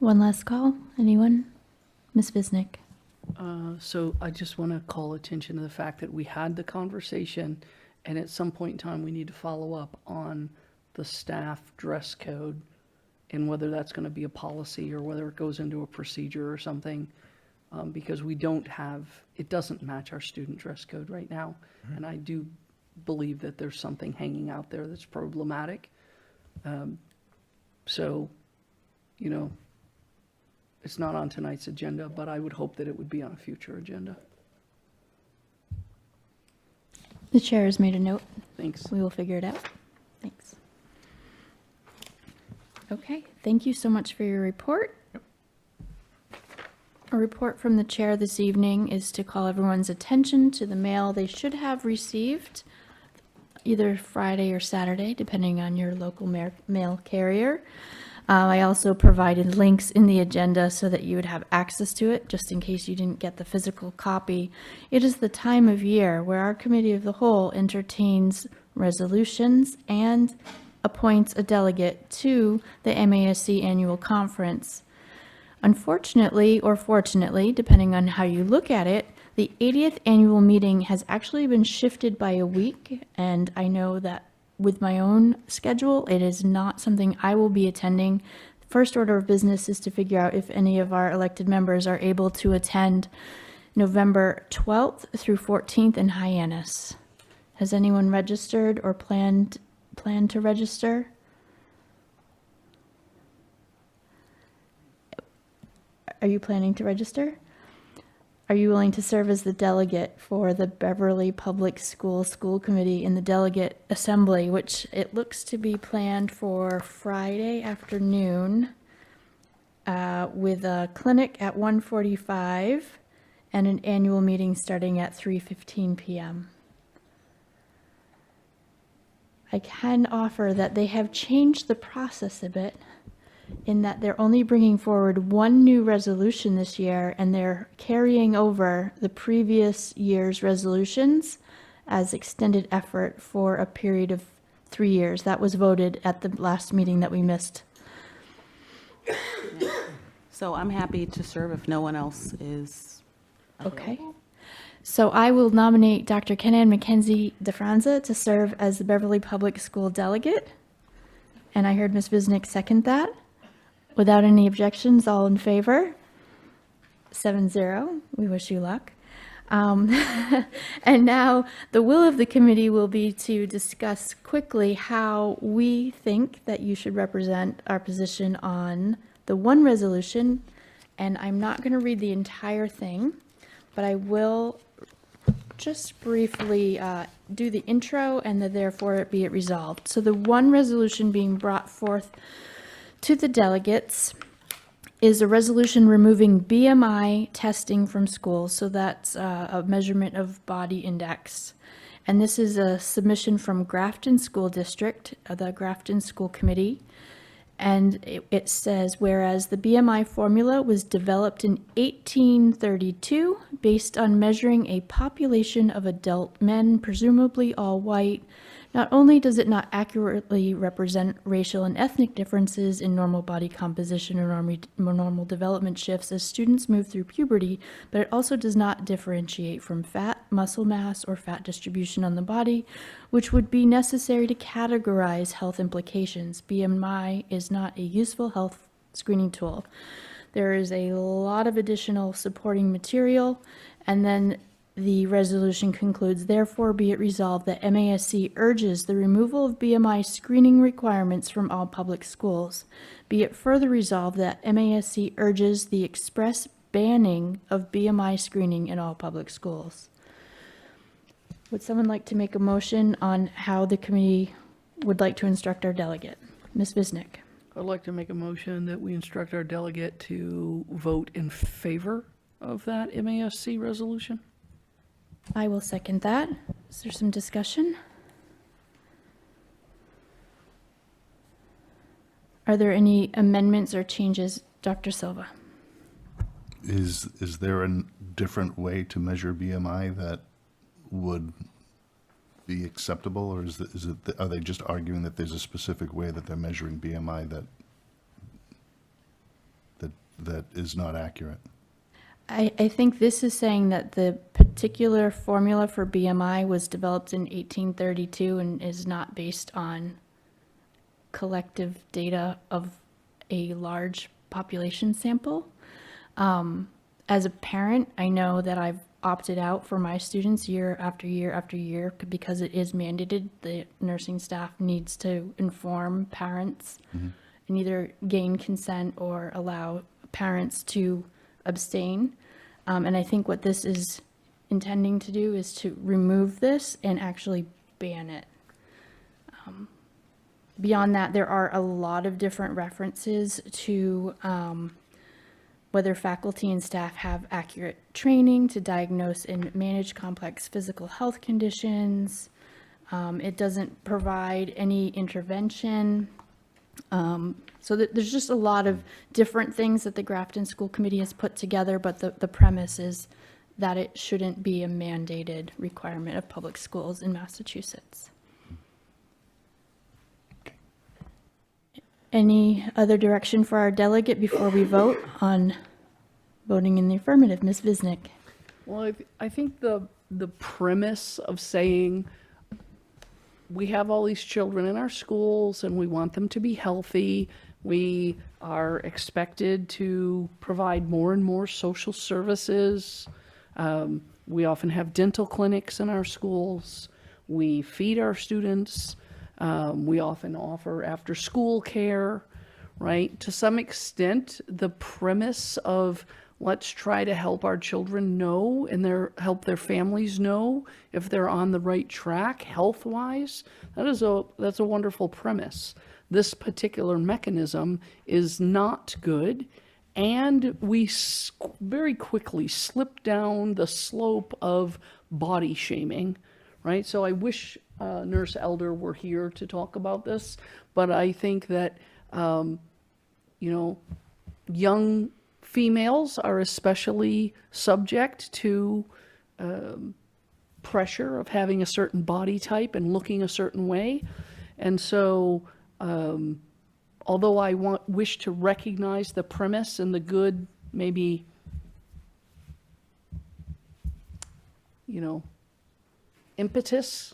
One last call. Anyone? Ms. Visnick? So I just want to call attention to the fact that we had the conversation, and at some point in time, we need to follow up on the staff dress code and whether that's going to be a policy or whether it goes into a procedure or something, because we don't have, it doesn't match our student dress code right now. And I do believe that there's something hanging out there that's problematic. So, you know, it's not on tonight's agenda, but I would hope that it would be on a future agenda. The chair has made a note. Thanks. We will figure it out. Thanks. Okay, thank you so much for your report. A report from the chair this evening is to call everyone's attention to the mail they should have received either Friday or Saturday, depending on your local mail carrier. I also provided links in the agenda so that you would have access to it, just in case you didn't get the physical copy. It is the time of year where our Committee of the Whole entertains resolutions and appoints a delegate to the MASC Annual Conference. Unfortunately, or fortunately, depending on how you look at it, the 80th annual meeting has actually been shifted by a week, and I know that with my own schedule, it is not something I will be attending. First order of business is to figure out if any of our elected members are able to attend November 12th through 14th in Hyannis. Has anyone registered or planned to register? Are you planning to register? Are you willing to serve as the delegate for the Beverly Public School Committee in the Delegate Assembly, which it looks to be planned for Friday afternoon with a clinic at 1:45 and an annual meeting starting at 3:15 p.m. I can offer that they have changed the process a bit in that they're only bringing forward one new resolution this year, and they're carrying over the previous year's resolutions as extended effort for a period of 3 years. That was voted at the last meeting that we missed. So I'm happy to serve if no one else is Okay. So I will nominate Dr. Kenan Mackenzie DeFranza to serve as the Beverly Public School delegate. And I heard Ms. Visnick second that. Without any objections, all in favor? 7-0. We wish you luck. And now the will of the committee will be to discuss quickly how we think that you should represent our position on the one resolution. And I'm not going to read the entire thing, but I will just briefly do the intro and the therefore it be it resolved. So the one resolution being brought forth to the delegates is a resolution removing BMI testing from schools. So that's a measurement of body index. And this is a submission from Grafton School District, the Grafton School Committee. And it says, whereas the BMI formula was developed in 1832 based on measuring a population of adult men, presumably all white, not only does it not accurately represent racial and ethnic differences in normal body composition or normal development shifts as students move through puberty, but it also does not differentiate from fat, muscle mass, or fat distribution on the body, which would be necessary to categorize health implications. BMI is not a useful health screening tool. There is a lot of additional supporting material, and then the resolution concludes, therefore be it resolved that MASC urges the removal of BMI screening requirements from all public schools. Be it further resolved that MASC urges the express banning of BMI screening in all public schools. Would someone like to make a motion on how the committee would like to instruct our delegate? Ms. Visnick. I'd like to make a motion that we instruct our delegate to vote in favor of that MASC resolution. I will second that. Is there some discussion? Are there any amendments or changes, Dr. Silva? Is there a different way to measure BMI that would be acceptable, or are they just arguing that there's a specific way that they're measuring BMI that that is not accurate. I think this is saying that the particular formula for BMI was developed in 1832 and is not based on collective data of a large population sample. As a parent, I know that I've opted out for my students year after year after year because it is mandated. The nursing staff needs to inform parents and either gain consent or allow parents to abstain. And I think what this is intending to do is to remove this and actually ban it. Beyond that, there are a lot of different references to whether faculty and staff have accurate training to diagnose and manage complex physical health conditions. It doesn't provide any intervention. So there's just a lot of different things that the Grafton School Committee has put together, but the premise is that it shouldn't be a mandated requirement of public schools in Massachusetts. Any other direction for our delegate before we vote on voting in the affirmative? Ms. Visnick. Well, I think the premise of saying we have all these children in our schools and we want them to be healthy, we are expected to provide more and more social services. We often have dental clinics in our schools. We feed our students. We often offer after-school care, right? To some extent, the premise of let's try to help our children know and help their families know if they're on the right track health-wise, that's a wonderful premise. This particular mechanism is not good, and we very quickly slip down the slope of body shaming, right? So I wish Nurse Elder were here to talk about this, but I think that, young females are especially subject to pressure of having a certain body type and looking a certain way. And so, although I wish to recognize the premise and the good, maybe, impetus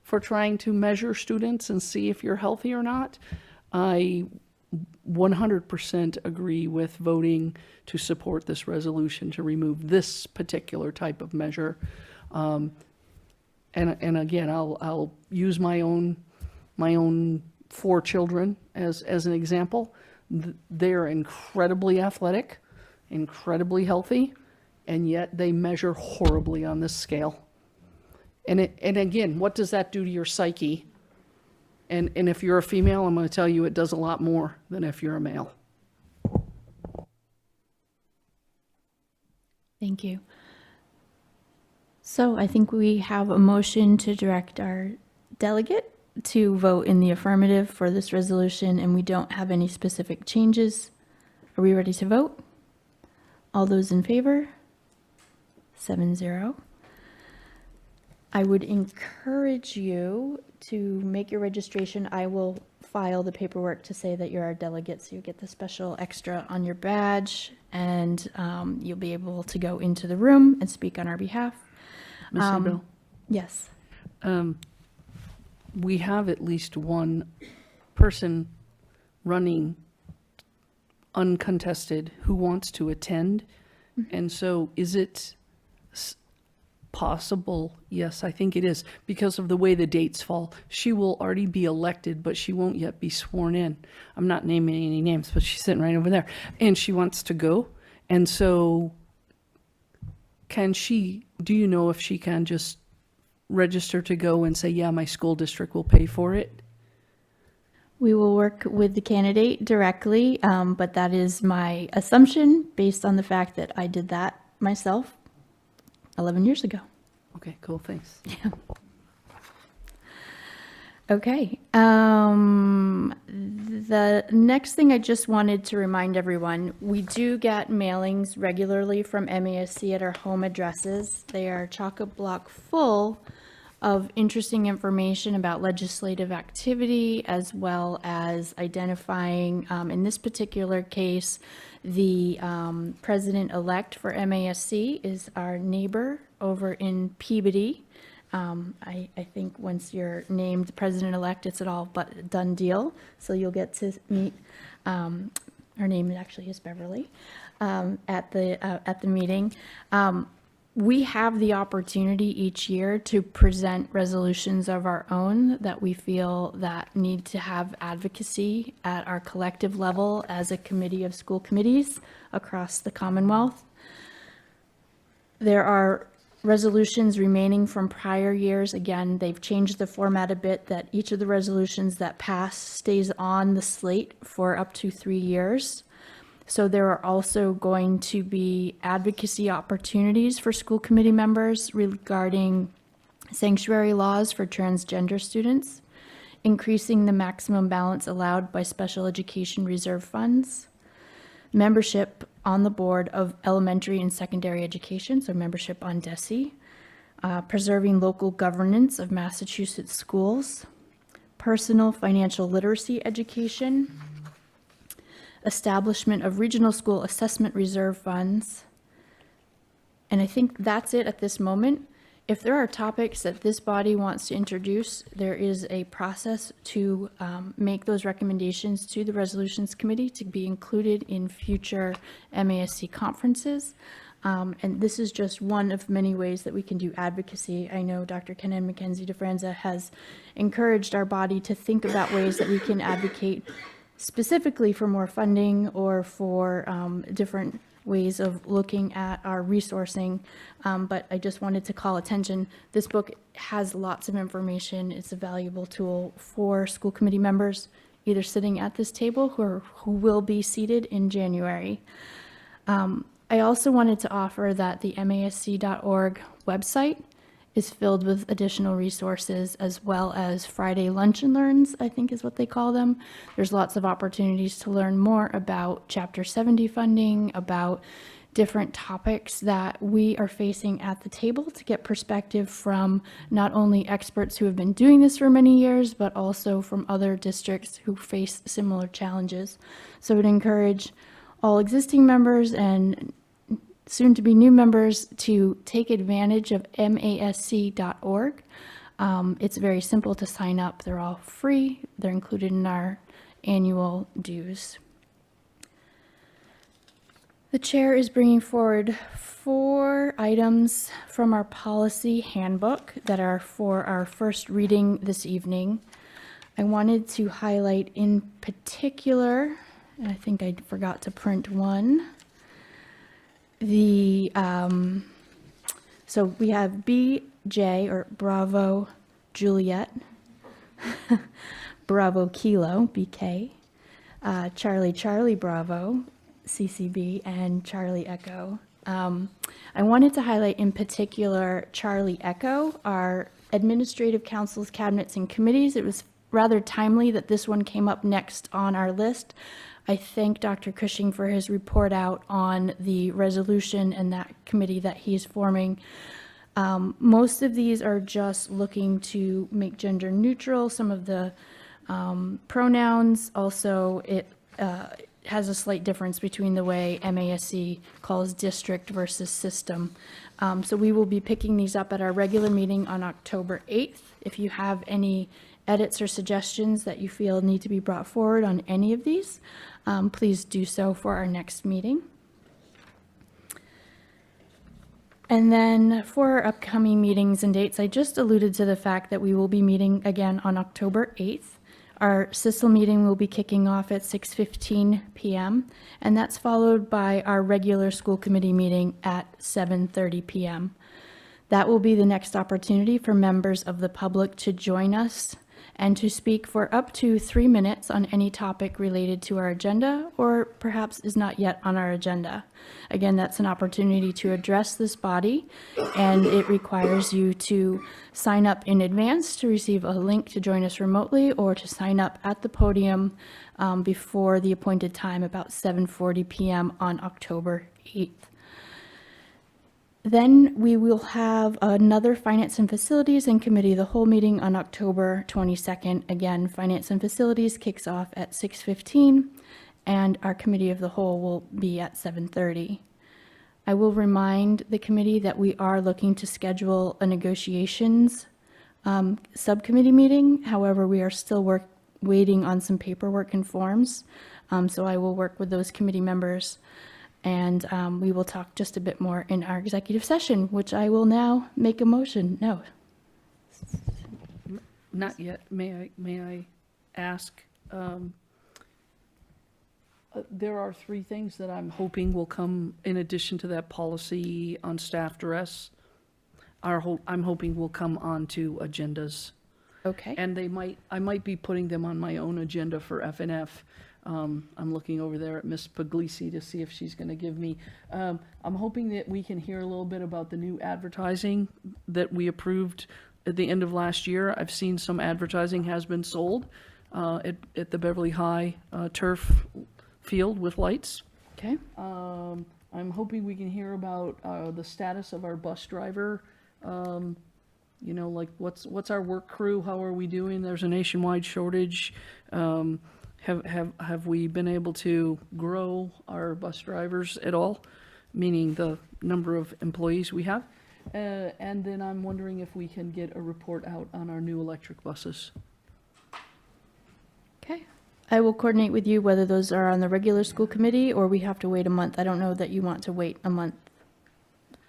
for trying to measure students and see if you're healthy or not, I 100% agree with voting to support this resolution to remove this particular type of measure. And again, I'll use my own 4 children as an example. They're incredibly athletic, incredibly healthy, and yet they measure horribly on this scale. And again, what does that do to your psyche? And if you're a female, I'm going to tell you it does a lot more than if you're a male. Thank you. So I think we have a motion to direct our delegate to vote in the affirmative for this resolution, and we don't have any specific changes. Are we ready to vote? All those in favor? 7-0. I would encourage you to make your registration. I will file the paperwork to say that you're our delegate, so you get the special extra on your badge, and you'll be able to go into the room and speak on our behalf. Ms. Abel? Yes. We have at least one person running uncontested who wants to attend. And so is it possible? Yes, I think it is, because of the way the dates fall. She will already be elected, but she won't yet be sworn in. I'm not naming any names, but she's sitting right over there. And she wants to go. And so do you know if she can just register to go and say, yeah, my school district will pay for it? We will work with the candidate directly, but that is my assumption based on the fact that I did that myself 11 years ago. Okay, cool, thanks. Yeah. Okay. The next thing I just wanted to remind everyone, we do get mailings regularly from MASC at our home addresses. They are chock-a-block full of interesting information about legislative activity, as well as identifying, in this particular case, the president-elect for MASC is our neighbor over in Peabody. I think once you're named president-elect, it's an all but done deal. So you'll get to meet, her name actually is Beverly, at the meeting. We have the opportunity each year to present resolutions of our own that we feel that need to have advocacy at our collective level as a committee of school committees across the Commonwealth. There are resolutions remaining from prior years. Again, they've changed the format a bit, that each of the resolutions that pass stays on the slate for up to 3 years. So there are also going to be advocacy opportunities for school committee members regarding sanctuary laws for transgender students, increasing the maximum balance allowed by special education reserve funds, membership on the board of elementary and secondary education, so membership on DESE, preserving local governance of Massachusetts schools, personal financial literacy education, establishment of regional school assessment reserve funds. And I think that's it at this moment. If there are topics that this body wants to introduce, there is a process to make those recommendations to the Resolutions Committee to be included in future MASC conferences. And this is just one of many ways that we can do advocacy. I know Dr. Kenan Mackenzie DeFranza has encouraged our body to think about ways that we can advocate specifically for more funding or for different ways of looking at our resourcing. But I just wanted to call attention. This book has lots of information. It's a valuable tool for school committee members, either sitting at this table or who will be seated in January. I also wanted to offer that the masc.org website is filled with additional resources, as well as Friday Lunch and Learns, I think is what they call them. There's lots of opportunities to learn more about Chapter 70 funding, about different topics that we are facing at the table, to get perspective from not only experts who have been doing this for many years, but also from other districts who face similar challenges. So I would encourage all existing members and soon-to-be new members to take advantage of masc.org. It's very simple to sign up. They're all free. They're included in our annual dues. The chair is bringing forward 4 items from our policy handbook that are for our first reading this evening. I wanted to highlight in particular, and I think I forgot to print one, so we have BJ, or Bravo Juliet, Bravo Kilo, BK, Charlie Charlie Bravo, CCB, and Charlie Echo. I wanted to highlight in particular Charlie Echo, our administrative councils, cabinets, and committees. It was rather timely that this one came up next on our list. I thank Dr. Cushing for his report out on the resolution and that committee that he's forming. Most of these are just looking to make gender neutral. Some of the pronouns, also it has a slight difference between the way MASC calls district versus system. So we will be picking these up at our regular meeting on October 8th. If you have any edits or suggestions that you feel need to be brought forward on any of these, please do so for our next meeting. And then for our upcoming meetings and dates, I just alluded to the fact that we will be meeting again on October 8th. Our CISL meeting will be kicking off at 6:15 p.m., and that's followed by our regular school committee meeting at 7:30 p.m. That will be the next opportunity for members of the public to join us and to speak for up to 3 minutes on any topic related to our agenda or perhaps is not yet on our agenda. Again, that's an opportunity to address this body, and it requires you to sign up in advance to receive a link to join us remotely, or to sign up at the podium before the appointed time, about 7:40 p.m. on October 8th. Then we will have another Finance and Facilities and Committee of the Whole meeting on October 22nd. Again, Finance and Facilities kicks off at 6:15, and our Committee of the Whole will be at 7:30. I will remind the committee that we are looking to schedule a negotiations subcommittee meeting. However, we are still waiting on some paperwork and forms. So I will work with those committee members, and we will talk just a bit more in our executive session, which I will now make a motion. No. Not yet. May I ask? There are three things that I'm hoping will come in addition to that policy on staff dress. I'm hoping will come onto agendas. Okay. And I might be putting them on my own agenda for FNF. I'm looking over there at Miss Puglisi to see if she's going to give me. I'm hoping that we can hear a little bit about the new advertising that we approved at the end of last year. I've seen some advertising has been sold at the Beverly High turf field with lights. Okay. I'm hoping we can hear about the status of our bus driver. You know, like what's our work crew? How are we doing? There's a nationwide shortage. Have we been able to grow our bus drivers at all? Meaning the number of employees we have. And then I'm wondering if we can get a report out on our new electric buses. Okay. I will coordinate with you whether those are on the regular school committee or we have to wait a month. I don't know that you want to wait a month.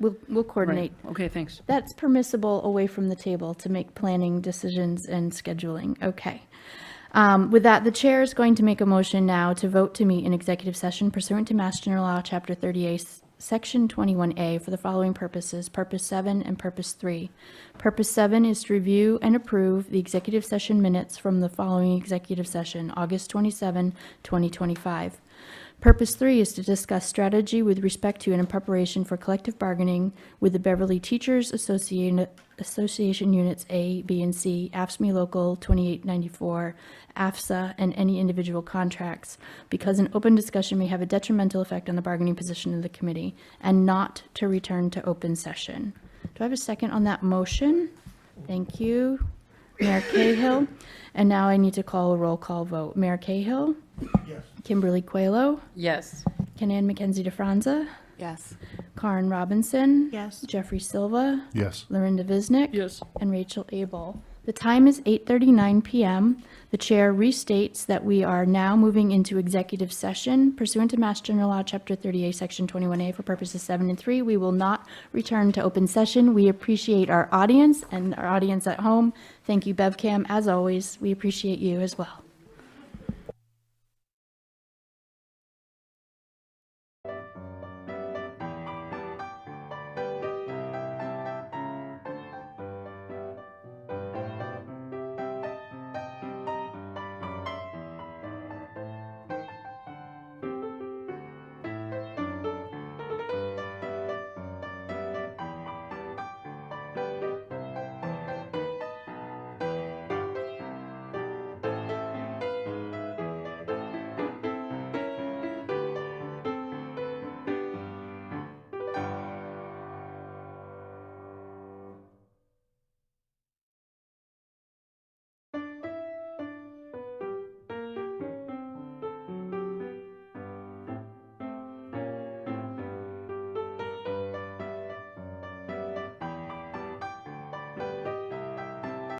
We'll coordinate. Right. Okay, thanks. That's permissible away from the table to make planning decisions and scheduling. Okay. With that, the chair is going to make a motion now to vote to meet in executive session pursuant to Mass General Law, Chapter 38, Section 21A for the following purposes, Purpose 7 and Purpose 3. Purpose 7 is to review and approve the executive session minutes from the following executive session, August 27, 2025. Purpose 3 is to discuss strategy with respect to and in preparation for collective bargaining with the Beverly Teachers Association Units A, B, and C, AFSCME Local 2894, AFSA, and any individual contracts, because an open discussion may have a detrimental effect on the bargaining position of the committee, and not to return to open session. Do I have a second on that motion? Thank you, Mayor Cahill. And now I need to call a roll call vote. Mayor Cahill? Yes. Kimberly Coelho? Yes. Ken-Ann McKenzie DeFranza? Yes. Karen Robinson? Yes. Jeffrey Silva? Yes. Lorinda Visnick? Yes. And Rachel Abel. The time is 8:39 p.m. The chair restates that we are now moving into executive session pursuant to Mass General Law, Chapter 38, Section 21A for purposes 7 and 3. We will not return to open session. We appreciate our audience and our audience at home. Thank you, BevCam. As always, we appreciate you as well.